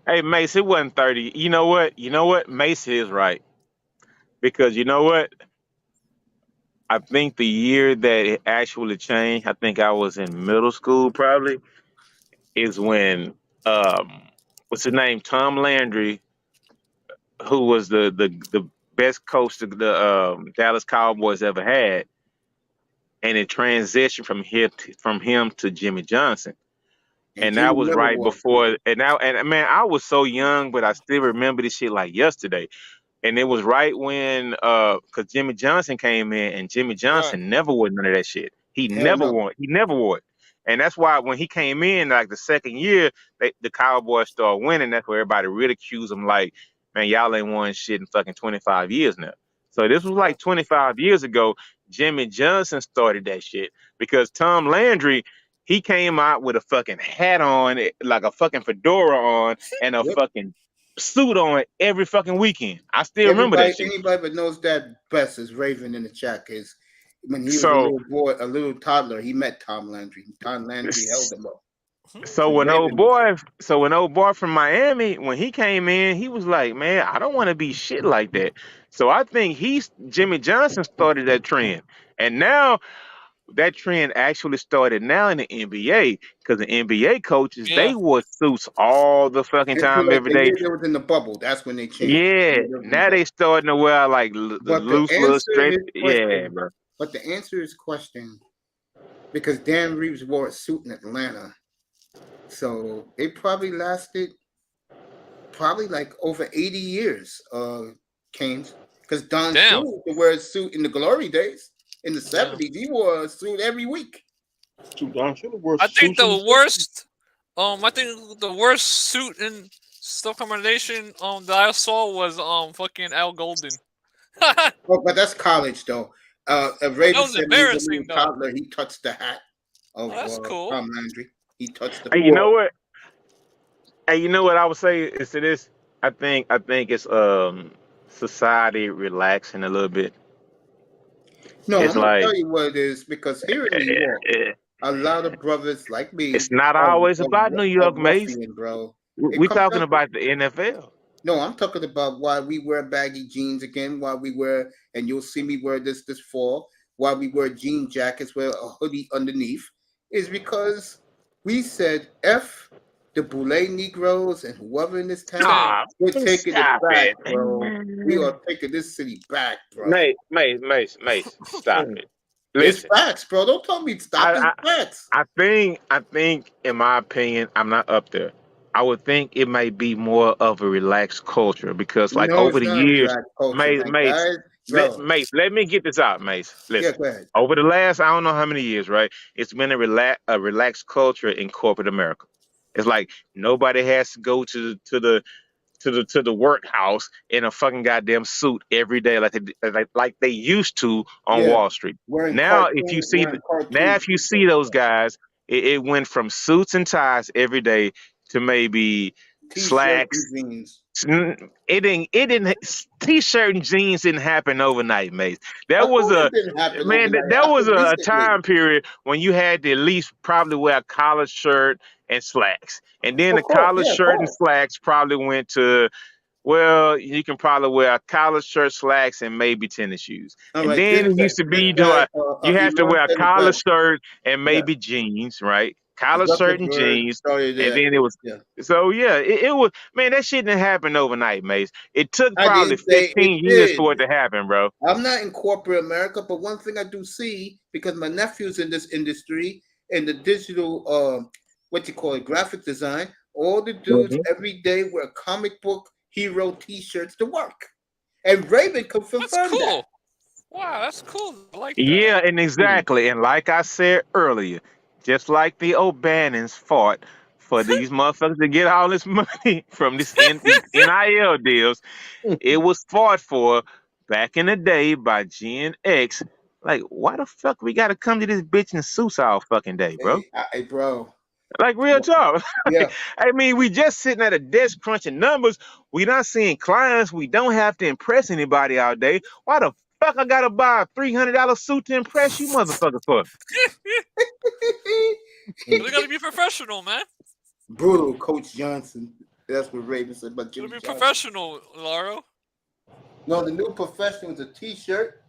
Hey, Mace, it wasn't 30. You know what? Mace is right. Because you know what? I think the year that it actually changed, I think I was in middle school probably, is when what's his name? Tom Landry, who was the best coach the Dallas Cowboys ever had, and it transitioned from him to Jimmy Johnson. And that was right before, and man, I was so young, but I still remember this shit like yesterday. And it was right when, because Jimmy Johnson came in, and Jimmy Johnson never wore none of that shit. He never wore it. And that's why when he came in, like the second year, the Cowboys started winning. That's where everybody ridicules him, like, man, y'all ain't won shit in fucking 25 years now. So this was like 25 years ago. Jimmy Johnson started that shit because Tom Landry, he came out with a fucking hat on, like a fucking fedora on, and a fucking suit on every fucking weekend. I still remember that shit. Anybody that knows that best is Raven in the chat, because when he was So- a little boy, a little toddler, he met Tom Landry. Tom Landry held him up. So when old boy from Miami, when he came in, he was like, man, I don't want to be shit like that. So I think Jimmy Johnson started that trend. And now that trend actually started now in the NBA, because the NBA coaches, they wore suits all the fucking time, Like every the day. year they was in the bubble, that's when they changed. Yeah, now they starting to wear like the loose little straight. Yeah, bro. But the answer is question, because Dan Reeves wore a suit in Atlanta. So it probably lasted like over 80 years, Canes. Because Don Shula would wear a suit in the glory days. In the 70s, he wore a suit every week. I think the worst suit in stuff combination that I saw was fucking Al Golden. Oh, but that's college though. Raven that was said embarrassing though. Toddler, he touched the hat of that's cool. Tom Landry. He touched the Hey, you know what? Hey, you know what I would say is to this? I think it's society relaxing a little bit. No, it's I'm gonna like, tell you what it is, because here in New York, a lot of brothers like me. It's not always about New York, Mace. Bro. We're talking about the NFL. No, I'm talking about why we wear baggy jeans again, why we wear, and you'll see me wear this fall, why we wear jean jackets with a hoodie underneath, is because we said F the Boule Negroes and whoever in this town, we're taking it back, bro. We are taking this city back, bro. Mace, stop it. Listen, it's facts, bro. Don't tell me stop. It's facts. I think, in my opinion, I'm not up there. I would think it might be more of a relaxed culture, because, like, over the years, Mace, let me get this out, Mace. Listen, go ahead. Over the last, I don't know how many years, right? It's been a relaxed culture in corporate America. It's like nobody has to go to the workhouse in a fucking goddamn suit every day like they used to on Wall Street. Now, if you see those guys, it went from suits and ties every day to maybe slacks. It didn't. T-shirt and jeans didn't happen overnight, mate. That was a time period when you had to at least probably wear a collared shirt and slacks, and then the collared shirt and slacks probably went to, well, you can probably wear a collared shirt, slacks, and maybe tennis shoes. And then it used to be you have to wear a collared shirt and maybe jeans, right? Collared shirt and jeans, and then it was it was, man, that shit didn't happen overnight, Mace. It took probably 15 years for it to happen, bro. I'm not in corporate America, but one thing I do see, because my nephew's in this industry, in the digital, what you call it, graphic design. All the dudes every day wear comic book hero T-shirts to work, and Raven can confirm That's cool. that. Wow, that's cool. I like that. Yeah, and exactly. And like I said earlier, just like the O'Bannons fought for these motherfuckers to get all this money from these NIL deals, it was fought for back in the day by Gen X. Like, why the fuck we gotta come to this bitch in suits all fucking day, bro? Hey, bro. Like, real talk. Yeah. I mean, we just sitting at a desk crunching numbers. We not seeing clients. We don't have to impress anybody all day. Why the fuck I gotta buy a $300 suit to impress you motherfuckers for? We gotta be professional, man. Brutal, Coach Johnson. That's what Raven said about Jimmy Be Johnson. professional, Laro. No, the new professional is a T-shirt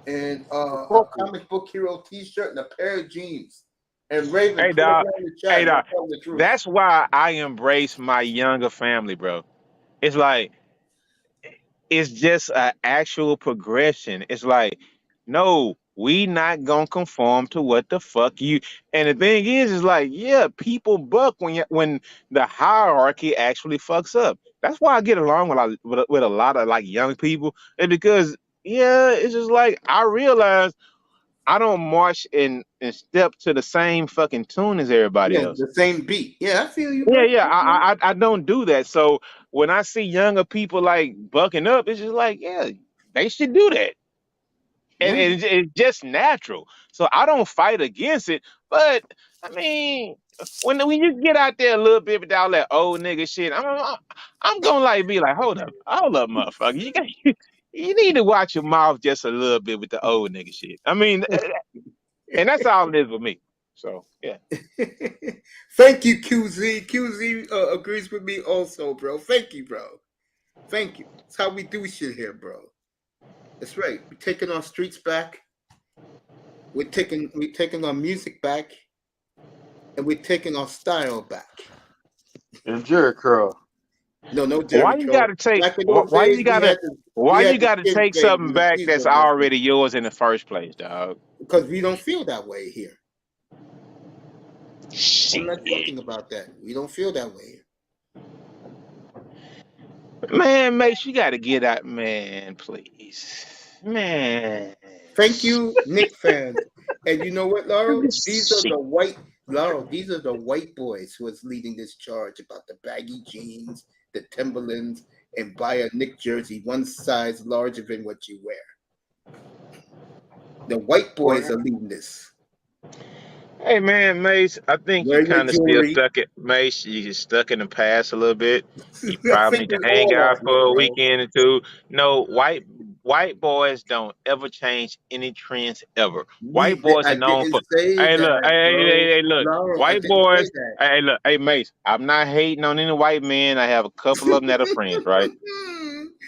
and a comic book hero T-shirt and a pair of jeans. And Raven, Hey, dog. Hey, dog. the truth. That's why I embrace my younger family, bro. It's like, it's just an actual progression. It's like, no, we not gonna conform to what the fuck you. And the thing is like, yeah, people buck when the hierarchy actually fucks up. That's why I get along with a lot of like young people, and because it's just like I realize I don't march and step to the same fucking tune as everybody else. The same beat. Yeah, I feel you. Bro. Yeah. I don't do that. So when I see younger people like bucking up, it's just like, yeah, they should do that. And it's just natural. So I don't fight against it. But I mean, when you get out there a little bit with all that old nigga shit, I'm gonna like be like, hold up, motherfucker. You need to watch your mouth just a little bit with the old nigga shit. I mean, and that's all it is with me. So yeah. Thank you, QZ. QZ agrees with me also, bro. Thank you, bro. Thank you. That's how we do shit here, bro. That's right. We're taking our streets back. We're taking our music back, and we're taking our style back. And Jerry Curl. No, Jerry Why you gotta take? Why you gotta take something back that's already yours in the first place, dog? Because we don't feel that way here. I'm not talking about that. We don't feel that way here. Man, Mace, you gotta get out, man, please. Man. Thank you, Nick fans. And you know what, Laurel? These are the white boys who is leading this charge about the baggy jeans, the Timberlands, and buy a Nick jersey one size larger than what you wear. The white boys are leading this. Hey man, Mace, I think you kind of still stuck it. Mace, you stuck in the past a little bit. You probably need to hang out for a weekend or two. No, white boys don't ever change any trends ever. White boys are known for. Hey, look. White boys. Hey, Mace. I'm not hating on any white men. I have a couple of them that are friends, right?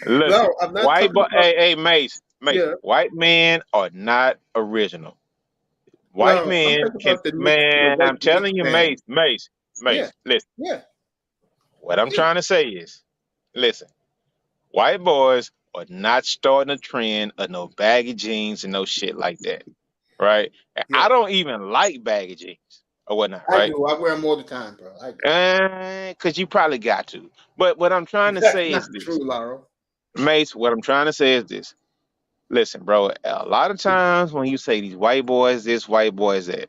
Look, no, I'm not white boy. About... Hey, Mace. Yeah. White men are not original. White men can, man, I'm telling you, Mace, listen. Yeah. What I'm trying to say is, listen, white boys are not starting a trend of no baggy jeans and no shit like that, right? Yeah. I don't even like baggy jeans or whatnot, right? I do. I wear them all the time, bro. Because you probably got to. But what I'm trying to say is this. True, Laurel. Mace, what I'm trying to say is this. Listen, bro, a lot of times when you say these white boys this, white boys that,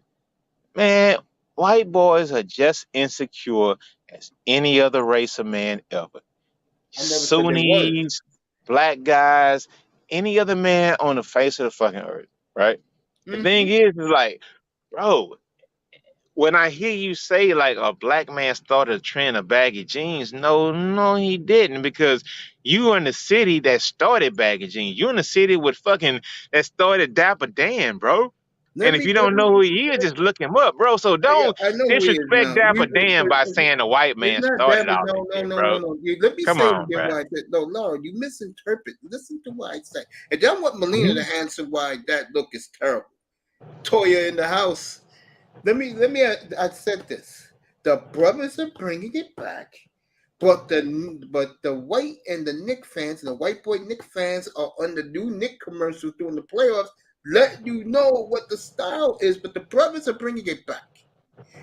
man, white boys are just insecure as any other race of man ever. Sunnis, black guys, any other man on the face of the fucking earth, right? The thing is like, bro, when I hear you say like a black man started a trend of baggy jeans, no, he didn't, because you in the city that started baggy jeans. You in the city with fucking that started Dapper Dan, bro. And if you don't know who he is, just look him up, bro. So don't disrespect Dapper Dan by saying a white man started all that, bro. No. Let me say again why I said, no, Laura, you misinterpret. Listen to what I say. And then I want Melina to answer why that look is terrible. Toya in the house. Let me. I said this. The brothers are bringing it back, but the white and the Nick fans and the white boy Nick fans are on the new Nick commercials during the playoffs, letting you know what the style is, but the brothers are bringing it back.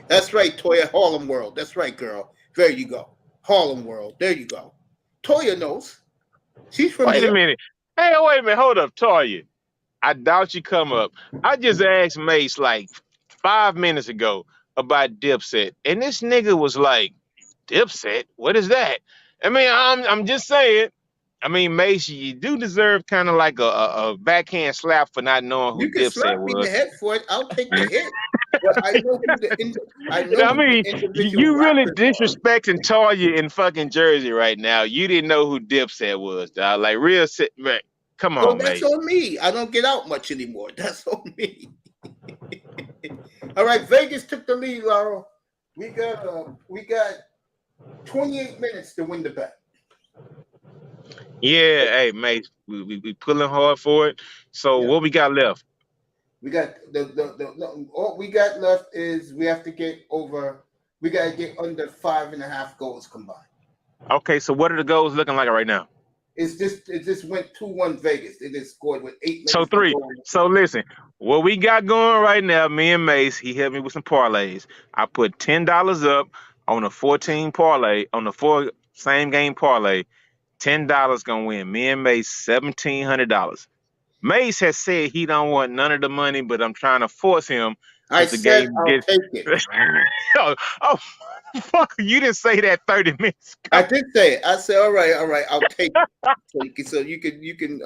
That's right, Toya, Harlem World. That's right, girl. There you go. Harlem World. There you go. Toya knows. She's from Wait here. a minute. Hey, wait a minute. Hold up, Toya. I doubt you come up. I just asked Mace like 5 minutes ago about Dipset, and this nigga was like, Dipset? What is that? I mean, I'm just saying. I mean, Mace, you do deserve kind of like a backhand slap for not knowing who You can Dipset slap me in the was. head for it. I'll take the hit. But I know who the I mean, individual you really rappers are. disrespecting Toya in fucking Jersey right now. You didn't know who Dipset was, dog. Like real, man. Come Well, on, that's Mace. on me. I don't get out much anymore. That's on me. All right, Vegas took the lead, Laurel. We got 28 minutes to win the bet. Yeah, hey, Mace, we pulling hard for it. So what we got left? We got all we got left is we have to get over. We got to get under 5.5 goals combined. Okay, so what are the goals looking like right now? It just went 2-1 Vegas. It just scored with 8 minutes. So 3. So listen, what we got going right now, me and Mace, he helped me with some parlays. I put $10 up on a 14 parlay, on the 4 same game parlay. $10 gonna win me and Mace $1,700. Mace has said he don't want none of the money, but I'm trying to force him. I said I'll take it. oh, fuck! You didn't say that 30 minutes ago. I did say it. I said, all right, I'll take it. So you can.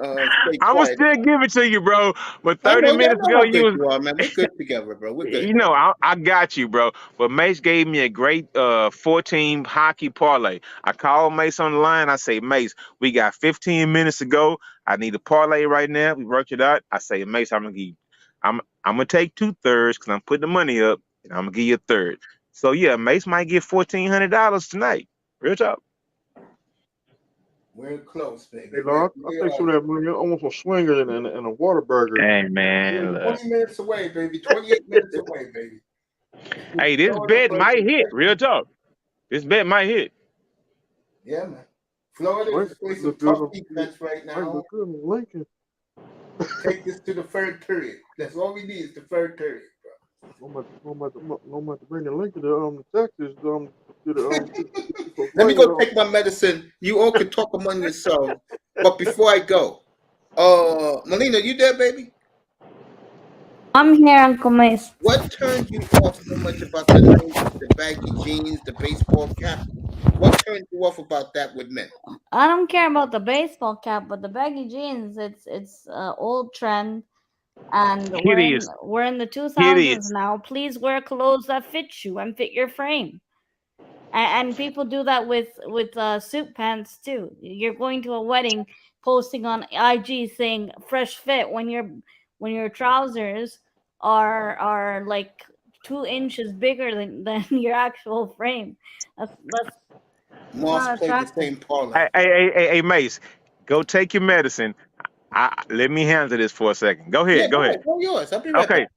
I'm gonna still give it to you, bro. But 30 minutes ago, you was. Man, we're good together, bro. We're good. You know, I got you, bro. But Mace gave me a great 14 hockey parlay. I called Mace on the line. I say, Mace, we got 15 minutes to go. I need a parlay right now. We worked it out. I say, Mace, I'm gonna take 2/3 because I'm putting the money up, and I'm gonna give you a third. So yeah, Mace might get $1,400 tonight. Real talk. We're close, baby. Hey, Lord, I take some of that money. I want some swingers and a water burger. Hey, man. 20 minutes away, baby. 28 minutes away, baby. Hey, this bet might hit. Real talk. This bet might hit. Yeah, man. Florida is playing some tough defense right now. Lincoln. Take this to the third period. That's all we need is the third period, bro. I'm about to bring the Lincoln to Texas. Let me go take my medicine. You all can talk among yourselves. But before I go, Melina, you there, baby? I'm here, Uncle Mace. What turned you off so much about the baggy jeans, the baseball cap? What turned you off about that with men? I don't care about the baseball cap, but the baggy jeans, it's old trend. And we're in the 2000s now. Please wear clothes that fit you and fit your frame. And people do that with suit pants too. You're going to a wedding, posting on IG saying fresh fit when your trousers are like 2 inches bigger than your actual frame. That's Moss played the same parlay. Hey, Mace, go take your medicine. Let me handle this for a second. Go ahead. Go ahead. Go yours. I'll be right back.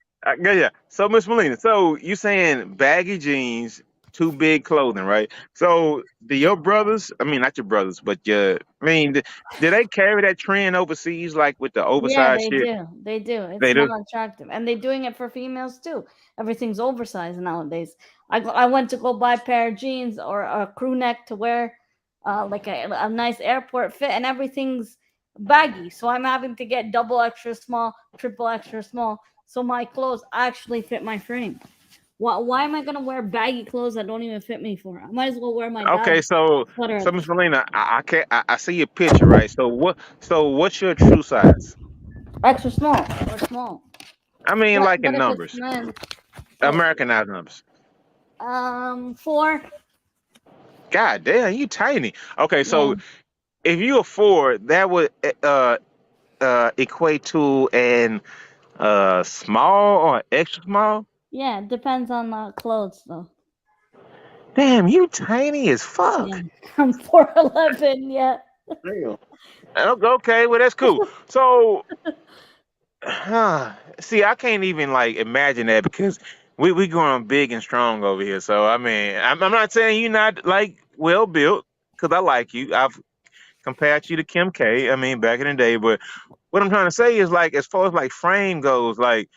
Yeah. So, Miss Melina, so you saying baggy jeans, too big clothing, right? So, do your brothers? I mean, not your brothers, but do they carry that trend overseas, like with the oversized shit? Yeah, they do. It's not attractive, and they're doing it for females too. Everything's oversized nowadays. I went to go buy a pair of jeans or a crew neck to wear, like a nice airport fit, and everything's baggy. So I'm having to get double extra small, triple extra small, so my clothes actually fit my frame. Why am I gonna wear baggy clothes that don't even fit me for? I might as well wear my dad's sweater. So Miss Melina, I see your picture, right? So what's your true size? Extra small or small. I mean, like in numbers. Americanized numbers. 4. God damn, you tiny. Okay, so if you're 4, that would equate to an small or extra small. Yeah, it depends on the clothes though. Damn, you tiny as fuck. Yeah. I'm 4'11", yeah. Damn. Okay, well that's cool. So, see, I can't even like imagine that because we growing big and strong over here. So I mean, I'm not saying you're not like well built because I like you. I've compared you to Kim K. I mean, back in the day, but what I'm trying to say is like, as far as like frame goes, like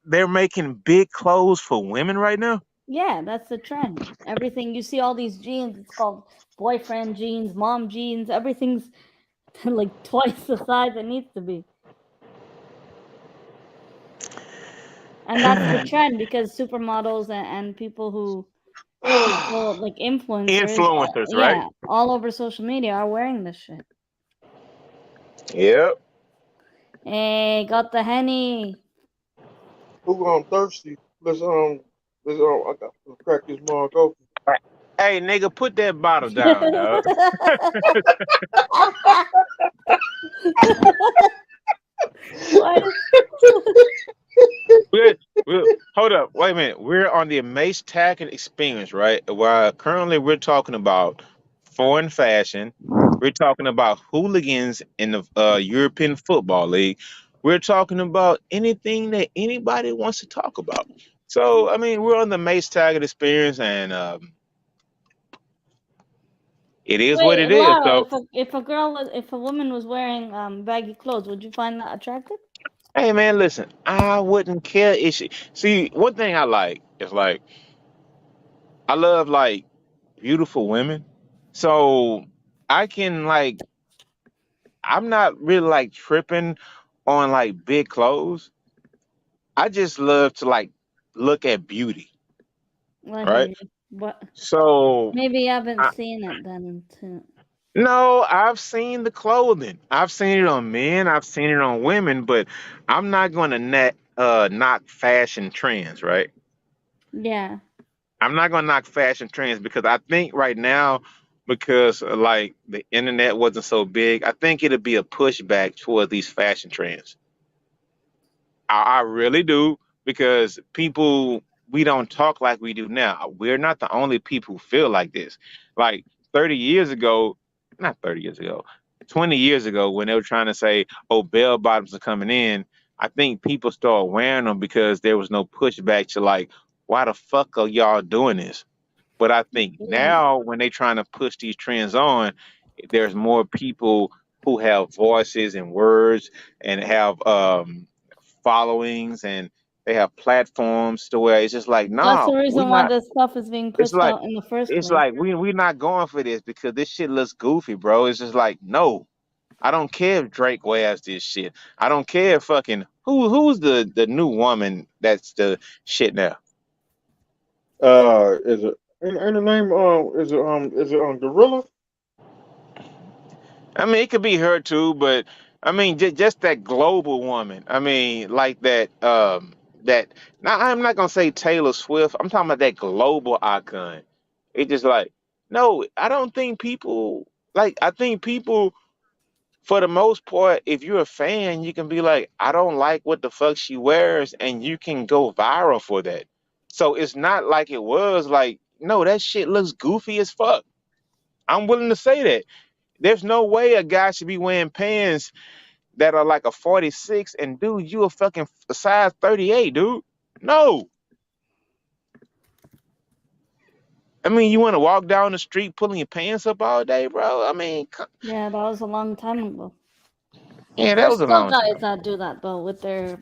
they're making big clothes for women right now. Yeah, that's the trend. Everything you see, all these jeans, it's called boyfriend jeans, mom jeans. Everything's like twice the size it needs to be. And that's the trend because supermodels and people who people like influencers, right? Yeah, all over social media are wearing this shit. Yep. Hey, got the Henny. Who thirsty? Let's I got to crack this mug open. Hey, nigga, put that bottle down, dog. Hold up, wait a minute. We're on the Mace Tackett experience, right? While currently we're talking about foreign fashion, we're talking about hooligans in the European Football League. We're talking about anything that anybody wants to talk about. So, I mean, we're on the Mace Tackett experience, and it is what it is. Lara, So, if a woman was wearing baggy clothes, would you find that attractive? hey man, listen, I wouldn't care if she. See, one thing I like is like I love like beautiful women, so I can like I'm not really like tripping on like big clothes. I just love to like look at beauty, I right? hear you. But So maybe you haven't seen it then. no, I've seen the clothing. I've seen it on men. I've seen it on women, but I'm not going to knock fashion trends, right? Yeah. I'm not going to knock fashion trends because I think right now, because like the internet wasn't so big, I think it'll be a pushback toward these fashion trends. I really do, because we don't talk like we do now. We're not the only people who feel like this. Like 30 years ago, not 30 years ago, 20 years ago, when they were trying to say, oh, bell bottoms are coming in, I think people started wearing them because there was no pushback to like, why the fuck are y'all doing this? But I think now when they're trying to push these trends on, there's more people who have voices and words and have followings, and they have platforms to where it's just like, That's the no, reason why this stuff is being pushed like out in the first it's place. like we're not going for this because this shit looks goofy, bro. It's just like, no, I don't care if Drake wears this shit. I don't care if fucking who's the new woman that's the shit now. Is it and the name is it Gorilla? I mean, it could be her too, but I mean, just that global woman. I mean, like that. That now I'm not gonna say Taylor Swift. I'm talking about that global icon. It's just like, no, I don't think people like. I think people, for the most part, if you're a fan, you can be like, I don't like what the fuck she wears, and you can go viral for that. So it's not like it was like, no, that shit looks goofy as fuck. I'm willing to say that. There's no way a guy should be wearing pants that are like a 46, and dude, you a fucking size 38, dude. No. I mean, you want to walk down the street pulling your pants up all day, bro? I mean, yeah, that was a long time ago. Yeah, that There's was a still long time. guys that do that though with their.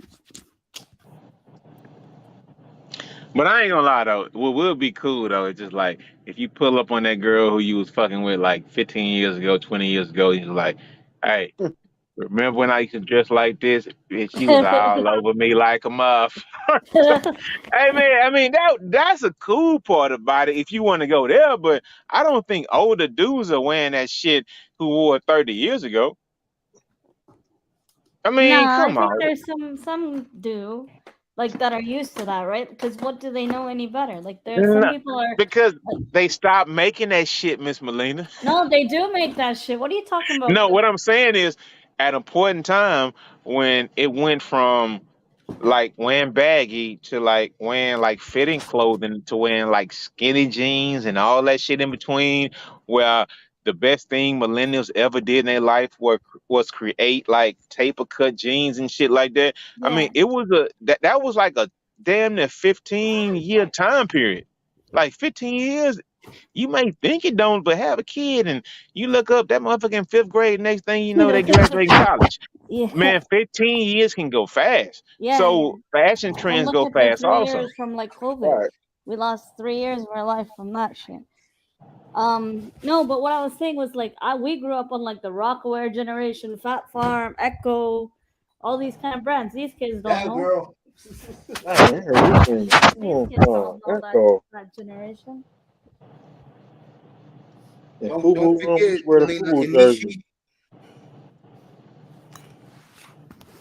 But I ain't gonna lie though, what would be cool though, it's just like if you pull up on that girl who you was fucking with like 15 years ago, 20 years ago, you're like, hey, remember when I used to dress like this? Bitch, you was all over me like a muff. Hey man, I mean that's a cool part about it if you want to go there, but I don't think older dudes are wearing that shit who wore it 30 years ago. I mean, come I on. think there's some do like that are used to that, right? Because what do they know any better? Like there's some people are because they stopped making that shit, Miss Melina. No, they do make that shit. What are you talking about? No, what I'm saying is, at a point in time when it went from like wearing baggy to like wearing like fitting clothing to wearing like skinny jeans and all that shit in between, where the best thing millennials ever did in their life was create like taper cut jeans and shit like that. Yeah. I mean, it was that was like a damn near 15-year time period. Like 15 years You may think you don't, but have a kid and you look up that motherfucker in 5th grade. Next thing you know, they graduating college. Yeah. Man, 15 years can go fast. Yeah. So fashion And trends look go at the fast 3 also. years from like COVID. Right. We lost 3 years of our life from that shit. No, but what I was saying was like we grew up on like the Rockaware generation, Fat Farm, Echo, all these kind of brands. These kids don't know. Girl. I heard this thing. These kids don't know Echo. that generation. And Don't FUBU forget, wear the Melina FUBU jersey. Inishi.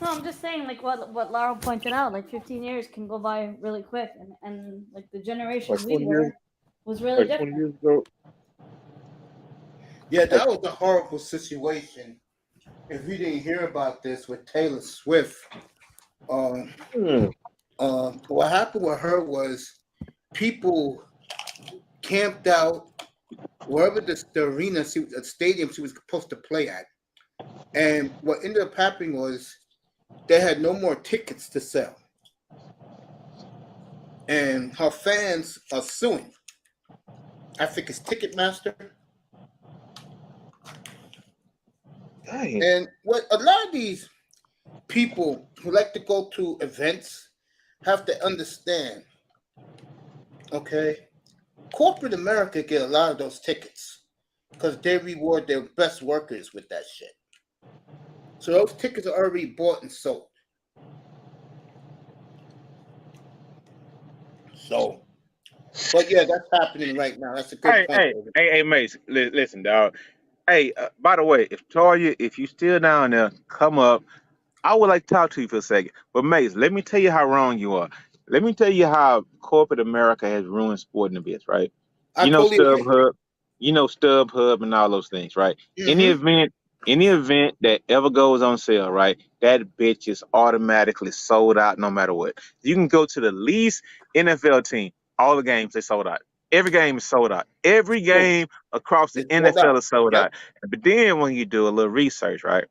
No, I'm just saying, like what Laura pointed out, like 15 years can go by really quick, and like the generation Like we 20 were years. was really Like 20 different. years ago. Yeah, that was a horrible situation. If you didn't hear about this with Taylor Swift, what happened with her was people camped out wherever the arena, the stadium she was supposed to play at. And what ended up happening was they had no more tickets to sell. And her fans are suing. I think it's Ticketmaster. Dang. And what a lot of these people who like to go to events have to understand, okay, corporate America get a lot of those tickets because they reward their best workers with that shit. So those tickets are already bought and sold. So, but yeah, that's happening right now. That's a good point. Hey, Mace, listen, dog. Hey, by the way, Toya, if you still down there, come up. I would like to talk to you for a second. But Mace, let me tell you how wrong you are. Let me tell you how corporate America has ruined sporting events, right? You know StubHub and all those things, right? Mm-hmm. Any event that ever goes on sale, right? That bitch is automatically sold out no matter what. You can go to the least NFL team, all the games they sold out. Every game is sold out. Every game across the NFL is sold out. But then when you do a little research, right?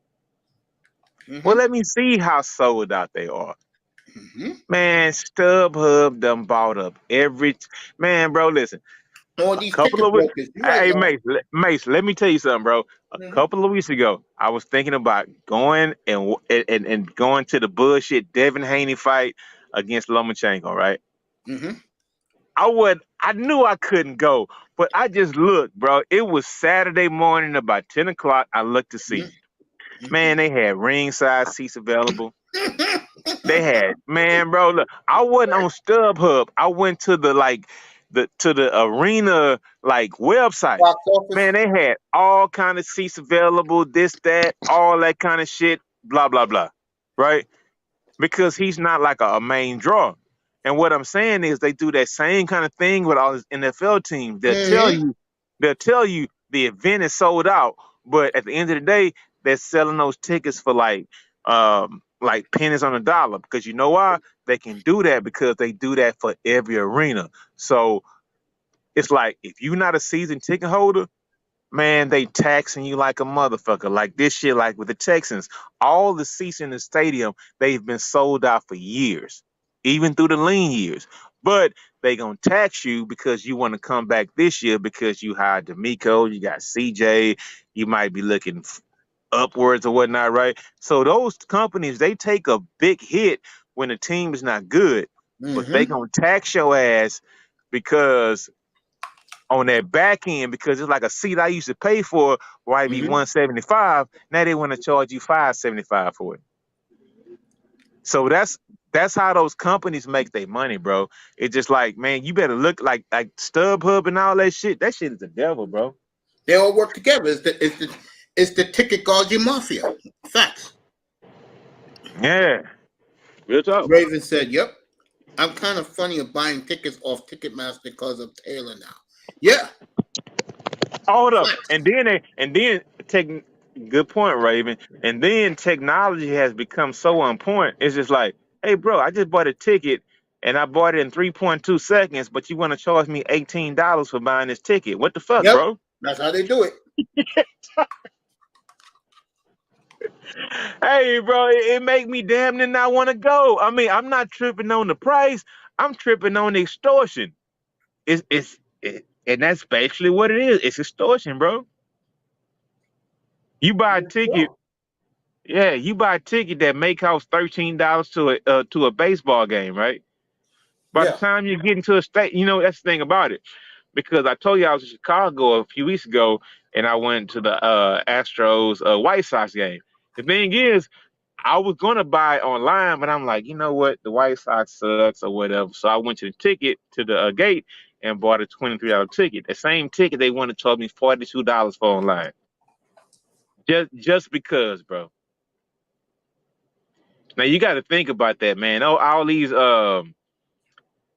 Well, let me see how sold out they are. Man, StubHub done bought up man, bro. Listen, a couple of weeks. Hey, Mace, let me tell you something, bro. A couple of weeks ago, I was thinking about going and going to the bullshit Devin Haney fight against Lomachenko, right? I knew I couldn't go, but I just looked, bro. It was Saturday morning, about 10 o'clock. I looked to see. Man, they had ringside seats available. They had, man, bro. Look, I wasn't on StubHub. I went to the arena website. Man, they had all kind of seats available. This, that, all that kind of shit. Blah blah blah. Right? Because he's not like a main draw. And what I'm saying is they do that same kind of thing with all these NFL teams. They'll tell you the event is sold out, but at the end of the day, they're selling those tickets for like pennies on a dollar. Because you know why? They can do that because they do that for every arena. So it's like if you're not a season ticket holder, man, they taxing you like a motherfucker. Like this shit, like with the Texans, all the seats in the stadium, they've been sold out for years, even through the lean years. But they gonna tax you because you want to come back this year because you hired D'Amico, you got CJ, you might be looking upwards or whatnot, right? So those companies, they take a big hit when the team is not good, but they gonna tax your ass because on that back end, because it's like a seat I used to pay for where I'd be $175. Now they want to charge you $575 for it. So that's how those companies make their money, bro. It's just like, man, you better look like StubHub and all that shit. That shit is the devil, bro. They all work together. It's the ticket gauge mafia. Facts. Yeah. Real talk. Raven said, "Yep, I'm kind of funny of buying tickets off Ticketmaster because of Taylor now." Yeah. Hold up. And then good point, Raven. And then technology has become so on point. It's just like, hey, bro, I just bought a ticket and I bought it in 3.2 seconds, but you want to charge me $18 for buying this ticket. What the fuck, bro? That's how they do it. Hey, bro, it make me damn near not want to go. I mean, I'm not tripping on the price. I'm tripping on the extortion. It's And that's basically what it is. It's extortion, bro. You buy a ticket. Yeah, you buy a ticket that may cost $13 to a baseball game, right? By the time you get into a state, that's the thing about it. Because I told you I was in Chicago a few weeks ago, and I went to the Astros White Sox game. The thing is, I was gonna buy it online, but I'm like, you know what, the White Sox sucks or whatever. So I went to the ticket to the gate and bought a $23 ticket. The same ticket they wanted to charge me $42 for online. Just because, bro. Now you got to think about that, man. Oh, all these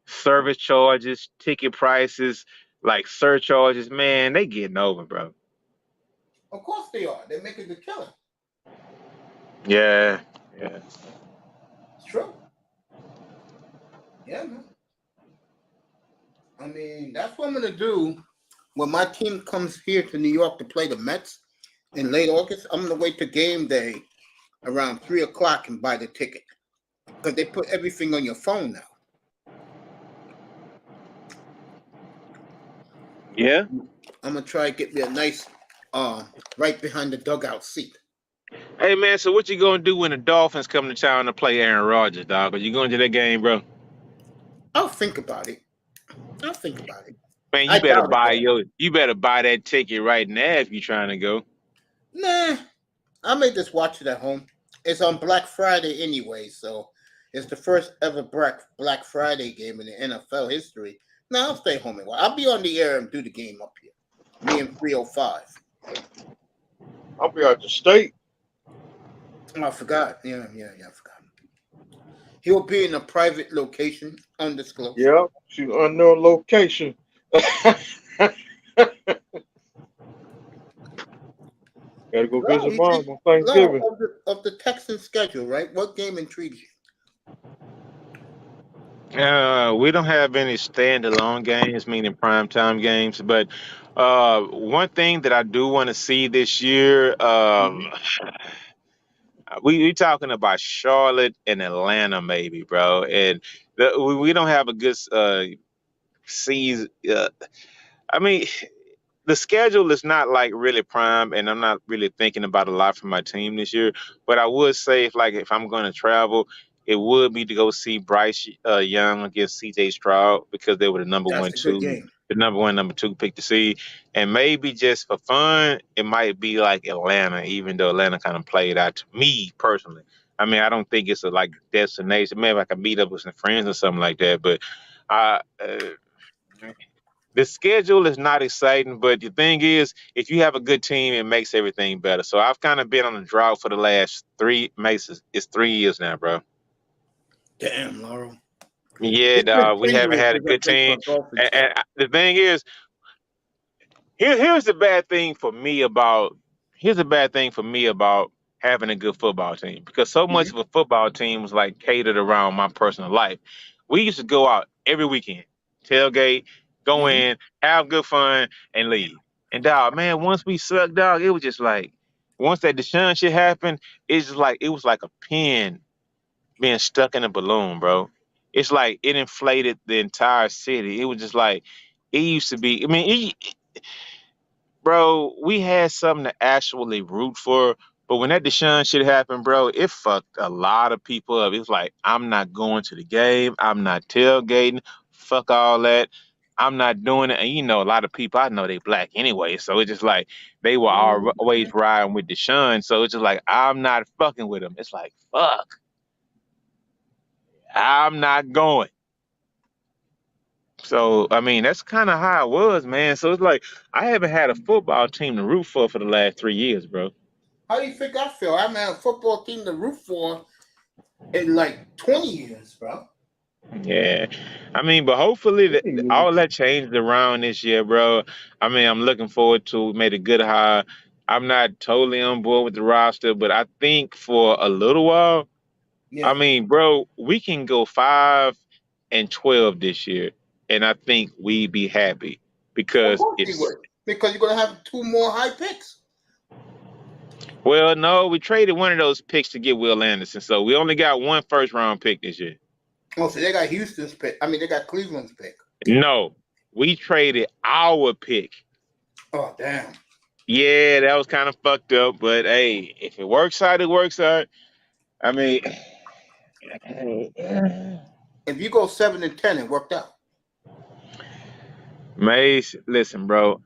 service charges, ticket prices, like surcharges, man, they getting over, bro. Of course they are. They're making the killing. Yeah. It's true. Yeah, man. I mean, that's what I'm gonna do when my team comes here to New York to play the Mets in late August. I'm gonna wait to game day around 3:00 and buy the ticket because they put everything on your phone now. Yeah. I'm gonna try to get me a nice right behind the dugout seat. Hey man, so what you gonna do when the Dolphins come to town to play Aaron Rodgers, dog? Are you going to that game, bro? I'll think about it. Man, you better buy that ticket right now if you're trying to go. Nah, I may just watch it at home. It's on Black Friday anyway, so it's the first ever Black Friday game in the NFL history. No, I'll stay home and watch. I'll be on the air and do the game up here. Me and 305. I'll be out the state. Oh, I forgot. Yeah, I forgot. He'll be in a private location, undisclosed. Yeah, she's unknown location. Gotta go visit mom on Thanksgiving. Of the Texan schedule, right? What game intrigues you? We don't have any standalone games, meaning primetime games, but one thing that I do want to see this year, we talking about Charlotte and Atlanta, maybe, bro, and we don't have a good season. I mean, the schedule is not like really prime, and I'm not really thinking about a lot for my team this year. But I would say if I'm going to travel, it would be to go see Bryce Young against C.J. Stroud because they were the number one, number two pick to see, and maybe just for fun, it might be like Atlanta, even though Atlanta kind of played out to me personally. I mean, I don't think it's a like destination. Maybe I can meet up with some friends or something like that, but the schedule is not exciting, but the thing is, if you have a good team, it makes everything better. So I've kind of been on a drought for the last 3 years now, bro. Damn, Laurel. Yeah, dog. We haven't had a good team. And the thing is, here's the bad thing for me about having a good football team, because so much of a football team was like catered around my personal life. We used to go out every weekend, tailgate, go in, have good fun, and leave. And dog, man, once we sucked, dog, it was just like, once that Deshaun shit happened, it's just like, it was like a pin being stuck in a balloon, bro. It's like it inflated the entire city. It was just like, it used to be, I mean, bro, we had something to actually root for. But when that Deshaun shit happened, bro, it fucked a lot of people up. It was like, I'm not going to the game. I'm not tailgating. Fuck all that. I'm not doing it. And a lot of people, I know they black anyway. So it's just like, they were always riding with Deshaun. So it's just like, I'm not fucking with him. It's like, fuck. I'm not going. So, I mean, that's kind of how it was, man. So it's like, I haven't had a football team to root for the last 3 years, bro. How do you think I feel? I haven't had a football team to root for in like 20 years, bro. Yeah. I mean, but hopefully all that changed around this year, bro. I mean, I'm looking forward to made a good hire. I'm not totally on board with the roster, but I think for a little while, I mean, bro, we can go 5-12 this year, and I think we'd be happy because you're gonna have 2 more high picks. Well, no, we traded one of those picks to get Will Anderson, so we only got 1 first-round pick this year. Oh, so they got Houston's pick. I mean, they got Cleveland's pick. No, we traded our pick. Oh damn. Yeah, that was kind of fucked up, but hey, if it works out, it works out. I mean, If you go 7-10, it worked out. Mace, listen, bro.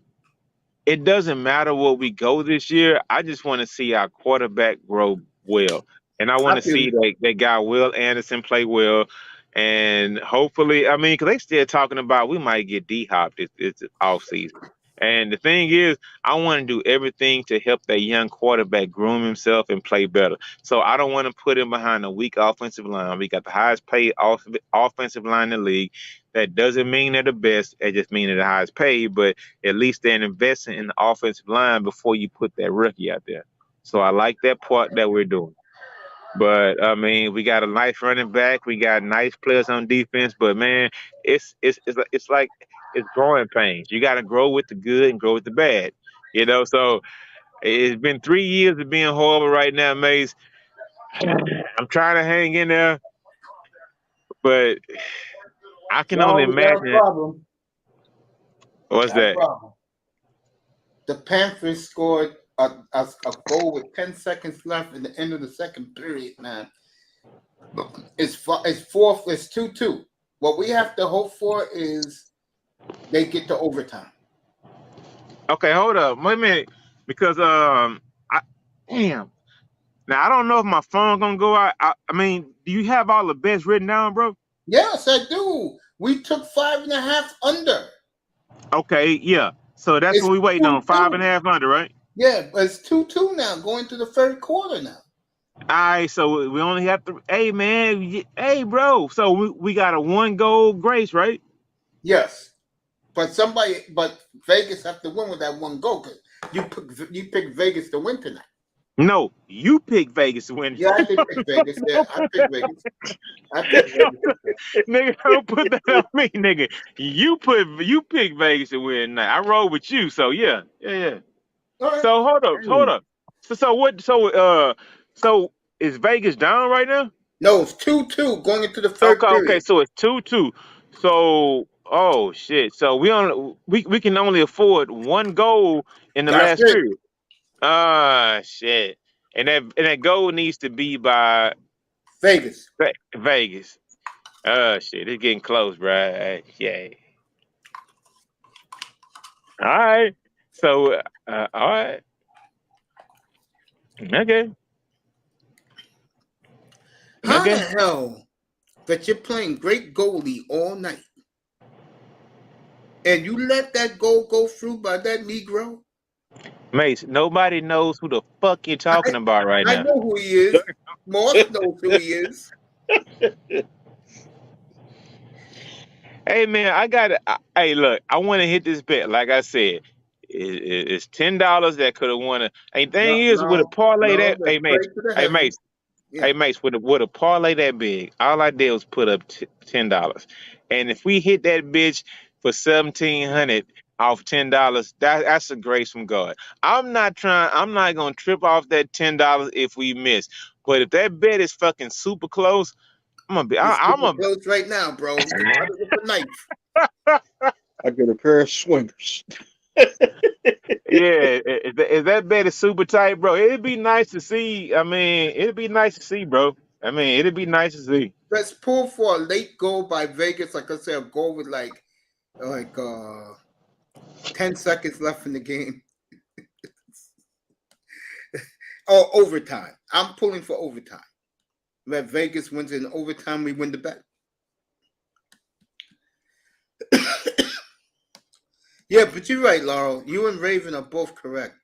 It doesn't matter what we go this year. I just want to see our quarterback grow well. And I want I to feel see that guy Will Anderson play well. And hopefully, I mean, because they still talking about we might get D-Hop this offseason. And the thing is, I want to do everything to help that young quarterback groom himself and play better. So I don't want to put him behind a weak offensive line. We got the highest paid offensive line in the league. That doesn't mean they're the best. It just means they're the highest paid. But at least they're investing in the offensive line before you put that rookie out there. So I like that part that we're doing. But I mean, we got a nice running back. We got nice players on defense. But man, it's like it's growing pains. You got to grow with the good and grow with the bad. You know. So it's been 3 years of being horrible right now, Mace. I'm trying to hang in there, but I can only We got a imagine. problem. What's Got a that? problem. The Panthers scored a goal with 10 seconds left in the end of the second period, man. It's 2-2. What we have to hope for is they get to overtime. Okay, hold up. Wait a minute. Because damn. Now I don't know if my phone gonna go out. I mean, do you have all the bets written down, bro? Yes, I do. We took 5.5 under. Okay, yeah. So that's what we waiting on. 5.5 under, right? Yeah, but it's 2-2 now, going to the third quarter now. All right, so we only have to. Hey, man. Hey, bro. So we got a 1-goal grace, right? Yes, but Vegas have to win with that 1 goal because you picked Vegas to win tonight. No, you picked Vegas to win. Yeah, I did pick Vegas. Yeah, I picked Vegas. Nigga, don't put that on me, nigga. You picked Vegas to win tonight. I roll with you, so yeah. Right. So hold up. So is Vegas down right now? No, it's 2-2 going into the third period. Okay, so it's 2-2. So oh shit. So we can only afford 1 goal in the last period. Ah shit. And that goal needs to be by Vegas. Vegas. Shit, it's getting close, bro. Yeah. All right. So all right. Okay. How the hell that you're playing great goalie all night and you let that goal go through by that Negro? Mace, nobody knows who the fuck you're talking about right now. I know who he is. Morse knows who he is. Hey man, hey look, I want to hit this bet. Like I said, it's $10 that could have won it. Hey, thing is, with a parlay hey Mace, hey Mace, with a parlay that big, all I did was put up $10, and if we hit that bitch for $1,700 off $10, that's a grace from God. I'm not gonna trip off that $10 if we miss, but if that bet is fucking super close, I'm gonna be close right now, bro. With a knife. I get a pair of swingers. Yeah, if that bet is super tight, bro, it'd be nice to see. I mean, it'd be nice to see, bro. I mean, it'd be nice to see. Let's pull for a late goal by Vegas. Like I said, a goal with like 10 seconds left in the game. Or overtime. I'm pulling for overtime. That Vegas wins in overtime, we win the bet. Yeah, but you're right, Laurel. You and Raven are both correct.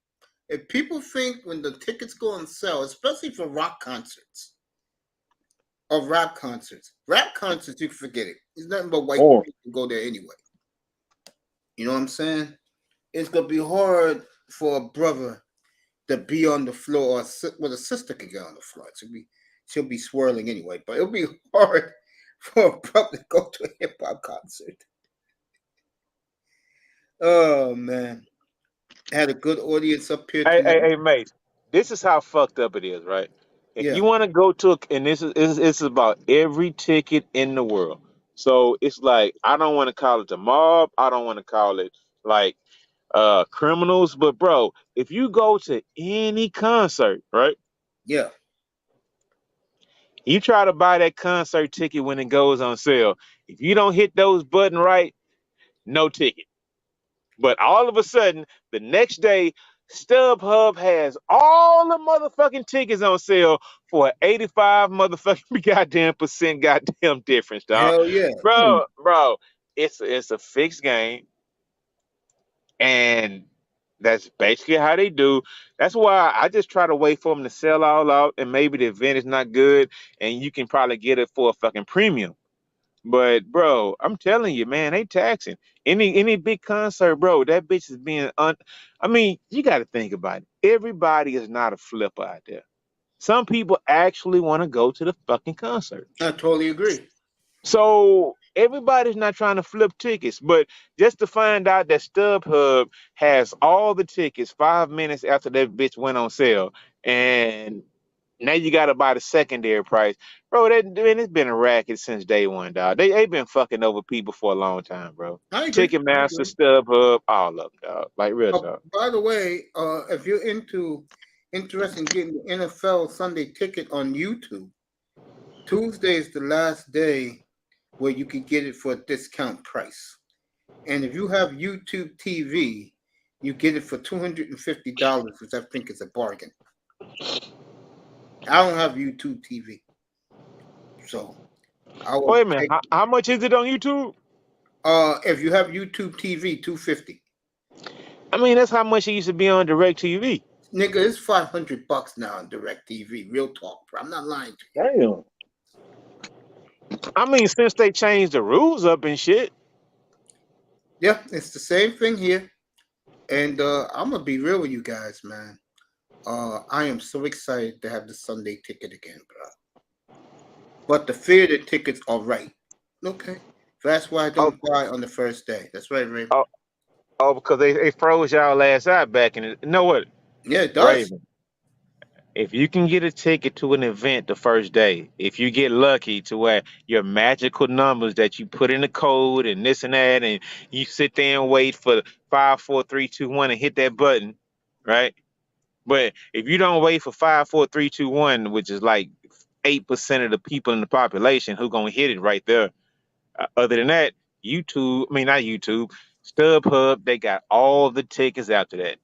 If people think when the tickets go on sale, especially for rock concerts or rap concerts, you can forget it. It's nothing but white people who go there anyway. You know what I'm saying? It's going to be hard for a brother to be on the floor, or a sister can get on the floor. She'll be swirling anyway, but it'll be hard for a brother to go to a hip-hop concert. Oh, man. I had a good audience up here tonight. Hey, Mace, this is how fucked up it is, right? If you want to go to, and this is about every ticket in the world. So it's like I don't want to call it the mob. I don't want to call it like criminals. But bro, if you go to any concert, right? Yeah. You try to buy that concert ticket when it goes on sale. If you don't hit those buttons right, no ticket. But all of a sudden, the next day, StubHub has all the motherfucking tickets on sale for an 85 motherfucking goddamn percent goddamn difference, dog. Hell yeah. Bro, it's a fixed game, and that's basically how they do. That's why I just try to wait for them to sell all out, and maybe the event is not good, and you can probably get it for a fucking premium. But bro, I'm telling you, man, they taxing any big concert, bro. That bitch is being I mean, you got to think about it. Everybody is not a flipper out there. Some people actually want to go to the fucking concert. I totally agree. So everybody's not trying to flip tickets, but just to find out that StubHub has all the tickets 5 minutes after that bitch went on sale, and now you got to buy the secondary price, bro. It's been a racket since day one, dog. They've been fucking over people for a long time, bro. I agree. Ticketmaster, StubHub, all of them, dog. Like real talk. By the way, if you're interested in getting the NFL Sunday ticket on YouTube, Tuesday is the last day where you can get it for a discount price. And if you have YouTube TV, you get it for $250, which I think is a bargain. I don't have YouTube TV, so wait a minute. How much is it on YouTube? If you have YouTube TV, $250. I mean, that's how much it used to be on DirecTV. Nigga, it's $500 now on DirecTV. Real talk, bro. I'm not lying to you. Damn. I mean, since they changed the rules up and shit. Yeah, it's the same thing here. And I'm gonna be real with you guys, man. I am so excited to have the Sunday ticket again, bro. But the theater tickets are right. Okay. That's why I don't buy on the first day. That's right, Ray. Oh, because they froze y'all last out back in it. You know what? Yeah, it does. Raven, if you can get a ticket to an event the first day, if you get lucky to where your magical numbers that you put in the code and this and that, and you sit there and wait for 5, 4, 3, 2, 1 and hit that button, right? But if you don't wait for 5, 4, 3, 2, 1, which is like 8% of the people in the population who gonna hit it right there. Other than that, StubHub, they got all the tickets after that.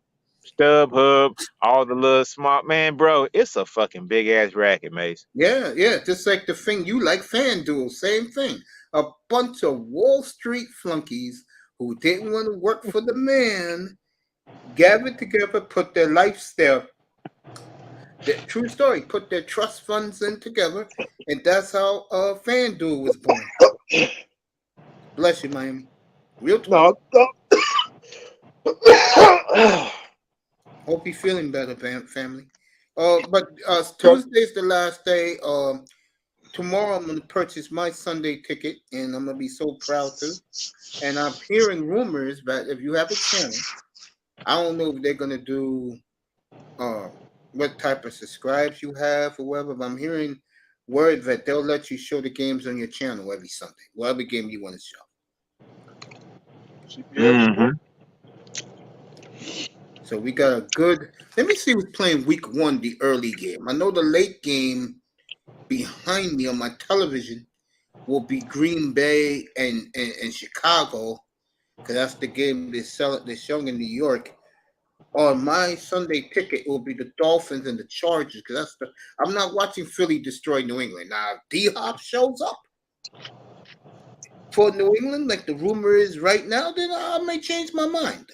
StubHub, all the little smart man, bro. It's a fucking big ass racket, Mace. Yeah, just like the thing you like, FanDuel, same thing. A bunch of Wall Street flunkies who didn't want to work for the man gathered together, put their lifestyle, true story, put their trust funds in together, and that's how FanDuel was born. Bless you, Miami. Real talk. Hope you're feeling better, family. But Tuesday's the last day. Tomorrow I'm going to purchase my Sunday ticket, and I'm going to be so proud to. And I'm hearing rumors that if you have a channel, I don't know if they're going to do what type of subscribes you have or whatever, but I'm hearing word that they'll let you show the games on your channel every Sunday, whatever game you want to show. Mm-hmm. So we got a good. Let me see who's playing week 1, the early game. I know the late game behind me on my television will be Green Bay and Chicago, because that's the game they're showing in New York. On my Sunday ticket will be the Dolphins and the Chargers, because I'm not watching Philly destroy New England. Now, if D-Hop shows up for New England, like the rumor is right now, then I may change my mind.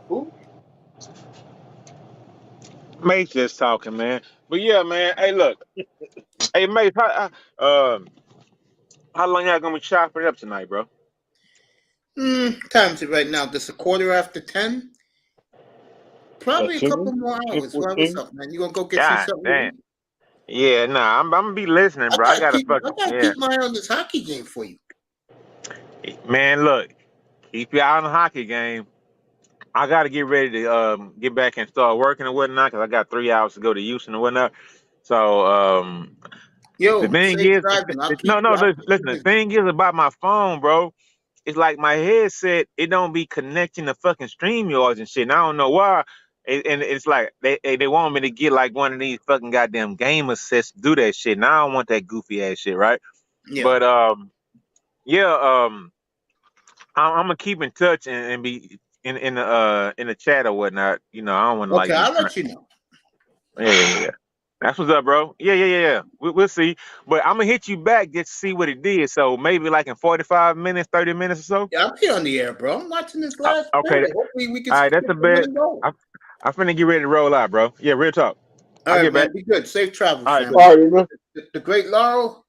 Who? Mate's just talking, man. But yeah, man. Hey, look. Hey, Mate, how long y'all gonna be chopping it up tonight, bro? Time's it right now. This a 10:15. Probably a couple more hours. What's up, man? You gonna go get some something? Damn. Yeah, nah. I'm gonna be listening, bro. I gotta keep my eye on this hockey game for you. Man, look. Keep your eye on the hockey game. I got to get ready to get back and start working and whatnot, because I got 3 hours to go to Houston and whatnot. So Yo, The thing safe is, driving. I'll keep no, you. I'll keep listen. you The busy. thing is about my phone, bro. It's like my headset. It don't be connecting to fucking StreamYards and shit. And I don't know why. And it's like they want me to get like one of these fucking goddamn gamer sets to do that shit. And I don't want that goofy ass shit, right? Yeah. But yeah, I'm gonna keep in touch and be in the chat or whatnot. You know, I don't want to Okay, like be I'll trying. let you know. Yeah. That's what's up, bro. Yeah. We'll see. But I'm gonna hit you back just to see what it did. So maybe like in 45 minutes, 30 minutes or so. Yeah, I'm here on the air, bro. I'm watching this last Okay. period. Hopefully we can All right, that's get a the bet. winning goal. I'm finna get ready to roll out, bro. Yeah, real talk. All I'll right, get man. back. Be good. Safe travels, All right, family. All right, man. The great Laurel.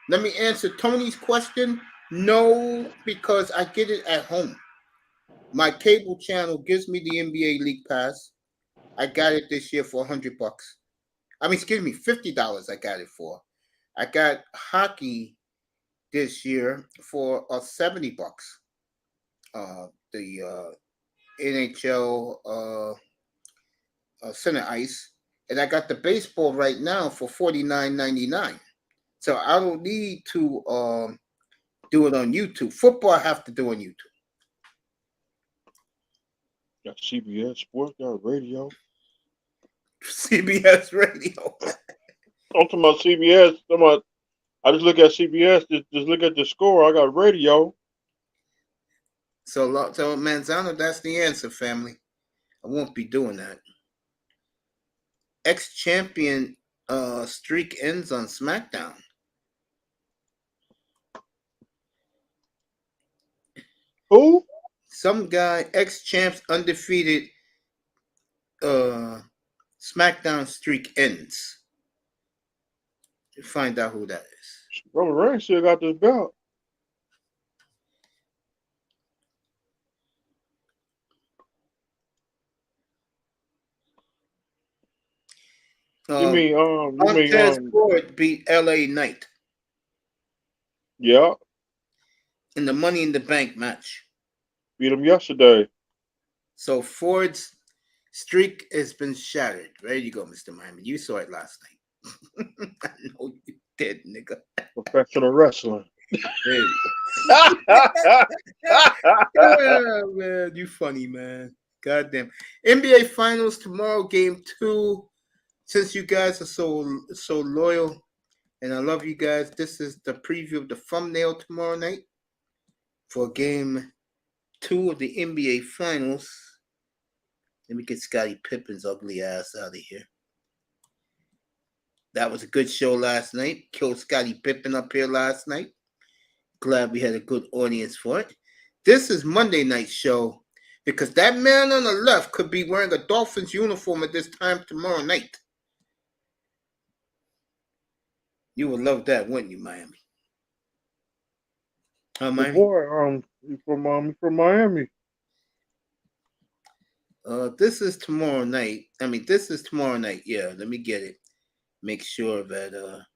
Let me answer Tony's question. No, because I get it at home. My cable channel gives me the NBA League Pass. I got it this year for $100. I mean, excuse me, $50. I got it for. I got hockey this year for $70. The NHL center ice, and I got the baseball right now for $49.99. So I don't need to do it on YouTube. Football I have to do on YouTube. Got CBS Sports, got radio. CBS Radio. I'm talking about CBS. I just look at CBS. Just look at the score. I got radio. So Manzano, that's the answer, family. I won't be doing that. Ex-champion streak ends on SmackDown. Who? Some guy, ex-champs, undefeated SmackDown streak ends. You find out who that is. Roman Reigns still got this belt. Montez Ford beat LA Knight. Yeah. In the Money in the Bank match. Beat him yesterday. So Ford's streak has been shattered. There you go, Mr. Miami. You saw it last night. I know you did, nigga. Professional wrestling. Oh, man, you funny, man. Goddamn. NBA Finals tomorrow, game 2. Since you guys are so loyal, and I love you guys, this is the preview of the thumbnail tomorrow night for game 2 of the NBA Finals. Let me get Scottie Pippen's ugly ass out of here. That was a good show last night. Killed Scottie Pippen up here last night. Glad we had a good audience for it. This is Monday night show because that man on the left could be wearing a Dolphins uniform at this time tomorrow night. You would love that, wouldn't you, Miami? Miami? Boy, from Miami. This is tomorrow night. This is tomorrow night. Yeah, let me get it. Make sure that let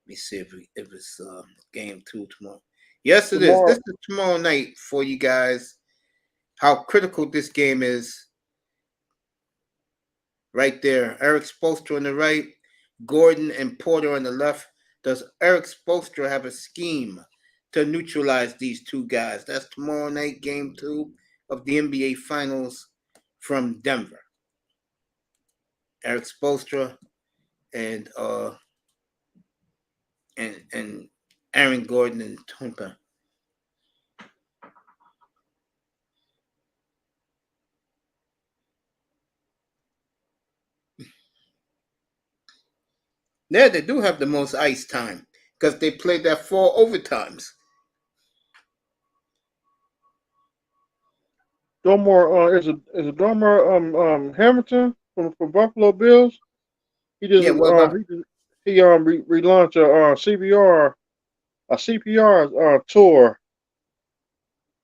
me see if it's game 2 tomorrow. Yes, it is. This is tomorrow night for you guys. How critical this game is. Right there. Eric Spoelstra on the right. Gordon and Porter on the left. Does Eric Spoelstra have a scheme to neutralize these two guys? That's tomorrow night, game 2 of the NBA Finals from Denver. Eric Spoelstra and Aaron Gordon and Tumpa. Yeah, they do have the most ice time because they played that 4 overtimes. Domar is it Domar Hamilton from Buffalo Bills? He just relaunched a CPR tour.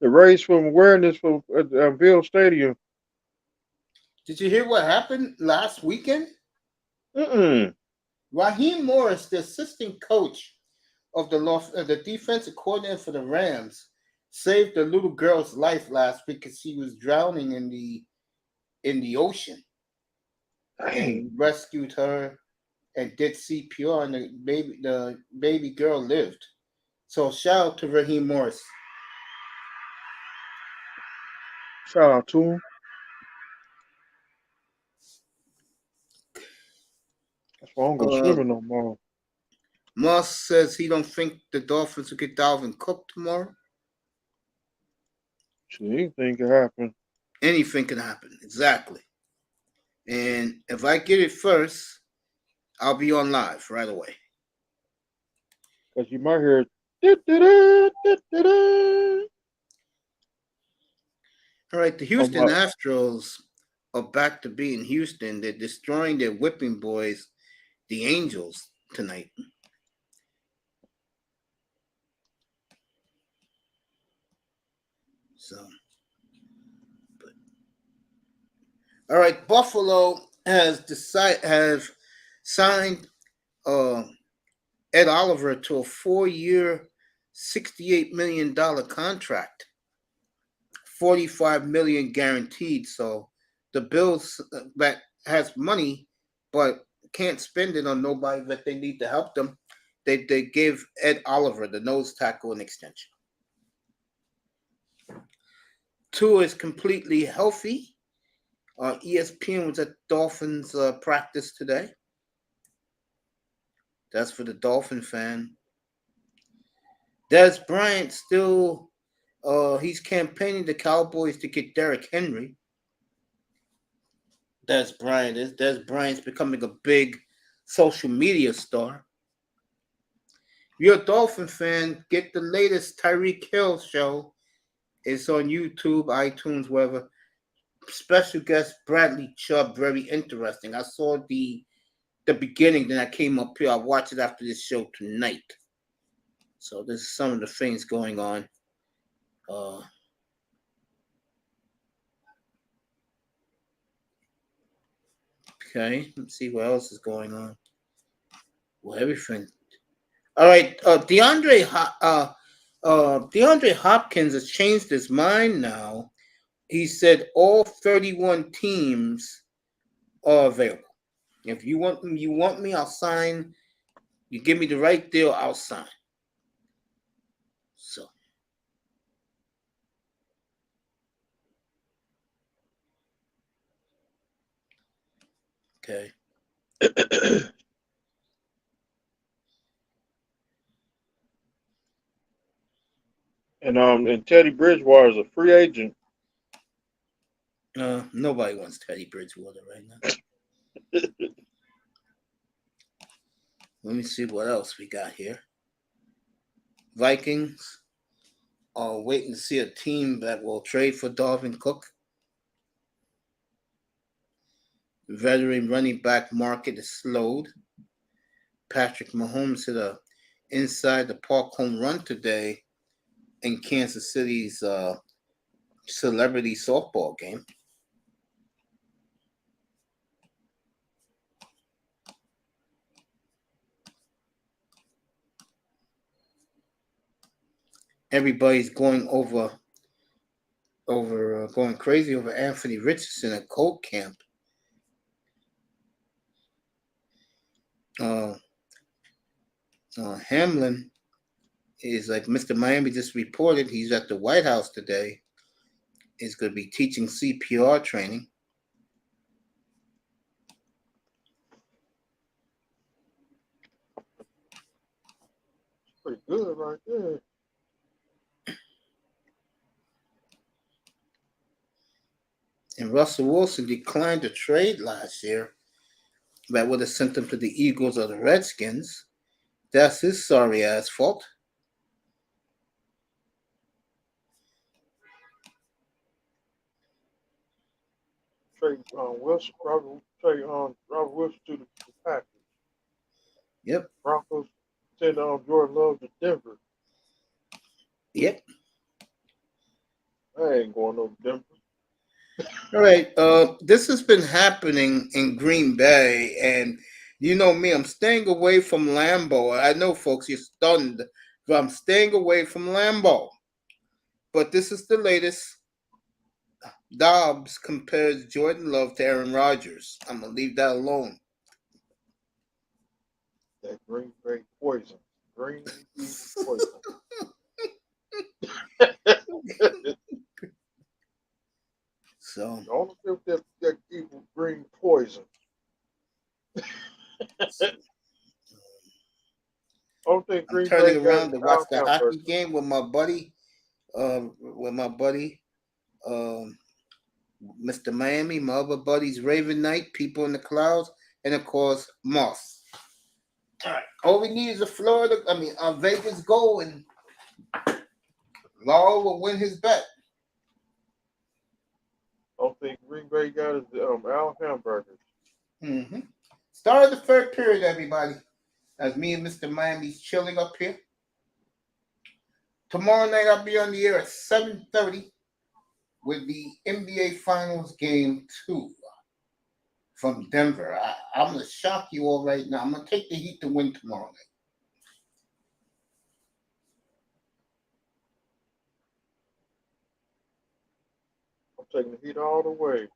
The race from awareness from Bill Stadium. Did you hear what happened last weekend? Raheem Morris, the assistant coach of the defensive coordinator for the Rams, saved a little girl's life last week because she was drowning in the ocean. And he rescued her and did CPR, and the baby girl lived. So shout out to Raheem Morris. Shout out to him. That's why I don't go swimming no more. Moss says he don't think the Dolphins will get Dalvin Cook tomorrow. Anything can happen. Anything can happen, exactly. And if I get it first, I'll be on live right away. Because you might hear da-da-da. All right, the Houston Astros are back to being Houston. They're destroying their whipping boys, the Angels, tonight. So, all right, Buffalo has signed Ed Oliver to a 4-year, $68 million contract. $45 million guaranteed. So the Bills that has money but can't spend it on nobody that they need to help them. They give Ed Oliver, the nose tackle, an extension. Tua is completely healthy. ESPN was at Dolphins practice today. That's for the Dolphin fan. Des Bryant still, he's campaigning the Cowboys to get Derrick Henry. Des Bryant's becoming a big social media star. If you're a Dolphin fan, get the latest Tyreek Hill show. It's on YouTube, iTunes, wherever. Special guest Bradley Chubb, very interesting. I saw the beginning, then I came up here. I'll watch it after this show tonight. So this is some of the things going on. Okay, let's see what else is going on. Well, everything. All right, DeAndre Hopkins has changed his mind now. He said all 31 teams are available. If you want me, I'll sign. You give me the right deal, I'll sign. So. Okay. And Teddy Bridgewater is a free agent. Nobody wants Teddy Bridgewater right now. Let me see what else we got here. Vikings are waiting to see a team that will trade for Dalvin Cook. Veteran running back market is slowed. Patrick Mahomes hit a inside the park home run today in Kansas City's celebrity softball game. Everybody's going going crazy over Anthony Richardson at Colt camp. Hamlin is like Mr. Miami just reported. He's at the White House today. He's going to be teaching CPR training. Pretty good right there. And Russell Wilson declined a trade last year that would have sent him to the Eagles or the Redskins. That's his sorry ass fault. Trade Robert Wilson to the Packers. Yep. Broncos send Jordan Love to Denver. Yep. I ain't going over Denver. All right. This has been happening in Green Bay, and you know me, I'm staying away from Lambeau. I know, folks, you're stunned, but I'm staying away from Lambeau. But this is the latest. Dobbs compares Jordan Love to Aaron Rodgers. I'm going to leave that alone. That Green Bay poison. Green Bay poison. So Don't think that evil green poison. I don't think I'm Green Bay turning got around to watch the hockey hamburger. game with my buddy, Mr. Miami, my other buddies, Raven Knight, People in the Clouds, and of course, Moss. All right. All we need is a Vegas goal, and Law will win his bet. I don't think Green Bay got his Al hamburgers. Mm-hmm. Start of the third period, everybody. As me and Mr. Miami's chilling up here. Tomorrow night I'll be on the air at 7:30 with the NBA Finals Game 2 from Denver. I'm going to shock you all right now. I'm going to take the Heat to win tomorrow night. I'm taking the Heat all the way.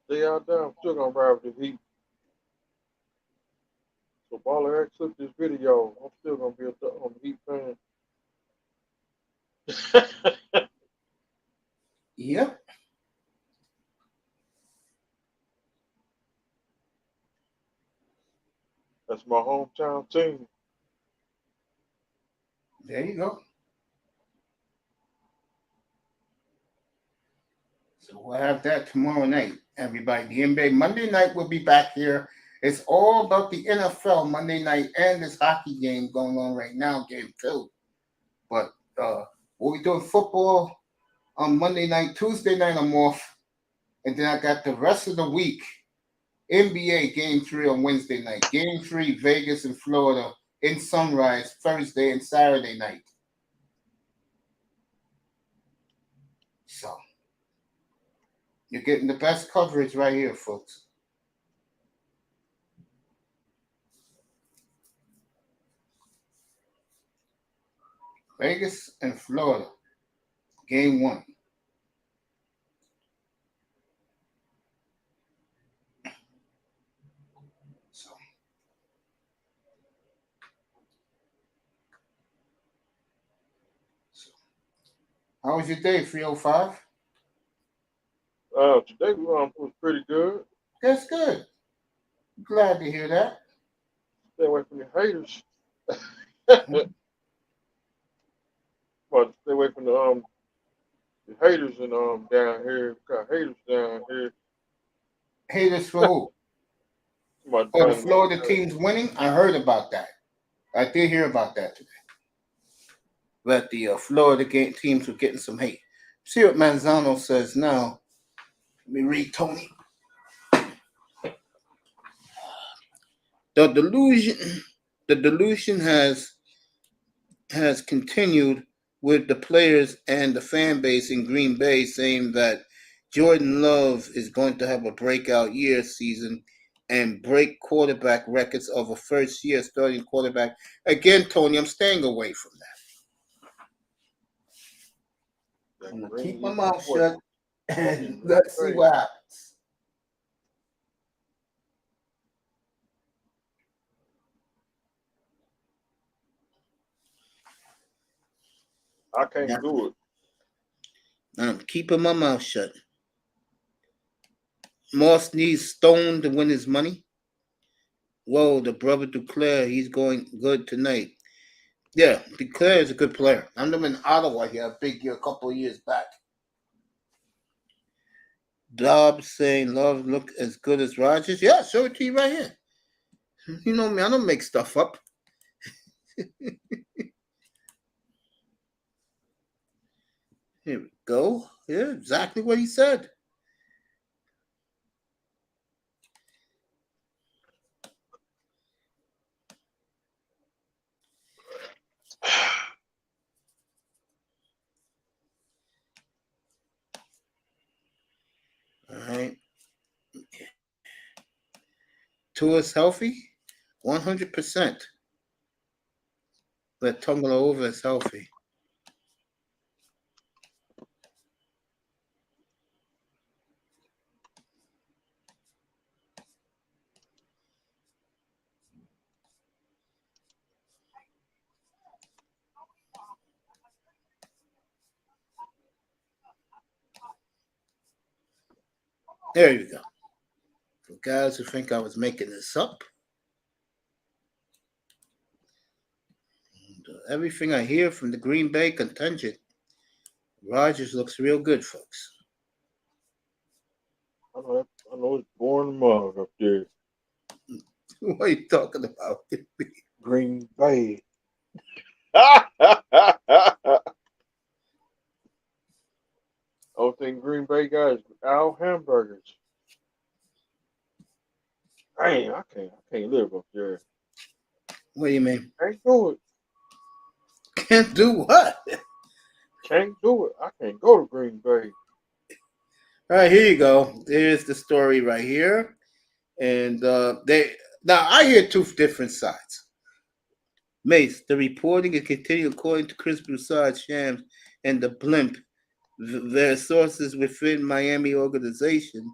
Stay out there. I'm still going to ride with the Heat. So Baller X took this video. I'm still going to be a Heat fan. Yep. That's my hometown team. There you go. So we'll have that tomorrow night, everybody. The NBA Monday night will be back here. It's all about the NFL Monday night and this hockey game going on right now, game 2. But we'll be doing football on Monday night. Tuesday night I'm off. And then I got the rest of the week. NBA game 3 on Wednesday night. Game 3, Vegas and Florida in Sunrise, Thursday and Saturday night. So you're getting the best coverage right here, folks. Vegas and Florida, game 1. How was your day, 305? Today was pretty good. That's good. Glad to hear that. Stay away from the haters. But stay away from the haters and down here. Got haters down here. Haters for who? The Florida team's winning? I heard about that. I did hear about that today. That the Florida teams were getting some hate. See what Manzano says now. Let me read Tony. The delusion has continued with the players and the fan base in Green Bay saying that Jordan Love is going to have a breakout year season and break quarterback records of a first-year starting quarterback. Again, Tony, I'm staying away from that. I'm going to keep my mouth shut and let's see what happens. I can't do it. I'm keeping my mouth shut. Moss needs Stone to win his money. Whoa, the brother Duclair, he's going good tonight. Yeah, Duclair is a good player. I know in Ottawa he had a big year a couple of years back. Dobbs saying Love look as good as Rodgers. Yeah, show it to you right here. You know me, I don't make stuff up. Here we go. Yeah, exactly what he said. All right. Tua's healthy, 100%. But Tungaloova is healthy. There you go. For guys who think I was making this up, and, everything I hear from the Green Bay contingent, Rodgers looks real good, folks. I know it's boring mug up there. What are you talking about? Green Bay. Only thing Green Bay got is Al hamburgers. Dang, I can't live up there. What do you mean? Can't do it. Can't do what? Can't do it. I can't go to Green Bay. All right, here you go. There's the story right here, and now I hear two different sides. Mace, the reporting is continuing according to Chris Broussard, Shams, and the Blimp. Their sources within Miami organization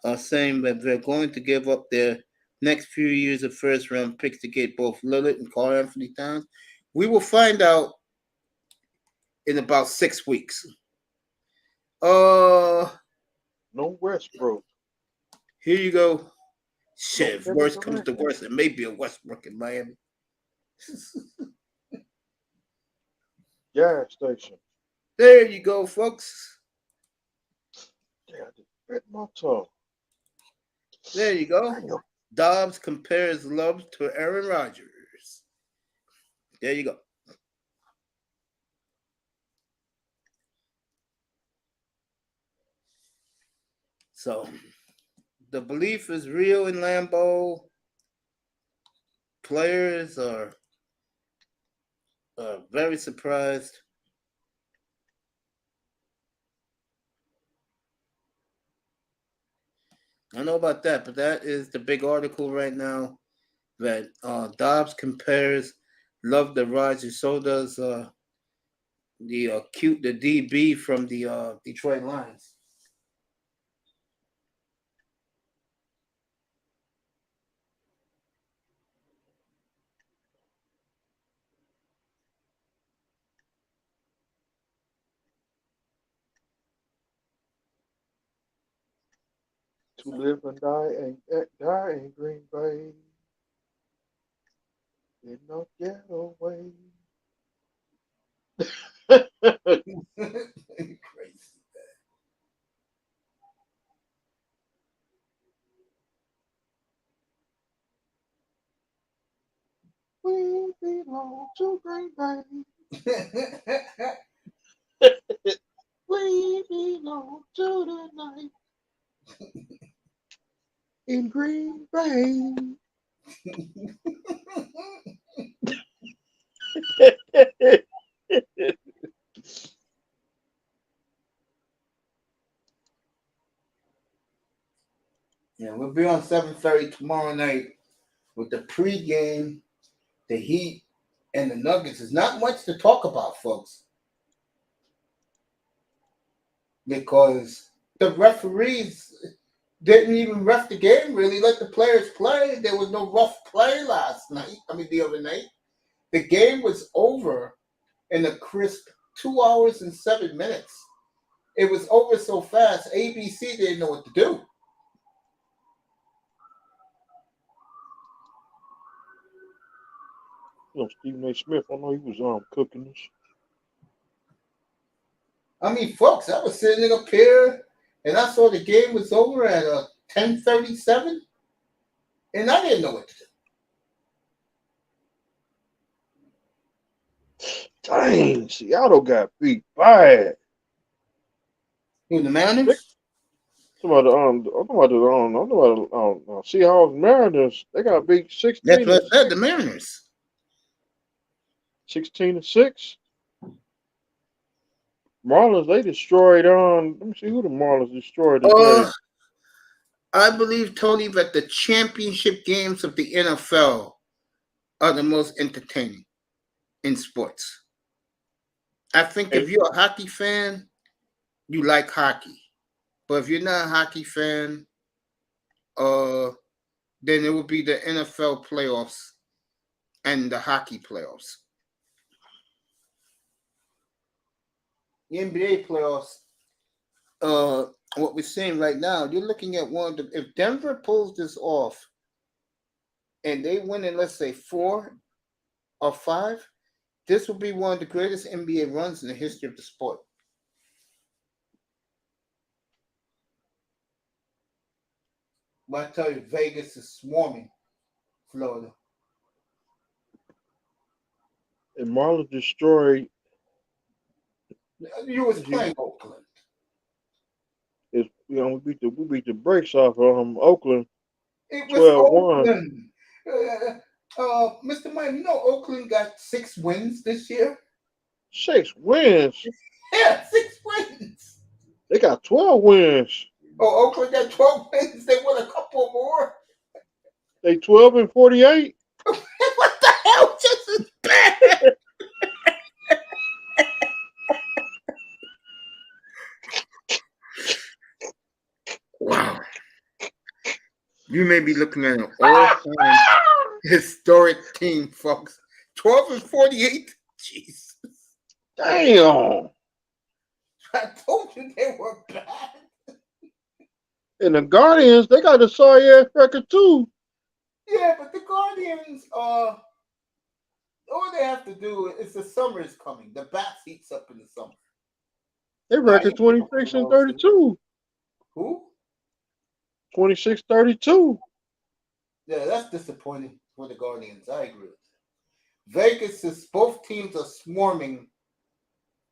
are saying that they're going to give up their next few years of first-round picks to get both Lillard and Karl Anthony Towns. We will find out in about 6 weeks. No Westbrook. Here you go. Shit, if No worse Kevin comes to Durant. worse, it may be a Westbrook in Miami. Gas station. There you go, folks. Yeah, I just bit my tongue. There you go. Dobbs compares love to Aaron Rodgers. There you go. So, the belief is real in Lambeau. Players are very surprised. I don't know about that, but that is the big article right now that Dobbs compares love to Rodgers. So does the DB from the Detroit Lions. To live and die in Green Bay. In no getaway. Crazy. We belong to Green Bay. We belong to the night. In Green Bay. Yeah, we'll be on 7:30 tomorrow night with the pregame, the Heat, and the Nuggets. There's not much to talk about, folks, because the referees didn't even ref the game, really let the players play. There was no rough play the other night. The game was over in a crisp 2 hours and 7 minutes. It was over so fast, ABC didn't know what to do. Stephen A. Smith, I know he was cooking this. I mean, folks, I was sitting up here and I saw the game was over at 10:37, and I didn't know what to do. Dang, Seattle got beat bad. Who, the Mariners? I'm talking about the Seahawks Mariners. They got beat 16. That's what I said, the Mariners. 16-6. Marlins, they destroyed let me see who the Marlins destroyed today. I believe, Tony, that the championship games of the NFL are the most entertaining in sports. I think if you're a hockey fan, you like hockey. But if you're not a hockey fan, then it will be the NFL playoffs and the hockey playoffs. The NBA playoffs, what we're saying right now, you're looking at one of the, if Denver pulls this off and they win in, let's say, 4 or 5, this will be one of the greatest NBA runs in the history of the sport. But I tell you, Vegas is swarming Florida. And Marlins destroyed. You was playing Oakland. We beat the brakes off Oakland. It was 12-1. Oakland. Mr. Mike, you know Oakland got 6 wins this year? 6 wins? Yeah, 6 wins. They got 12 wins. Oh, Oakland got 12 wins. They won a couple more. They 12-48? What the hell? Just as bad. Wow. You may be looking at an all-time historic team, folks. 12-48? Jesus. Damn. I told you they were bad. And the Guardians, they got a sorry-ass record, too. Yeah, but the Guardians, all they have to do is the summer is coming. The bat heats up in the summer. They record 26-32. Who? 26-32. Yeah, that's disappointing for the Guardians. I agree with that. Vegas is, both teams are swarming.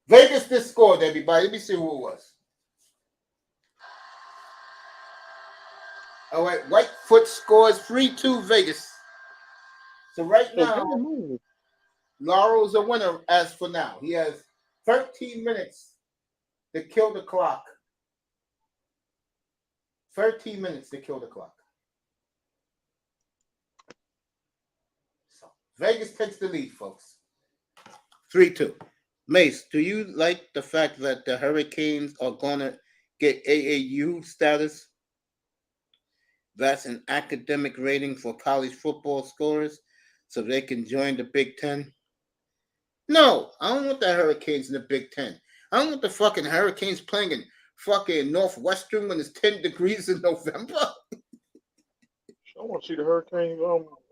Vegas just scored, everybody. Let me see who it was. All right, Whitefoot scores 3-2 Vegas. So right now, Laurel's a winner as for now. He has 13 minutes to kill the clock. 13 minutes to kill the clock. So Vegas takes the lead, folks. 3-2. Mace, do you like the fact that the Hurricanes are going to get AAU status? That's an academic rating for college football scorers so they can join the Big Ten? No, I don't want the Hurricanes in the Big Ten. I don't want the fucking Hurricanes playing in fucking Northwestern when it's 10 degrees in November. I want to see the Hurricanes. I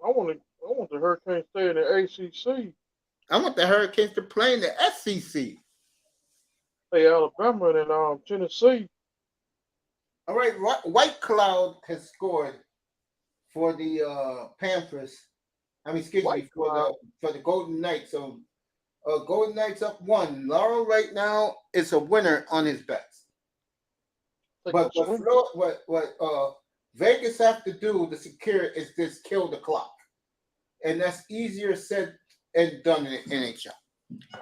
want the Hurricanes stay in the ACC. I want the Hurricanes to play in the SEC. Play Alabama and Tennessee. All right, White Cloud has scored for the Panthers. Excuse me, for the Golden Knights. So Golden Knights up 1. Laurel right now is a winner on his bets. But what Vegas have to do to secure it is just kill the clock. And that's easier said and done in the NHL.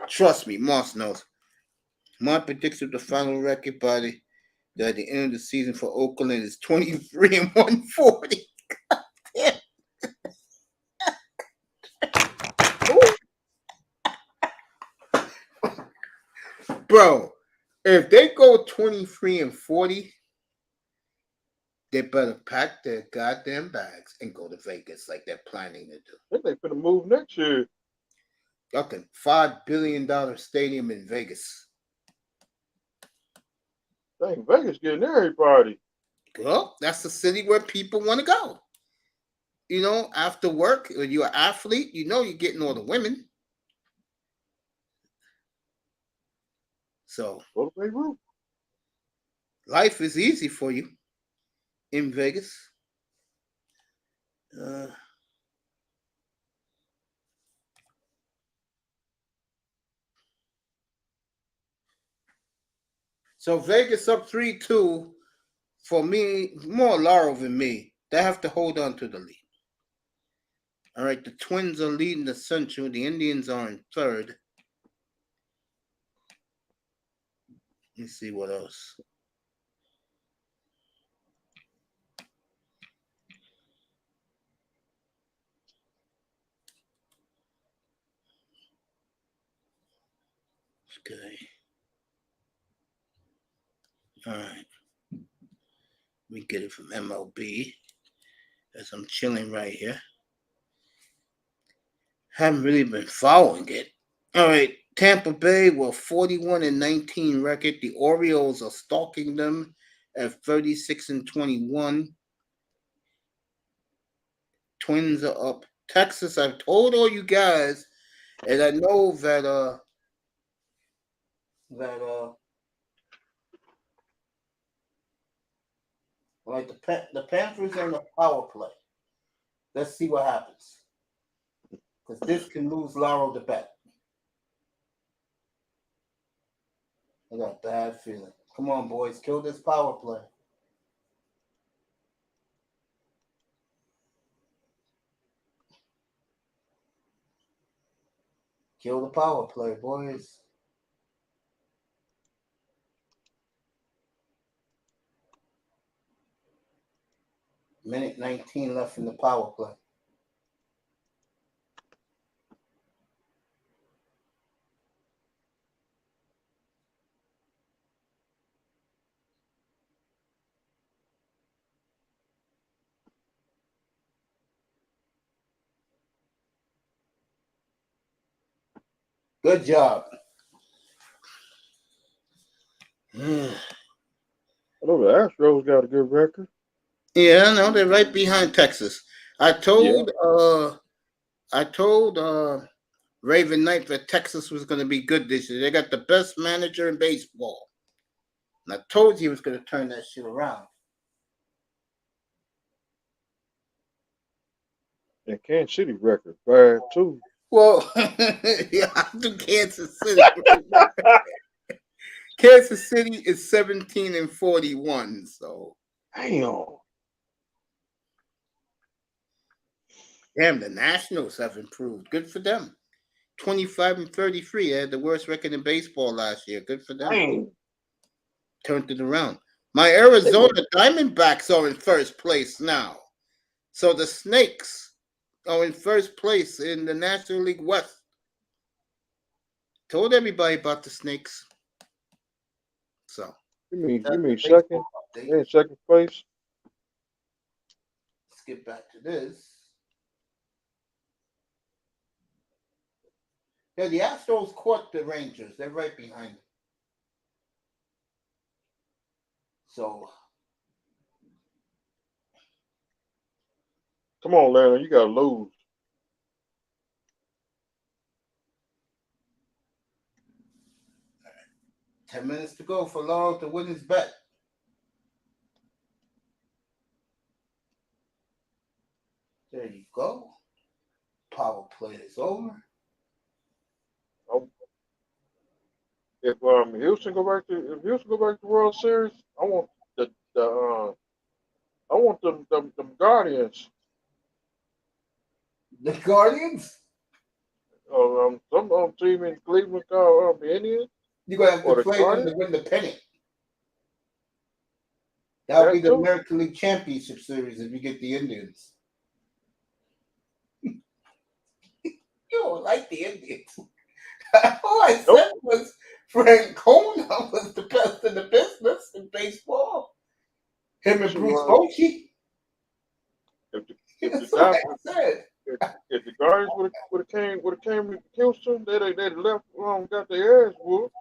Trust me, Moss knows. My prediction of the final record by at the end of the season for Oakland is 23-140. Bro, if they go 23-40, they better pack their goddamn bags and go to Vegas like they're planning to do. I think they're going to move next year. Fucking $5 billion stadium in Vegas. Dang, Vegas getting everybody. Well, that's the city where people want to go. You know, after work, when you're an athlete, you know you're getting all the women. So, life is easy for you in Vegas. So Vegas up 3-2 for me, more Laurel than me. They have to hold on to the lead. All right, the Twins are leading the Central. The Indians are in third. Let's see what else. Okay. All right. Let me get it from MLB as I'm chilling right here. Haven't really been following it. All right. Tampa Bay will 41-19 record. The Orioles are stalking them at 36-21. Twins are up. Texas, I've told all you guys, and I know that like the Panthers on the power play. Let's see what happens. Because this can lose Lauro the bet. I got a bad feeling. Come on, boys. Kill this power play. Kill the power play, boys. Minute 19 left in the power play. Good job. I know the Astros got a good record. Yeah, I know they're right behind Texas. I told Raven Knight that Texas was going to be good this year. They got the best manager in baseball. And I told you he was going to turn that shit around. And Kansas City record bad too. Well, yeah, I do Kansas City. Kansas City is 17-41. So damn, the Nationals have improved. Good for them. 25-33. They had the worst record in baseball last year. Good for them. Dang. Turned it around. My Arizona Diamondbacks are in first place now. So the Snakes are in first place in the National League West. Told everybody about the Snakes. So you mean second? They're in second place. Let's get back to this. Yeah, the Astros caught the Rangers. They're right behind them. So Come on, Larry, you gotta lose. all right. 10 minutes to go for Laurel to win his bet. There you go. Power play is over. If Houston go back to World Series, I want them Guardians. The Guardians? Some team in Cleveland called the Indians. You're gonna have to play them to win the pennant. That'll be the American League Championship Series if you get the Indians. You don't like the Indians. All I said was Francona was the best in the business in baseball. Him and Bruce Bochy. That's what I said. If the Guardians would have came to Houston, they'd left got their ass whooped.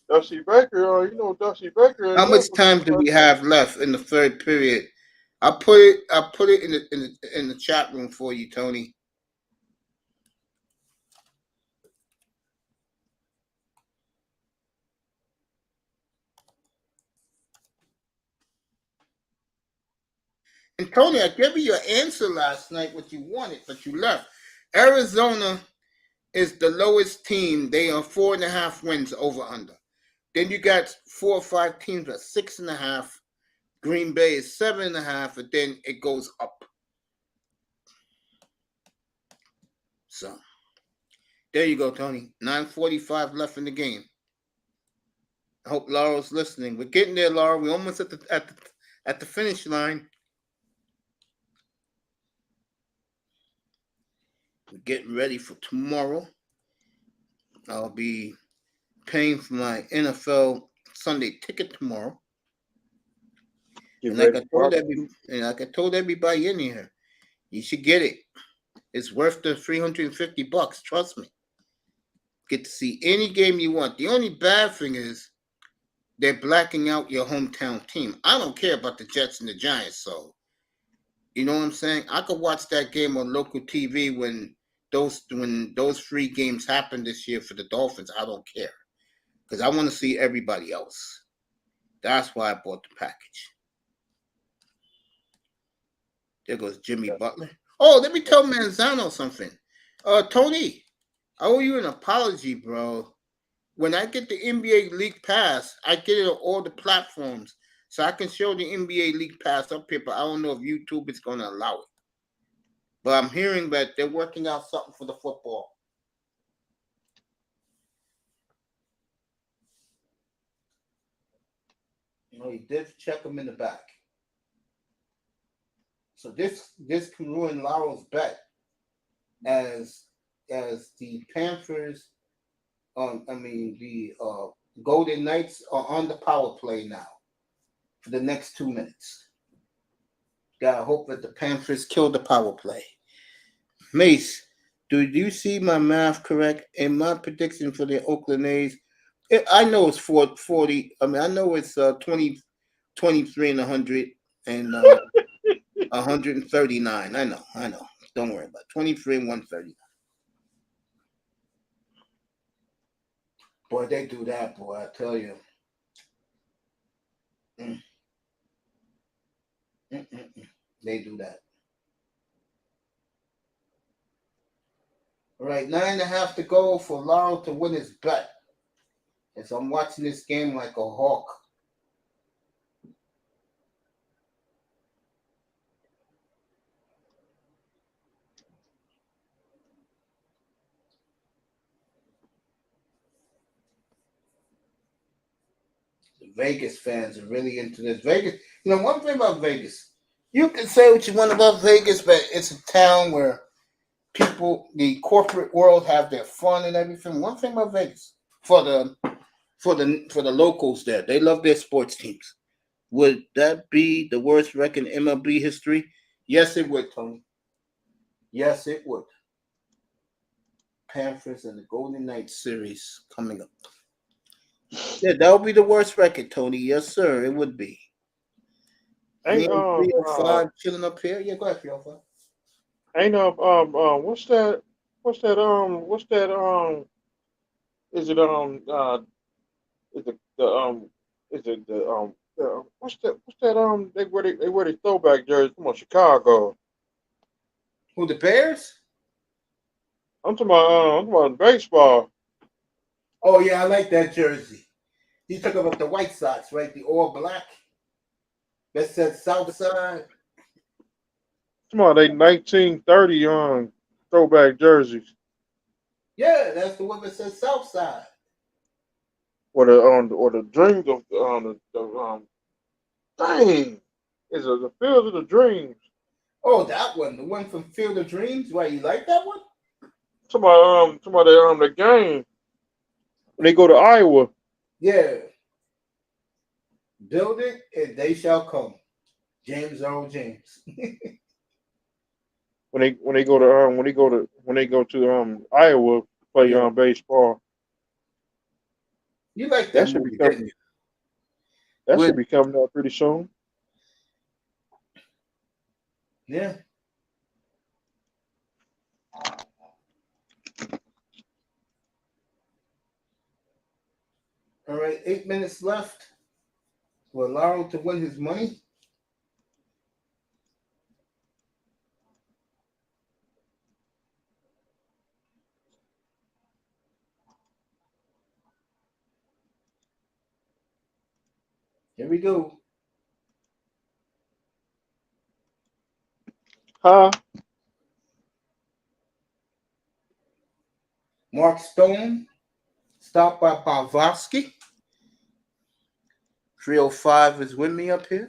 Dusty Baker, Dusty Baker. How much time do we have left in the third period? I'll put it in the chat room for you, Tony. And Tony, I gave you your answer last night, what you wanted, but you left. Arizona is the lowest team. They are 4.5 wins over under. Then you got 4 or 5 teams at 6.5. Green Bay is 7.5, and then it goes up. So there you go, Tony. 9:45 left in the game. I hope Laura's listening. We're getting there, Laura. We're almost at the finish line. We're getting ready for tomorrow. I'll be paying for my NFL Sunday ticket tomorrow. And like I told everybody in here, you should get it. It's worth the $350. Trust me. Get to see any game you want. The only bad thing is they're blacking out your hometown team. I don't care about the Jets and the Giants, so you know what I'm saying? I could watch that game on local TV when those free games happen this year for the Dolphins. I don't care because I want to see everybody else. That's why I bought the package. There goes Jimmy Butler. Oh, let me tell Manzano something. Tony, I owe you an apology, bro. When I get the NBA League Pass, I get it on all the platforms. So I can show the NBA League Pass up here, but I don't know if YouTube is going to allow it. But I'm hearing that they're working out something for the football. You know, he did check him in the back. So this can ruin Laro's bet as the Panthers, the Golden Knights are on the power play now for the next 2 minutes. Gotta hope that the Panthers kill the power play. Mace, do you see my math correct? In my prediction for the Oakland A's, I know it's 40. I mean, I know it's 20, 23 and 100 and 139. I know. Don't worry about it. 23 and 139. Boy, they do that, boy. I tell you. They do that. All right, 9.5 to go for Laro to win his bet. As I'm watching this game like a hawk. The Vegas fans are really into this. Vegas, one thing about Vegas, you can say what you want about Vegas, but it's a town where people, the corporate world, have their fun and everything. One thing about Vegas, for the locals there, they love their sports teams. Would that be the worst record in MLB history? Yes, it would, Tony. Yes, it would. Panthers and the Golden Knights series coming up. Yeah, that would be the worst record, Tony. Yes, sir, it would be. Ain't 305 chilling up here. Yeah, go ahead, 305. ain't what's that? Is it what's that they wear the throwback jerseys from Chicago. Who, the Bears? I'm talking about baseball. Oh yeah, I like that jersey. You talking about the White Sox, right? The all black. That said South Side. Come on, they 1930 throwback jerseys. Yeah, that's the one that says South Side. Or the dreams of dang, is it the Field of the Dreams? Oh, that one, the one from Field of Dreams. Why, you like that one? Somebody the game when they go to Iowa. Yeah. Build it and they shall come. James Earl James. when they go to Iowa play baseball. You like that movie, didn't you? That should be coming out pretty soon. Yeah. All right, 8 minutes left for Laro to win his money. Here we go. Huh? Mark Stone, stopped by Bobrovsky. 305 is with me up here.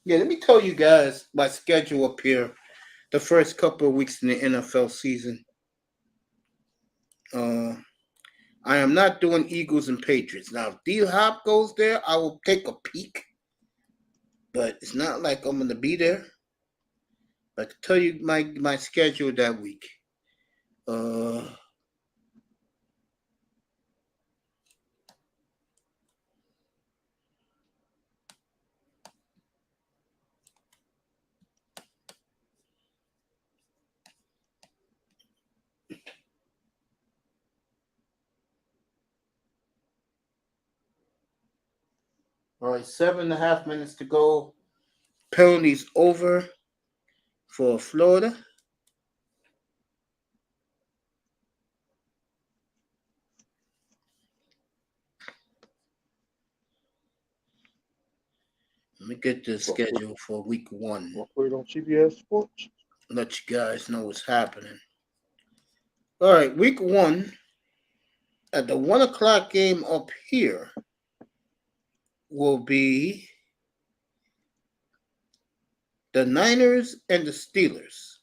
Yeah, let me tell you guys my schedule up here the first couple of weeks in the NFL season. I am not doing Eagles and Patriots. Now, if D-Hop goes there, I will take a peek. But it's not like I'm going to be there. I can tell you my schedule that week. All right, 7.5 minutes to go. Penalties over for Florida. Let me get the schedule for week 1. I'll put it on CBS Sports. Let you guys know what's happening. All right, week 1 at the 1 o'clock game up here will be the Niners and the Steelers.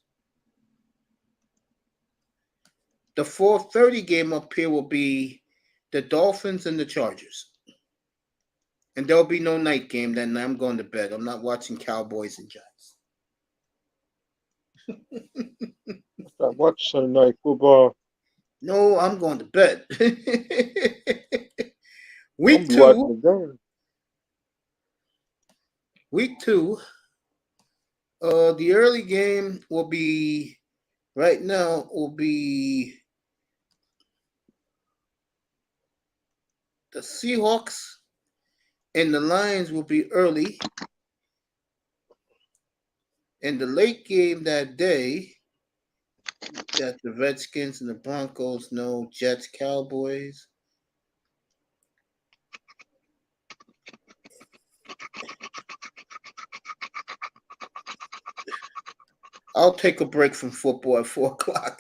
The 4:30 game up here will be the Dolphins and the Chargers. And there'll be no night game. Then I'm going to bed. I'm not watching Cowboys and Giants. I watch Sunday Night Football. No, I'm going to bed. Week 2. Week 2. The early game will be right now. Will be the Seahawks and the Lions will be early. And the late game that day, got the Redskins and the Broncos, no Jets, Cowboys. I'll take a break from football at 4 o'clock.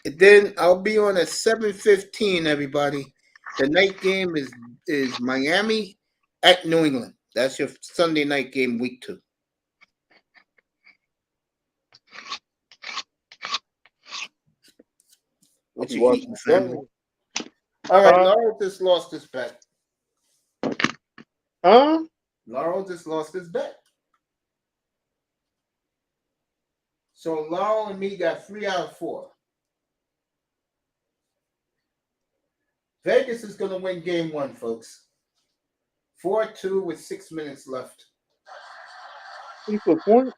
And then I'll be on at 7:15, everybody. The night game is Miami at New England. That's your Sunday night game, week 2. What you eating, family? All right, Laurel just lost his bet. Huh? Laurel just lost his bet. So Laurel and me got 3 out of 4. Vegas is going to win game 1, folks. 4-2 with 6 minutes left. He put points.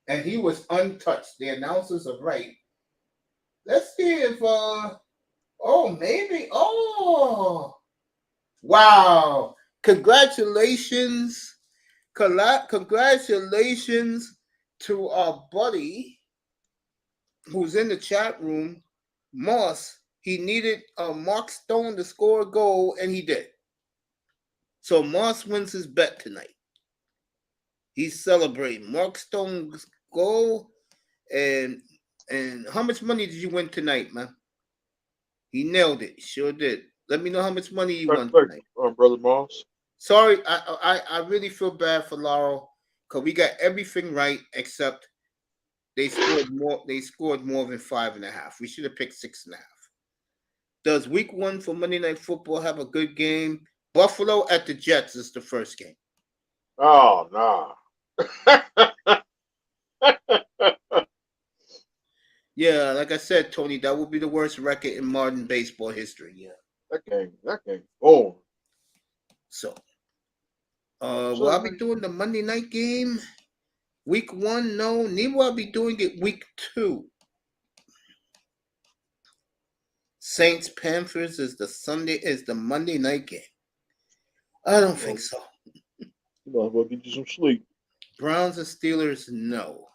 And he was untouched. The announcers are right. Let's see if, maybe. Oh, wow. Congratulations. Congratulations to our buddy who's in the chat room, Moss. He needed Mark Stone to score a goal, and he did. So Moss wins his bet tonight. He's celebrating Mark Stone's goal. And how much money did you win tonight, man? He nailed it. Sure did. Let me know how much money you won tonight. Brother Moss. Sorry, I really feel bad for Laurel because we got everything right except they scored more. They scored more than 5.5. We should have picked 6.5. Does week 1 for Monday Night Football have a good game? Buffalo at the Jets is the first game. Oh, no. Yeah, like I said, Tony, that would be the worst record in modern baseball history. Yeah. That game. Oh. So, will I be doing the Monday night game? Week 1, no. Neither will I be doing it week 2. Saints Panthers is the Monday night game. I don't think so. You might as well get you some sleep. Browns and Steelers, no.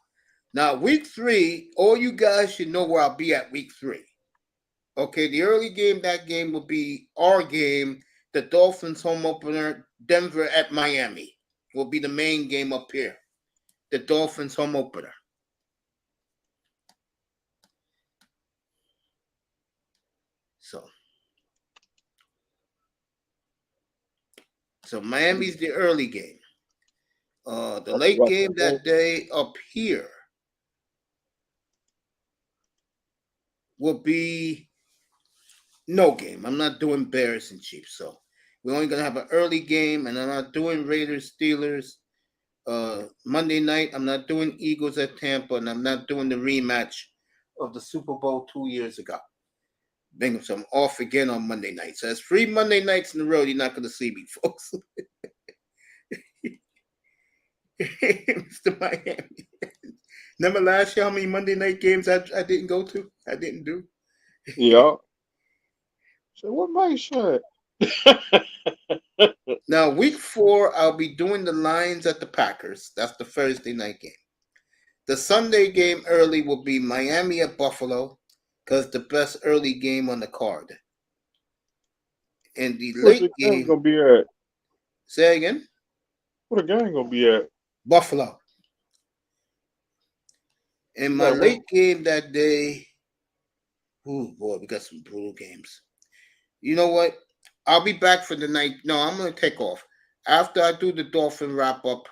Now, week 3, all you guys should know where I'll be at week 3. Okay, the early game, that game will be our game. The Dolphins home opener, Denver at Miami will be the main game up here. The Dolphins home opener. So Miami's the early game. The late game that day up here will be no game. I'm not doing Bears and Chiefs. So we're only going to have an early game, and I'm not doing Raiders, Steelers. Monday night, I'm not doing Eagles at Tampa, and I'm not doing the rematch of the Super Bowl 2 years ago. So I'm off again on Monday night. So that's 3 Monday nights in a row. You're not going to see me, folks. Mr. Miami. Remember last year how many Monday night games I didn't go to? I didn't do. Yeah. So what makes that? Now, week 4, I'll be doing the Lions at the Packers. That's the Thursday night game. The Sunday game early will be Miami at Buffalo, because the best early game on the card. And the Where's late the game game, gonna be at? say again? Where the game gonna be at? Buffalo. And my Yeah, late game that day, oh boy, we got some brutal games. You know what? I'll be back for the night. No, I'm going to take off. After I do the Dolphin wrap up,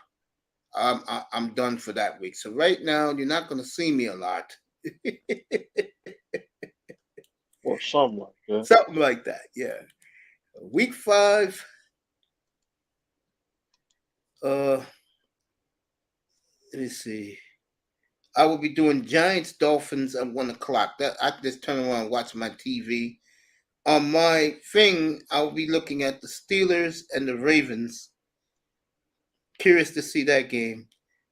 I'm done for that week. So right now, you're not going to see me a lot. or something like that. Something like that, yeah. Week 5, let me see. I will be doing Giants Dolphins at 1 o'clock. That I can just turn around and watch my TV. On my thing, I'll be looking at the Steelers and the Ravens. Curious to see that game.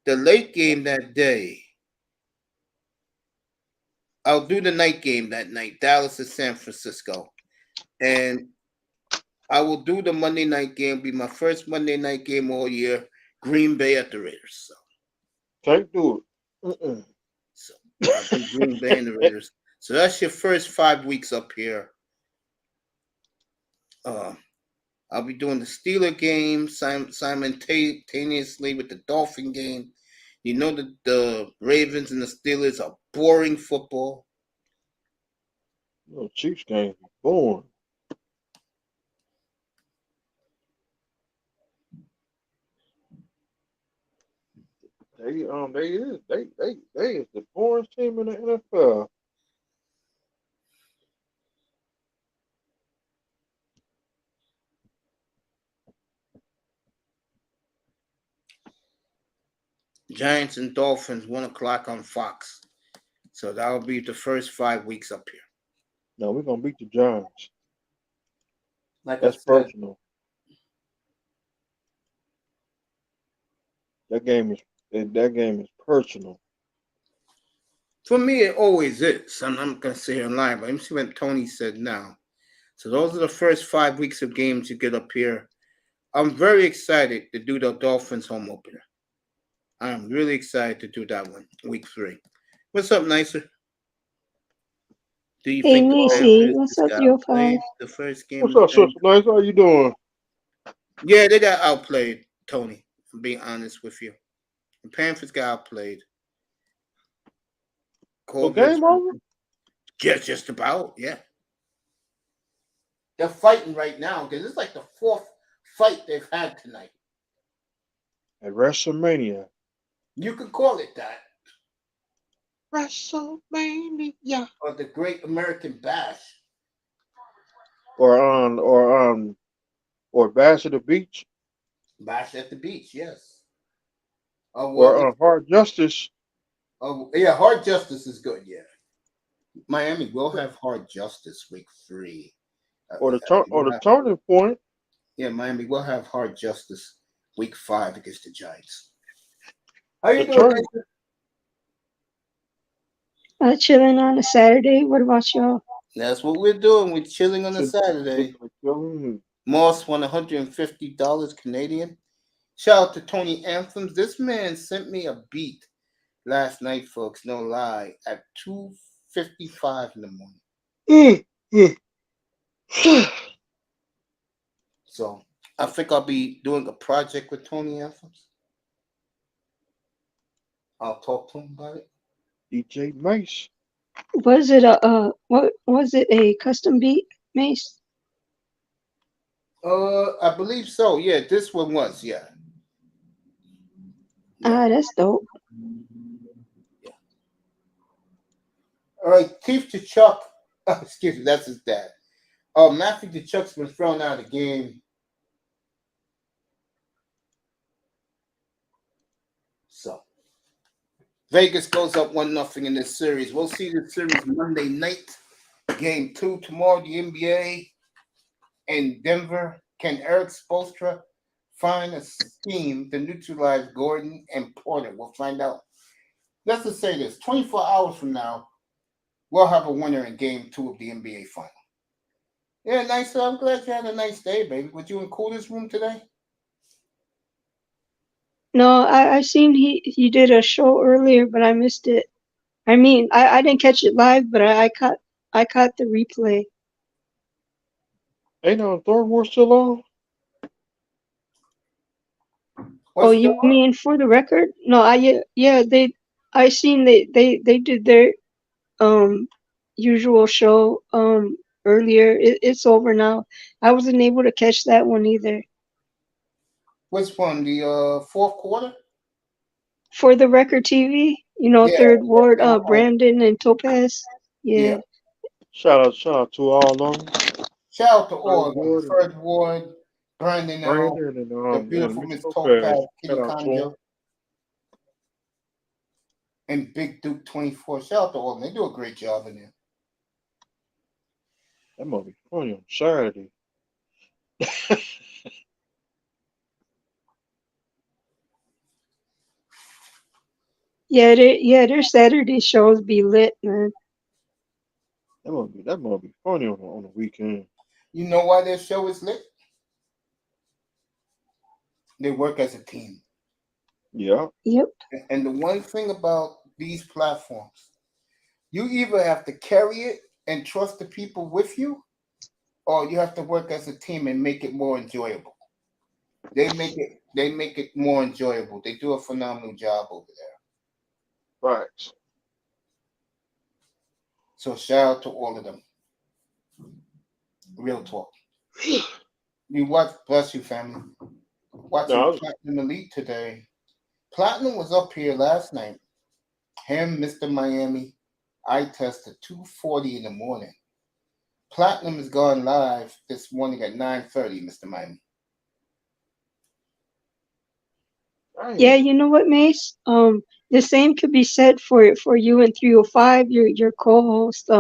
The late game that day, I'll do the night game that night, Dallas at San Francisco. And I will do the Monday night game. It'll be my first Monday night game all year, Green Bay at the Raiders. So. Can't do it. So I'll do Green Bay and the Raiders. So that's your first 5 weeks up here. I'll be doing the Steeler game simultaneously with the Dolphin game. You know that the Ravens and the Steelers are boring football. No, Chiefs game be boring. They is the boring team in the NFL. Giants and Dolphins, 1 o'clock on Fox. So that'll be the first 5 weeks up here. No, we're gonna beat the Giants. Like That's I said, personal. That game is personal. for me, it always is. I'm not going to say here and lie, but let me see what Tony said now. So those are the first 5 weeks of games you get up here. I'm very excited to do the Dolphins home opener. I'm really excited to do that one, week 3. What's up, Nicer? Do you Hey, think the Macy, Panthers what's just up, got 305? outplayed the first game? What's of up, the Sister Nice? How you doing? Yeah, they got outplayed, Tony. I'm being honest with you. The Panthers got outplayed. The game over? Just about, yeah. They're fighting right now because it's like the 4th fight they've had tonight. At WrestleMania. You could call it that. WrestleMania. Or the Great American Bash. Or Bash at the Beach. Bash at the Beach, yes. Well, Or Hard Justice. Oh, yeah, Hard Justice is good, yeah. Miami will have Hard Justice week 3. Or the turning point. Yeah, Miami will have Hard Justice week 5 against the Giants. How you doing, Nathan? Chilling on a Saturday. What about y'all? That's what we're doing. We're chilling on a Saturday. Moss won $150 Canadian. Shout out to Tony Anthems. This man sent me a beat last night, folks. No lie, at 2:55 in the morning. So I think I'll be doing a project with Tony Anthems. I'll talk to him about it. DJ Mace. Was it a custom beat, Mace? I believe so. Yeah, this one was. Yeah. That's dope. Yeah. All right, Keith Tachuck. Excuse me, that's his dad. Matthew Tachuck's been thrown out of the game. So Vegas goes up 1-0 in this series. We'll see the series Monday night. Game 2 tomorrow. The NBA in Denver. Can Eric Spoelstra find a scheme to neutralize Gordon and Porter? We'll find out. Let's just say this. 24 hours from now, we'll have a winner in Game 2 of the NBA Final. Yeah, nice. I'm glad you had a nice day, baby. Was you in Coolest room today? No, I seen he did a show earlier, but I missed it. I mean, I didn't catch it live, but I caught the replay. Ain't no Thor War still on? Oh, you mean for the record? No, yeah, I seen they did their usual show earlier. It's over now. I wasn't able to catch that one either. Which one? The fourth quarter? For the record TV, Yeah, Third Ward, they won. Brandon and Topaz. Yeah. Shout out to all of them. Shout out to all of them. Ward and Third Ward, Brandon, Brandon and the beautiful Miss Miss Topaz. Topaz, Kitty Shout out to Conjo, them. and Big Duke 24. Shout out to all of them. They do a great job in there. That must be funny on Saturday. Yeah, their Saturday shows be lit, man. That must be funny on the weekend. You know why their show is lit? They work as a team. Yeah. Yep. And the one thing about these platforms, you either have to carry it and trust the people with you, or you have to work as a team and make it more enjoyable. They make it more enjoyable. They do a phenomenal job over there. Right. So shout out to all of them. Real talk. You watch, bless you, family. Watching Platinum Elite today. Platinum was up here last night. Him, Mr. Miami. I tested 2:40 in the morning. Platinum has gone live this morning at 9:30, Mr. Miami. Yeah, you know what, Mace? The same could be said for you and 305, your co-host.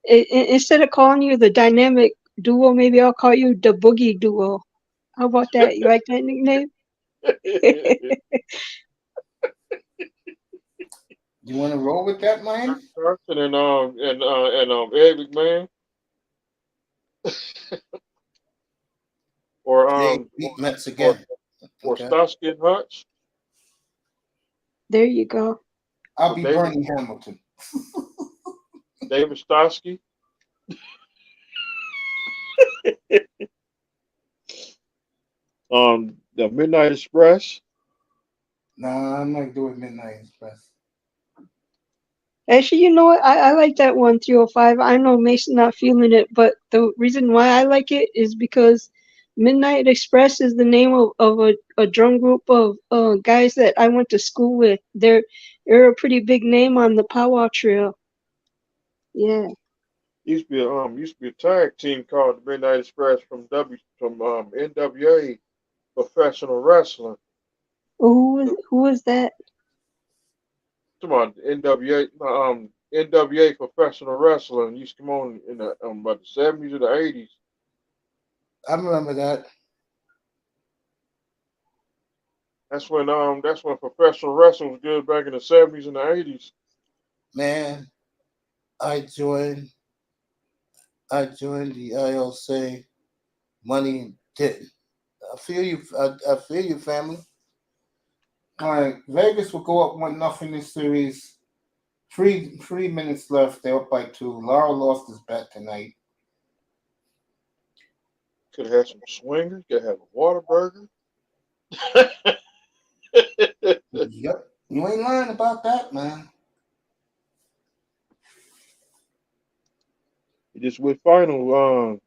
Instead of calling you the dynamic duo, maybe I'll call you the boogie duo. How about that? You like that nickname? You want to roll with that, Miami? Carson and Ed McMahon. Or beat Mets again. Or Starsky and Hutch. There you go. I'll be Bernie Hamilton. David Starsky. The Midnight Express. Nah, I'm not doing Midnight Express. Actually, you know what? I like that one, 305. I know Mason not feeling it, but the reason why I like it is because Midnight Express is the name of a drum group of guys that I went to school with. They're a pretty big name on the Powwow Trail. Yeah. Used to be a tag team called the Midnight Express from NWA Professional Wrestling. Who was that? Come on, NWA Professional Wrestling used to come on in the about the 70s or the 80s. I remember that. That's when professional wrestling was good back in the 70s and the 80s. Man, I joined the ILC. Money didn't. I feel you. I feel you, family. All right, Vegas will go up 1-0 this series. 3 minutes left. They're up by 2. Laura lost his bet tonight. Could have had some swingers. Could have a Whataburger. Yep, you ain't lying about that, man. It just went final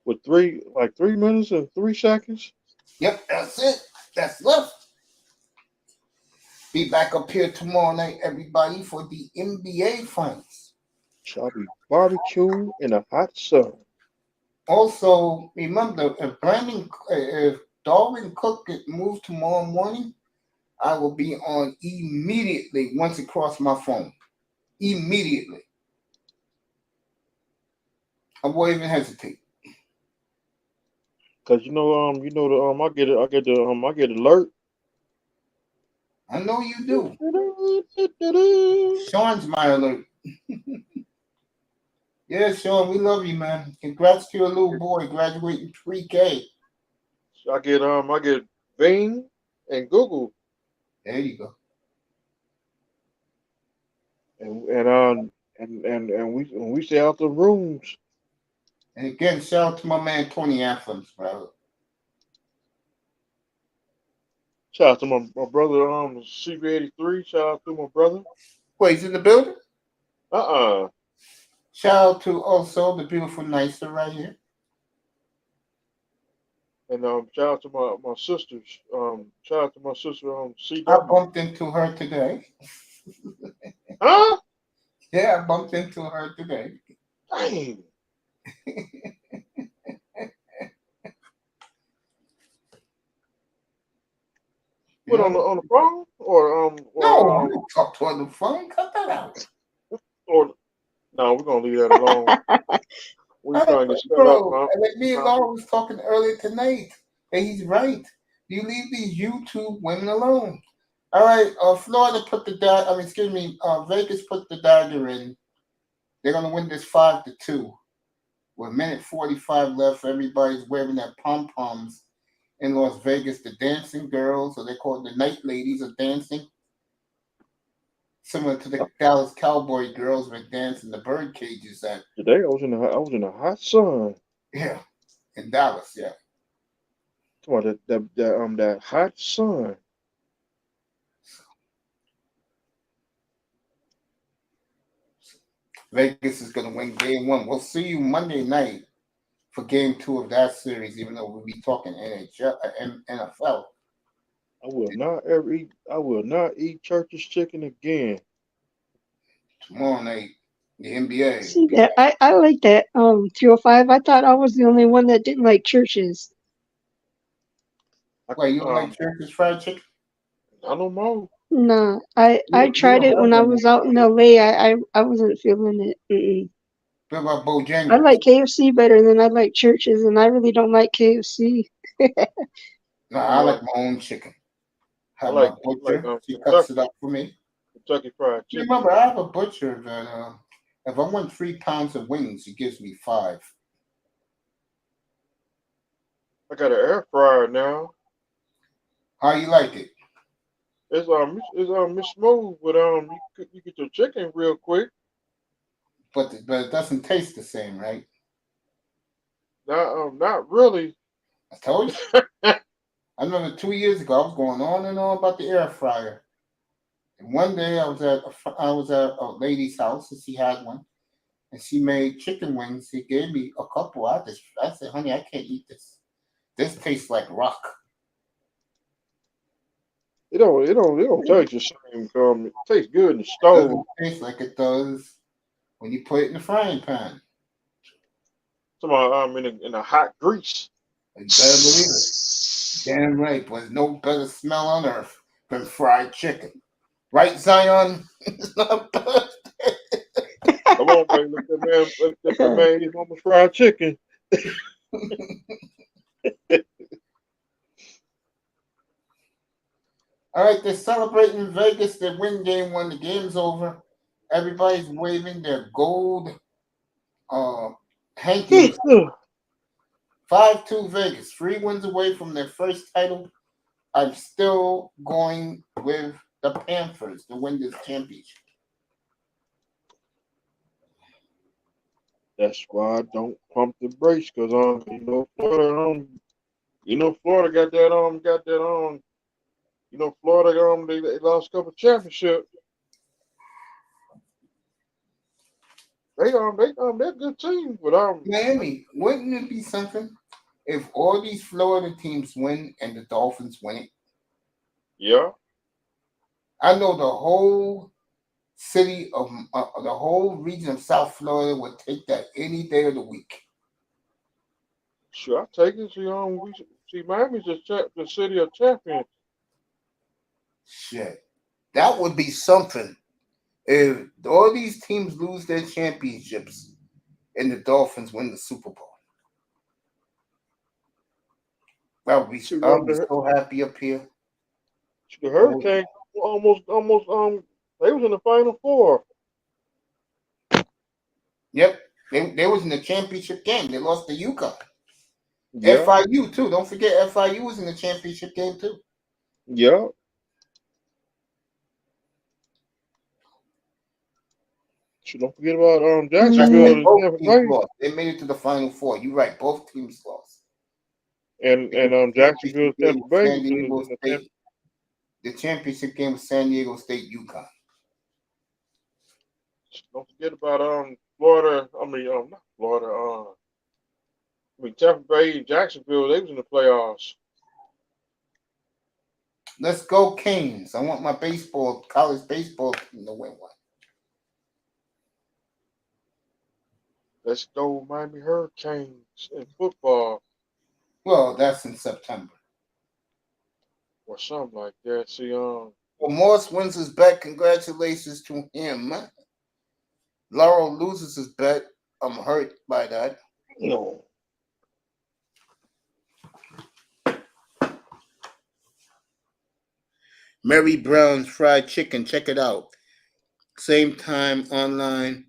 with 3 minutes and 3 seconds. Yep, that's it. That's left. Be back up here tomorrow night, everybody, for the NBA Finals. Shall be barbecue in a hot sun. Also, remember, if Darwin Cook get moved tomorrow morning, I will be on immediately once it crosses my phone. Immediately. I won't even hesitate. Cause I get alert. I know you do. Sean's my alert. Yeah, Sean, we love you, man. Congrats to your little boy graduating pre-K. So I get Bing and Google, There you go. and we stay out the rooms. And again, shout out to my man Tony Anthems, bro. Shout out to my brother, CB83. Shout out to my brother. Wait, he's in the building? Uh-uh. Shout out to also the beautiful Nicer right here. And shout out to my sisters. Shout out to my sister CW. I bumped into her today. Huh? Yeah, I bumped into her today. Dang. What on the phone or No, I didn't talk to her on the phone. Cut that out. Or no, we're gonna leave that alone. We're trying to set up, huh? Like me and Laura was talking earlier tonight, and he's right. You leave these YouTube women alone. All right, Florida put Vegas put the dagger in. They're gonna win this 5-2. With a minute 45 left, everybody's wearing their pom poms in Las Vegas. The dancing girls, or they call it the night ladies, are dancing. Similar to the Dallas Cowboy girls were dancing the bird cages at. Today I was in the hot sun. Yeah, in Dallas, yeah. Come on, that hot sun. Vegas is going to win game 1. We'll see you Monday night for game 2 of that series, even though we'll be talking NFL. I will not eat Church's chicken again. Tomorrow night, the NBA. See that? I like that. 305. I thought I was the only one that didn't like churches. Wait, you don't like Church's fried chicken? I don't know. Nah, I tried it when I was out in LA. I wasn't feeling it. Mm-mm. What about Bojangles? I like KFC better than I like churches, and I really don't like KFC. No, I like my own chicken. I like butcher. She cuts it up for me. Kentucky Fried Chicken. Remember, I have a butcher that if I want 3 pounds of wings, he gives me 5. I got an air fryer now. How you like it? It's smooth, but you get your chicken real quick. But it doesn't taste the same, right? Not really. I told you. I remember 2 years ago, I was going on and on about the air fryer. And one day I was at a lady's house and she had one, and she made chicken wings. She gave me a couple. I said, honey, I can't eat this. This tastes like rock. It don't taste the same. It tastes good in the stove. It doesn't taste like it does when you put it in the frying pan. In a hot grease. You better believe it. Damn right. There's no better smell on earth than fried chicken. Right, Zion? It's not bad. Come on, man. Let that man eat almost fried chicken. All right, they're celebrating in Vegas. They win game 1. The game's over. Everybody's waving their gold hankies. 5-2 Vegas. 3 wins away from their first title. I'm still going with the Panthers to win this championship. That's why I don't pump the brakes, because Florida got that Florida they lost a couple championships. They're a good team, but Miami, wouldn't it be something if all these Florida teams win and the Dolphins win it? Yeah. I know the whole city of the whole region of South Florida would take that any day of the week. Sure, I take it. See, Miami's the city of champions. Shit, that would be something if all these teams lose their championships and the Dolphins win the Super Bowl. I'll be so happy up here. The Hurricanes almost they was in the Final Four. Yep, They was in the championship game. They lost to UConn. Yeah. FIU too. Don't forget FIU was in the championship game too. Yeah. So don't forget about Jacksonville and Both Tampa teams Bay. lost. They made it to the Final Four. You're right. Both teams lost. And Jacksonville, Game Tampa with Bay San was in Diego the State. The championship game with San Diego State, UConn. Don't forget about Florida. Not Florida. Tampa Bay and Jacksonville. They was in the playoffs. Let's go Canes. I want my college baseball team to win one. Let's go Miami Hurricanes in football. Well, that's in September. Or something like that. See, Well, Morris wins his bet. Congratulations to him. Laurel loses his bet. I'm hurt by that. No. Mary Brown's Fried Chicken. Check it out. Same time online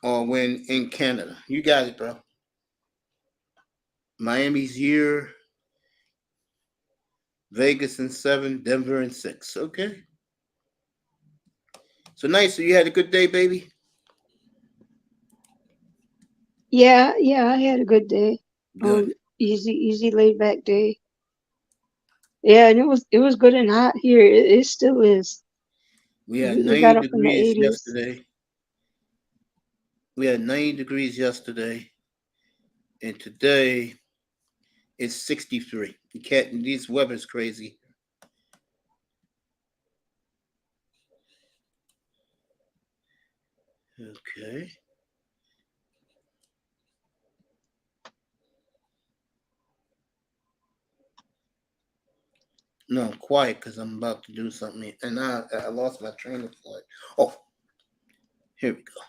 or when in Canada. You got it, bro. Miami's here. Vegas in 7. Denver in 6. Okay. So nice. So you had a good day, baby? Yeah, I had a good day. Good. Easy laid back day. Yeah, and it was good and hot here. It still is. We had We 90 got up in the degrees 80s. yesterday. We had 90 degrees yesterday. And today it's 63. You can't, this weather's crazy. Okay. No, I'm quiet because I'm about to do something. And I lost my train of thought. Oh, here we go.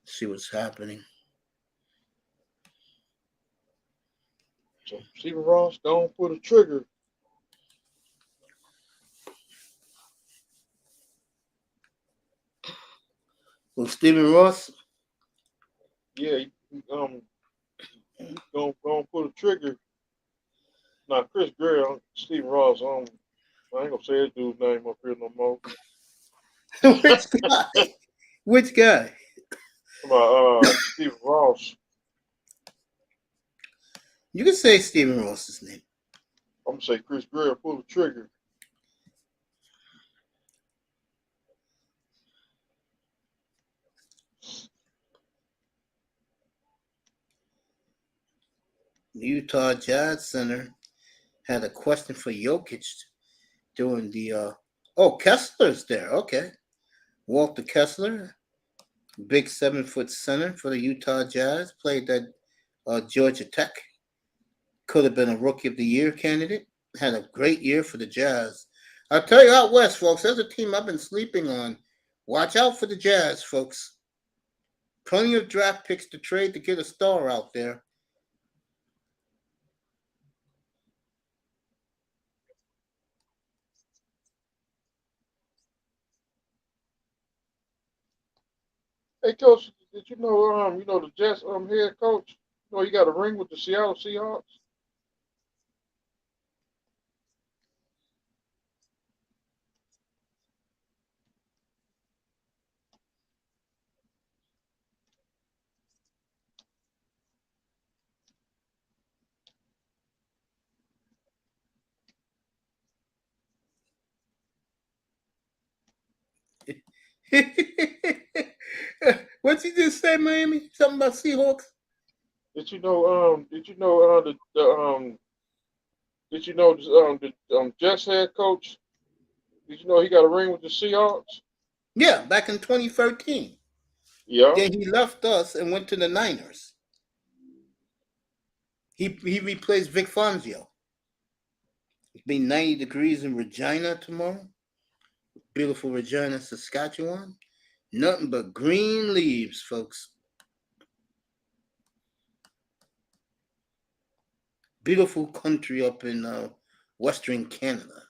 See what's happening. So Stephen Ross, don't pull the trigger. Well, Stephen Ross? Yeah, don't pull the trigger. Now, Chris Greer, Stephen Ross, I ain't gonna say his dude's name up here no more. Which guy? Which guy? Stephen Ross. You can say Stephen Ross's name. I'm gonna say Chris Greer, pull the trigger. Utah Jazz Center had a question for Jokic during the Kessler's there. Okay. Walter Kessler, big 7-foot center for the Utah Jazz, played at Georgia Tech. Could have been a Rookie of the Year candidate. Had a great year for the Jazz. I'll tell you out west, folks, there's a team I've been sleeping on. Watch out for the Jazz, folks. Plenty of draft picks to trade to get a star out there. Hey, Coach, did you know the Jets head coach? You know he got a ring with the Seattle Seahawks. What'd you just say, Miami? Something about Seahawks? Did you know the Jets head coach? Did you know he got a ring with the Seahawks? Yeah, back in 2013. Yeah. Then he left us and went to the Niners. He replaced Vic Fangio. It's been 90 degrees in Regina tomorrow. Beautiful Regina, Saskatchewan. Nothing but green leaves, folks. Beautiful country up in Western Canada.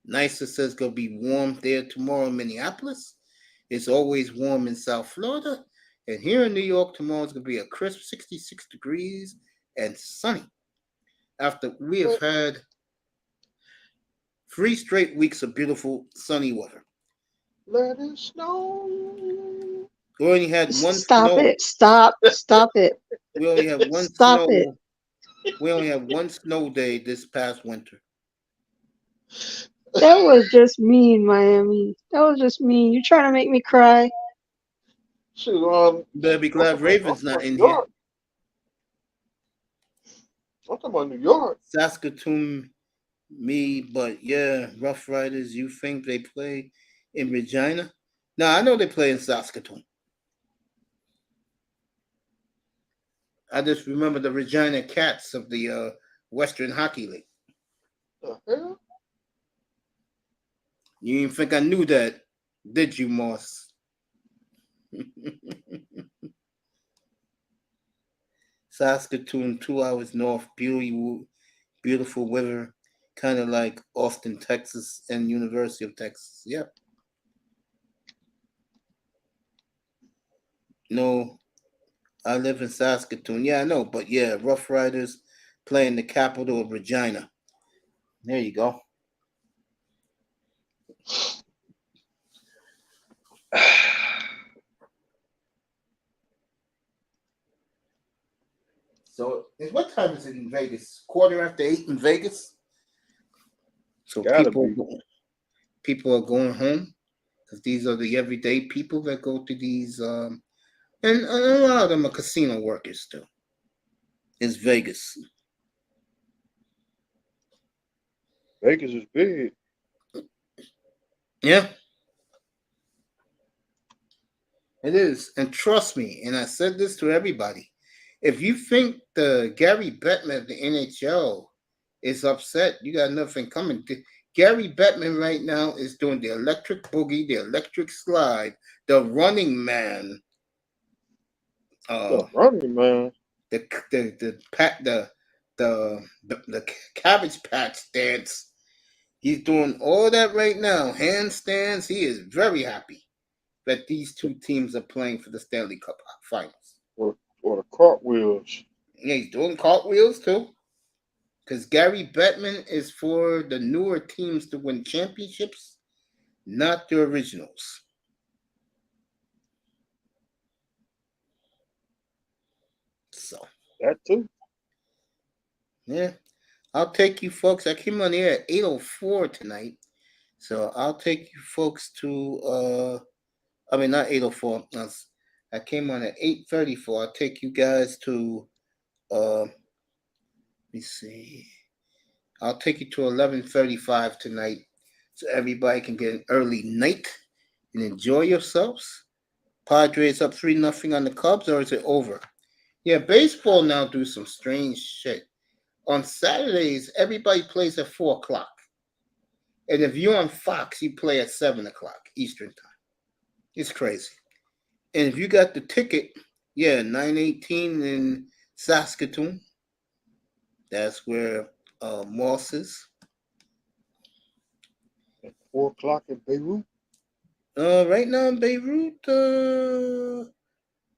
Nice, it says going to be warm there tomorrow in Minneapolis. It's always warm in South Florida. And here in New York, tomorrow is going to be a crisp 66 degrees and sunny. After we have had 3 straight weeks of beautiful sunny weather. Let it snow. We only had one Stop snow. it. Stop it. We only have one Stop snow. it. We only have one snow day this past winter. That was just mean, Miami. That was just mean. You trying to make me cry. Shoot, Better be glad Raven's not in New here. York. I'm talking about New York. Saskatoon, me, but yeah, Rough Riders, you think they play in Regina? No, I know they play in Saskatoon. I just remember the Regina Cats of the Western Hockey League. The hell? You didn't think I knew that, did you, Moss? Saskatoon, 2 hours north, beautiful weather, kind of like Austin, Texas, and University of Texas. Yep. No, I live in Saskatoon. Yeah, I know, but yeah, Rough Riders play in the capital of Regina. There you go. So, what time is it in Vegas? 8:15 in Vegas. So people are going home because these are the everyday people that go to these, and a lot of them are casino workers too. It's Vegas. Vegas is big. Yeah. It is. And trust me, and I said this to everybody, if you think the Gary Bettman of the NHL is upset, you got nothing coming. Gary Bettman right now is doing the electric boogie, the electric slide, the running man. The running man. The cabbage patch dance. He's doing all that right now. Handstands. He is very happy that these two teams are playing for the Stanley Cup Finals. Or the cartwheels. Yeah, he's doing cartwheels too. Because Gary Bettman is for the newer teams to win championships, not the originals. So that too. Yeah. I'll take you folks. I came on here at 8:04 tonight. So I'll take you folks to not 8:04. I came on at 8:34. I'll take you guys to let me see. I'll take you to 11:35 tonight, so everybody can get an early night and enjoy yourselves. Padres up 3-0 on the Cubs, or is it over? Yeah, baseball now do some strange shit. On Saturdays, everybody plays at 4 o'clock, and if you're on Fox, you play at 7 o'clock Eastern time. It's crazy. And if you got the ticket, 918 in Saskatoon. That's where Moss is. At 4 o'clock in Beirut? Right now in Beirut,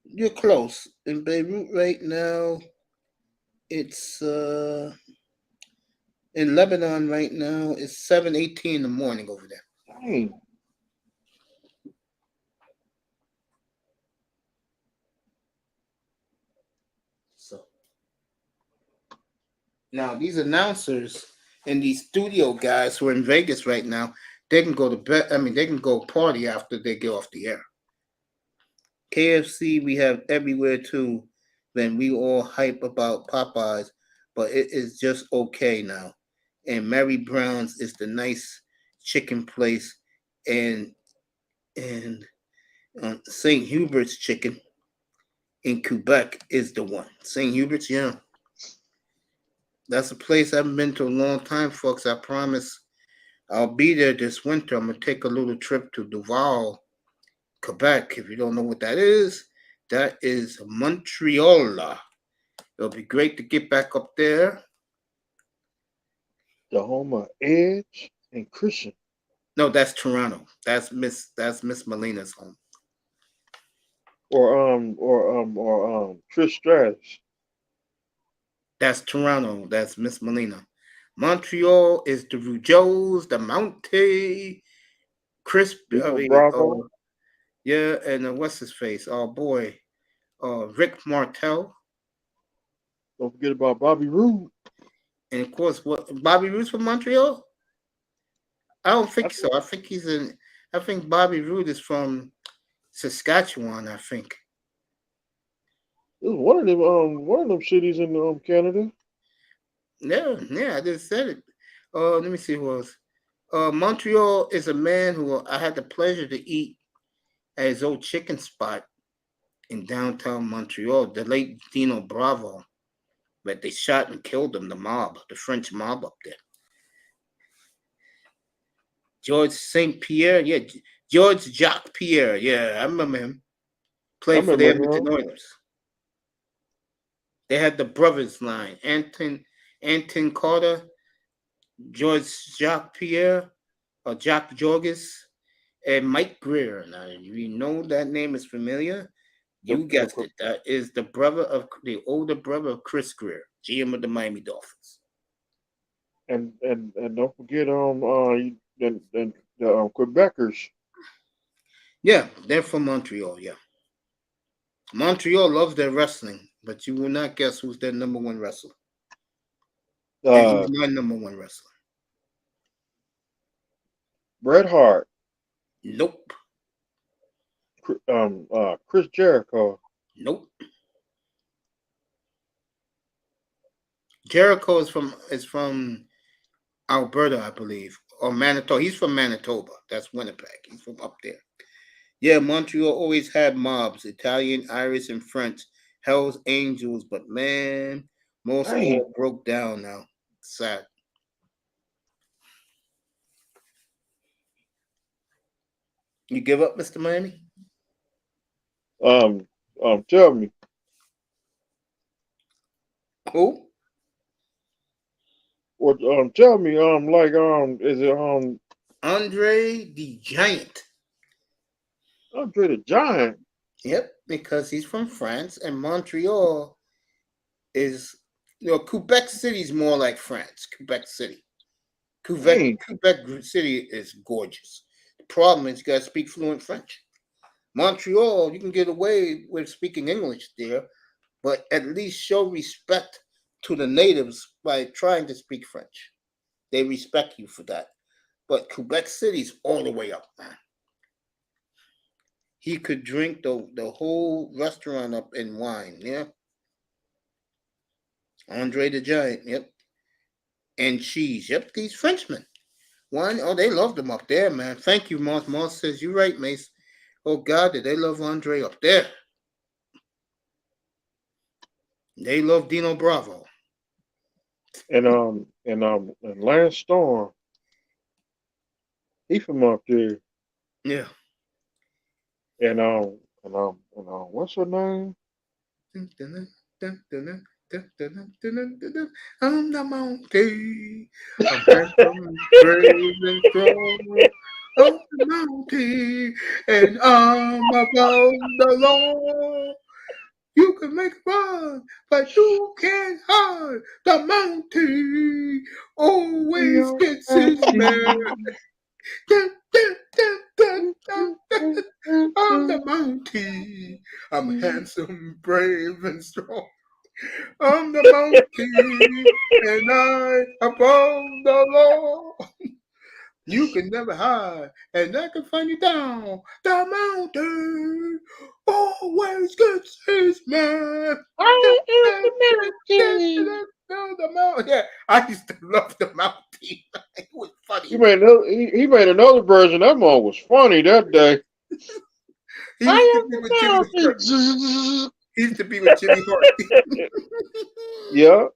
you're close. In Beirut right now, it's in Lebanon right now, it's 7:18 in the morning over there. Dang. So now these announcers and these studio guys who are in Vegas right now, they can go to bed. They can go party after they get off the air. KFC we have everywhere too. Then we all hype about Popeyes, but it is just okay now. And Mary Brown's is the nice chicken place, and St. Hubert's chicken in Quebec is the one. St. Hubert's, yeah. That's a place I haven't been to a long time, folks. I promise I'll be there this winter. I'm going to take a little trip to Duval, Quebec. If you don't know what that is Montreal. It'll be great to get back up there. The home of Edge and Christian. No, that's Toronto. That's Miss Molina's home. Or Trish Stratus. That's Toronto. That's Miss Molina. Montreal is the Rougeaus, the Mountie, Chris. Bravo. Yeah, and what's his face? Oh boy, Rick Martel. Don't forget about Bobby Roode. And of course, what Bobby Roode's from Montreal? I don't think so. I think he's in. I think Bobby Roode is from Saskatchewan. I think. It was one of them cities in Canada. Yeah, I just said it. Let me see who else. Montreal is a man who I had the pleasure to eat at his old chicken spot in downtown Montreal. The late Dino Bravo, but they shot and killed him. The French mob up there. George St. Pierre, yeah, George Jacques Pierre, yeah, I remember him. Played for the Edmonton Oilers. They had the brothers line: Anton Carter, George Jacques Pierre, or Jacques Jorgis, and Mike Greer. Now, you know that name is familiar. You guessed it. That is the older brother of Chris Greer, GM of the Miami Dolphins. And don't forget the Quebecers. Yeah, they're from Montreal. Yeah, Montreal loves their wrestling, but you will not guess who's their number one wrestler. And he's my number one wrestler. Bret Hart. Nope. Chris Jericho. Nope. Jericho is from Alberta, I believe, or Manitoba. He's from Manitoba. That's Winnipeg. He's from up there. Yeah, Montreal always had mobs: Italian, Irish, and French. Hell's Angels, but man, most all broke down now. Sad. You give up, Mr. Miami? Tell me. Who? What? Tell me. Is it Andre the Giant? Andre the Giant. Yep, because he's from France, and Montreal is, Quebec City is more like France. Quebec City. Quebec City is gorgeous. The problem is you got to speak fluent French. Montreal, you can get away with speaking English there, but at least show respect to the natives by trying to speak French. They respect you for that. But Quebec City's all the way up, man. He could drink the whole restaurant up in wine, yeah? Andre the Giant, yep. And cheese, yep, these Frenchmen. They loved him up there, man. Thank you, Moss. Moss says, you're right, Mace. Oh, God, did they love Andre up there? They love Dino Bravo. And Lance Storm. He from up there. Yeah. And what's her name? I'm the mountain. I'm handsome, brave, and strong. I'm the mountain, and I'm above the law. You can make it run, but you can't hide. The mountain always gets his man. I'm the mountain. I'm handsome, brave, and strong. I'm the mountain, and I above the law. You can never hide, and I can find you down. The mountain always gets his man. I am the mountain. The mountain. Yeah, I used to love the mountain. It was funny. He made another version. That one was funny that day. He used to be with Jimmy Hart. Yeah.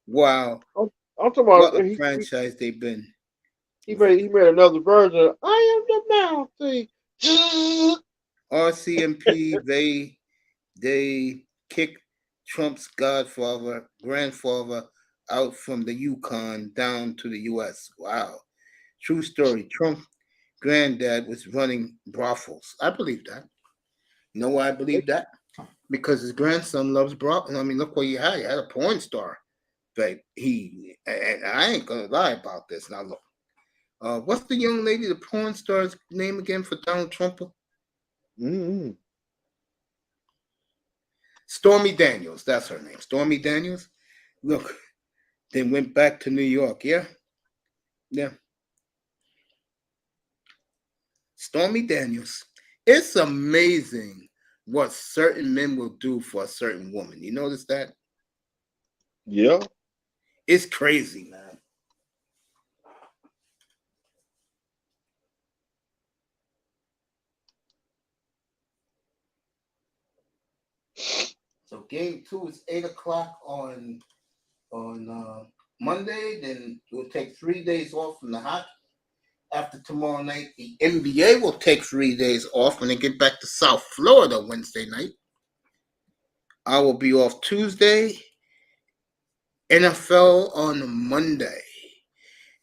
Wow. I'm talking about what a franchise they've been. He made another version. I am the mountain. RCMP, they kicked Trump's grandfather out from the Yukon down to the U.S. Wow. True story. Trump granddad was running brothels. I believe that. You know why I believe that? Because his grandson loves brothels. I mean, look what you had. You had a porn star. But and I ain't gonna lie about this. Now look, what's the young lady, the porn star's name again for Donald Trump? Stormy Daniels. That's her name. Stormy Daniels. Look, they went back to New York. Yeah. Stormy Daniels. It's amazing what certain men will do for a certain woman. You notice that? Yeah. It's crazy, man. So game 2 is 8:00 on Monday. Then we'll take 3 days off from the hockey. After tomorrow night, the NBA will take 3 days off when they get back to South Florida Wednesday night. I will be off Tuesday. NFL on Monday.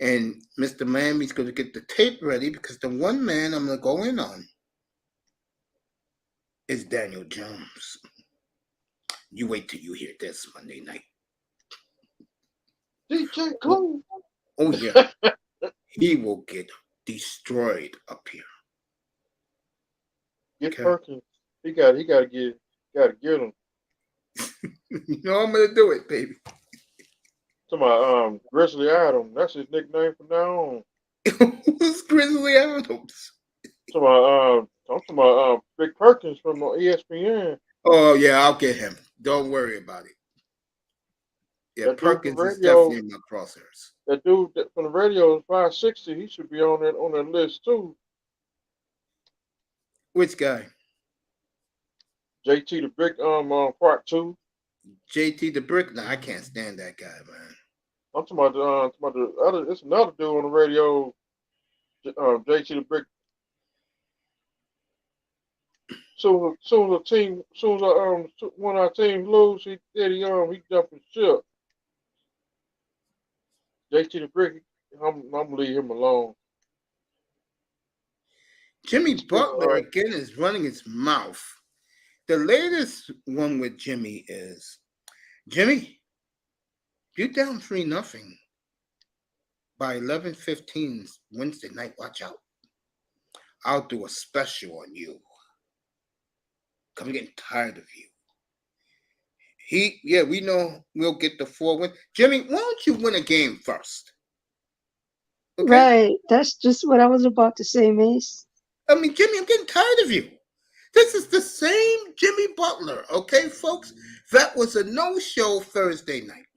And Mr. Miami's going to get the tape ready because the one man I'm going to go in on is Daniel Jones. You wait till you hear this Monday night. DJ Cole. Oh, yeah. He will get destroyed up here. Get Perkins. He got to get him. You know I'm gonna do it, baby. To my Grizzly Adams. That's his nickname from now on. Who's Grizzly Adams? To my I'm to my Big Perkins from ESPN. Oh yeah, I'll get him. Don't worry about it. Yeah, that Perkins is definitely in my crosshairs. That dude from the radio is 560. He should be on that list too. Which guy? JT the Brick part 2. JT the Brick? No, I can't stand that guy, man. I'm talking about the other. It's another dude on the radio. JT the Brick. Soon as one of our teams lose, he jumping ship. JT the Brick. I'm gonna leave him alone. Jimmy Butler again is running his mouth. The latest one with Jimmy is, Jimmy, you're down 3-0 by 11:15 Wednesday night. Watch out. I'll do a special on you. I'm getting tired of you. We know we'll get the 4 win. Jimmy, why don't you win a game first? Okay? Right. That's just what I was about to say, Mace. I mean, Jimmy, I'm getting tired of you. This is the same Jimmy Butler, okay, folks? That was a no-show Thursday night.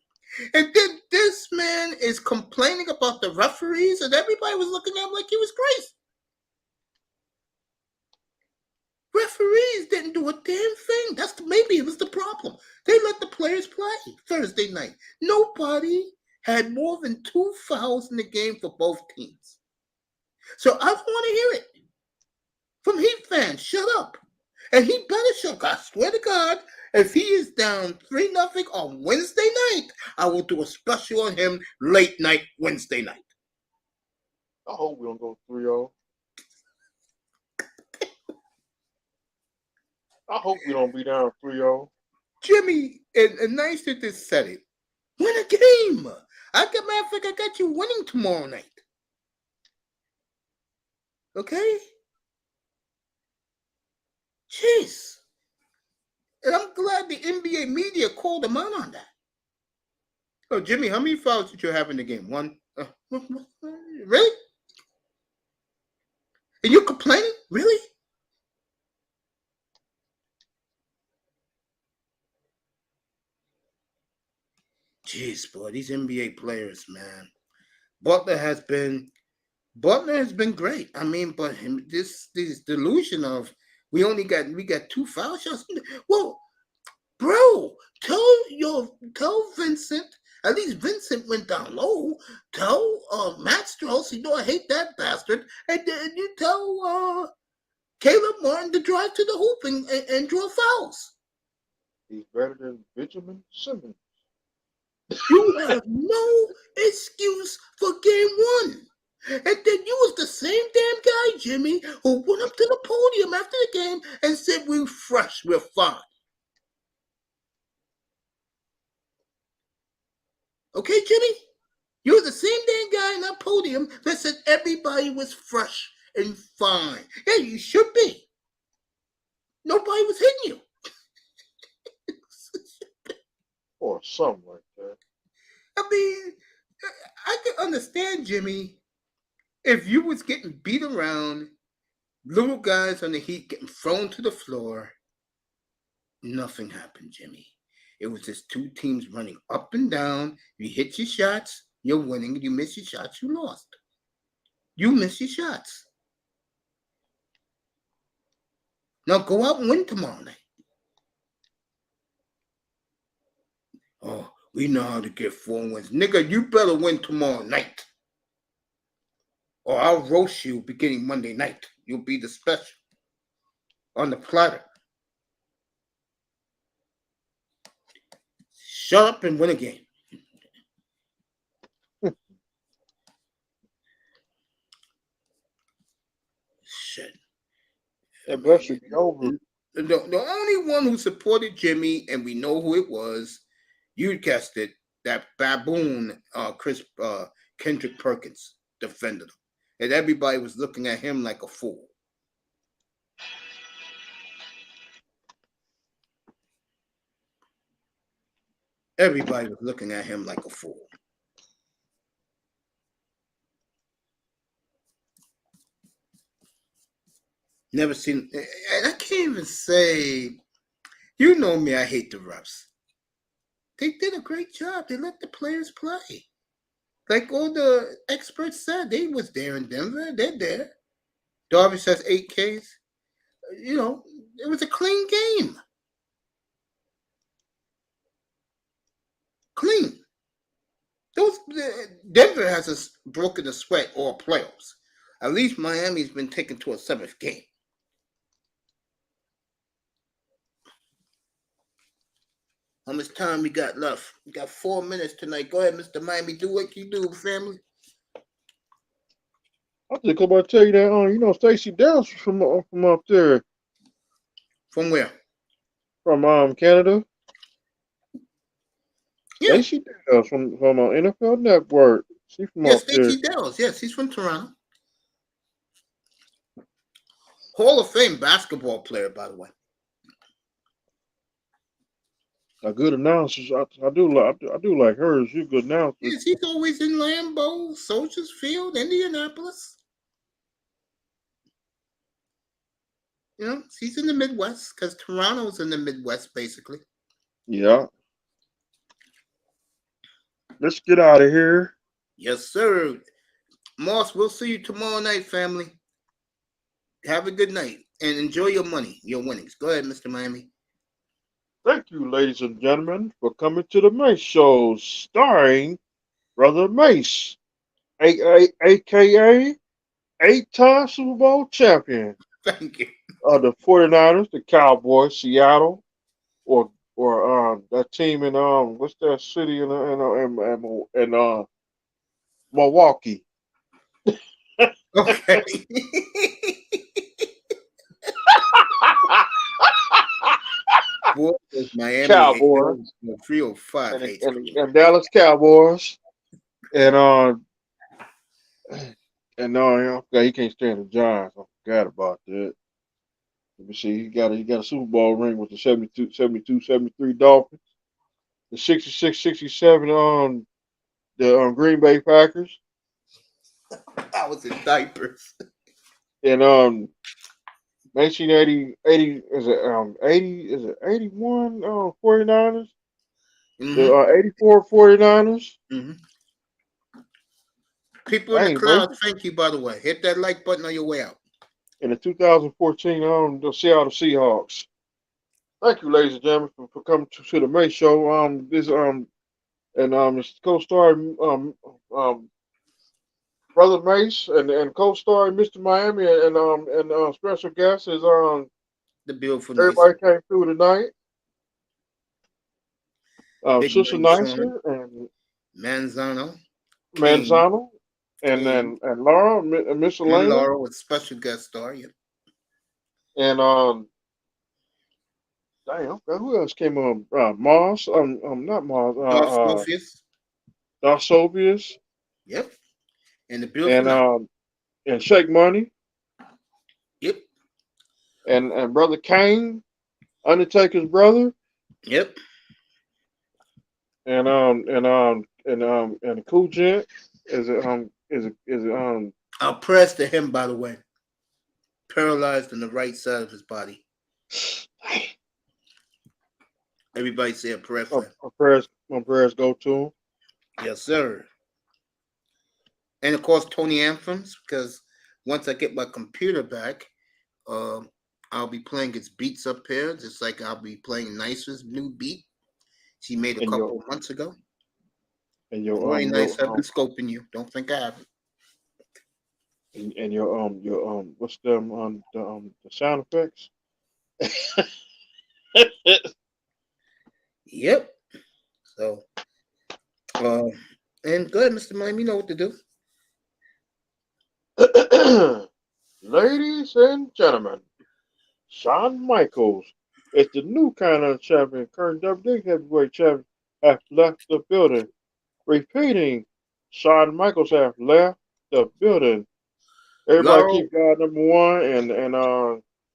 And then this man is complaining about the referees, and everybody was looking at him like he was crazy. Referees didn't do a damn thing. Maybe it was the problem. They let the players play Thursday night. Nobody had more than 2 fouls in the game for both teams. So I want to hear it from Heat fans. Shut up. And he better shut up. I swear to God, if he is down 3-0 on Wednesday night, I will do a special on him late night Wednesday night. I hope we don't go 3-0. I hope we don't be down 3-0. Jimmy, and nice that this said it. Win a game. Matter of fact, I got you winning tomorrow night. Okay? Jeez. And I'm glad the NBA media called him out on that. Oh, Jimmy, how many fouls did you have in the game? 1? Really? And you're complaining? Really? Jeez, boy, these NBA players, man. Butler has been great. I mean, but this delusion of we got 2 foul shots. Well, bro, tell Vincent. At least Vincent went down low. Tell Matt Strauss, I hate that bastard. And then you tell Caleb Martin to drive to the hoop and draw fouls. He's better than Benjamin Simmons. You have no excuse for game 1. And then you was the same damn guy, Jimmy, who went up to the podium after the game and said, we're fresh, we're fine. Okay, Jimmy? You're the same damn guy in that podium that said everybody was fresh and fine. Yeah, you should be. Nobody was hitting you. Or something like that. I mean, I can understand, Jimmy, if you was getting beat around, little guys on the Heat getting thrown to the floor, nothing happened, Jimmy. It was just two teams running up and down. You hit your shots, you're winning. You miss your shots, you lost. You miss your shots. Now go out and win tomorrow night. Oh, we know how to get 4 wins. Nigga, you better win tomorrow night. Or I'll roast you beginning Monday night. You'll be the special on the platter. Shut up and win a game. Shit. That should be over. The only one who supported Jimmy, and we know who it was, you guessed it, that baboon, Kendrick Perkins, defended him. And everybody was looking at him like a fool. Everybody was looking at him like a fool. Never seen, and I can't even say, you know me, I hate the refs. They did a great job. They let the players play. Like all the experts said, they was there in Denver. They're there. Darvish has 8 Ks. You know, it was a clean game. Clean. Denver has broken a sweat all playoffs. At least Miami's been taken to a 7th game. How much time we got left? We got 4 minutes tonight. Go ahead, Mr. Miami. Do what you do, family. I think I'm about to tell you that, Stacey Downs from up there. From where? From Canada. Yeah. Stacey Downs from NFL Network. She's from Yes, up there. Stacey Downs. Yes, he's from Toronto. Hall of Fame basketball player, by the way. A good announcers. I do like her. She's a good announcer. Yes, he's always in Lambeau, Soldiers Field, Indianapolis. You know, he's in the Midwest because Toronto's in the Midwest, basically. Yeah. Let's get out of here. Yes, sir. Moss, we'll see you tomorrow night, family. Have a good night and enjoy your money, your winnings. Go ahead, Mr. Miami. Thank you, ladies and gentlemen, for coming to the Mace Show, starring Brother Mace, a.k.a. 8-time Super Bowl champion. Thank you. Of the 49ers, the Cowboys, Seattle, or that team in what's that city in Milwaukee. Okay. Boy, Miami Cowboys 305 and Dallas Cowboys and he can't stand the Giants. I forgot about that. Let me see. He got a Super Bowl ring with the 72-73 Dolphins, the 66-67 the Green Bay Packers. I was in diapers. And 1980 is it 81 49ers? Mm-hmm. The 84 49ers. Mm-hmm. People in the crowd, thank you, by the way. Hit that like button on your way out. In the 2014 the Seattle Seahawks. Thank you, ladies and gentlemen, for coming to the May Show. It's co-star Brother Mace and co-star Mr. Miami and special guest is the beautiful. Everybody came through tonight. Sister Nicer Nicer and Manzano. and Laura, Miss And Elena, Laura with special guest star. Yep. and damn, who else came on? Mars, not Mars, Darsovius, Yep. And the beautiful and Shake Money, Yep. and Brother Kane, Undertaker's brother, Yep. and the Cool Gent is it Our prayers to him, by the way. Paralyzed on the right side of his body. Everybody say a prayer for him. My prayers go to him. Yes, sir. And of course, Tony Anthems, because once I get my computer back, I'll be playing his beats up here, just like I'll be playing Nicer's new beat she made a couple of months ago. And your very nice. I've been scoping you. Don't think I haven't. And your what's them the sound effects? Yep. So, and go ahead, Mr. Mime. You know what to do. Ladies and gentlemen, Shawn Michaels is the new Continental Champion. Current WWE Heavyweight Champion have left the building. Repeating, Shawn Michaels have left the building. Everybody Laurel, keep God number one, and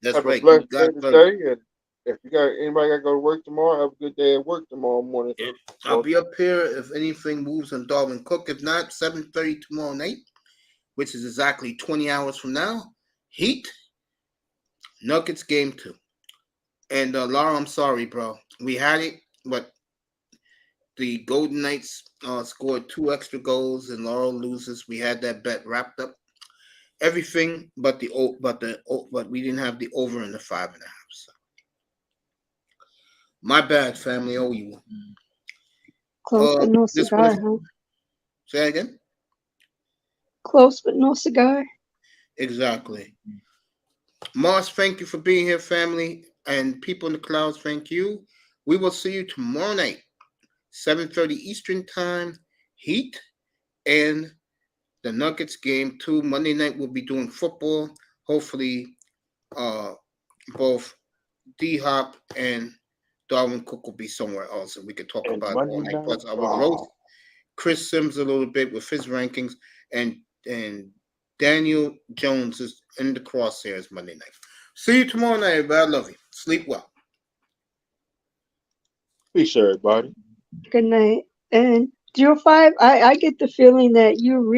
that's have right. a blessed God day first. today. And if you got anybody got to go to work tomorrow, have a good day at work tomorrow morning. I'll be up here if anything moves on Darwin Cook. If not, 7:30 tomorrow night, which is exactly 20 hours from now. Heat, Nuggets game 2. And Laura, I'm sorry, bro. We had it, but the Golden Knights scored 2 extra goals, and Laurel loses. We had that bet wrapped up. Everything but but we didn't have the over in the 5.5. So. My bad, family. Owe you one. Close but no cigar, huh? Say that again? Close but no cigar. Exactly. Mars, thank you for being here, family. And people in the clouds, thank you. We will see you tomorrow night, 7:30 Eastern Time, Heat, and the Nuggets game 2. Monday night we'll be doing football. Hopefully, both D-Hop and Darwin Cook will be somewhere else, and we could talk about it all night. Plus, I will roast Chris Sims a little bit with his rankings, and Daniel Jones is in the crosshairs Monday night. See you tomorrow night, everybody. I love you. Sleep well. Peace, everybody. Good night. And 05, I get the feeling that you really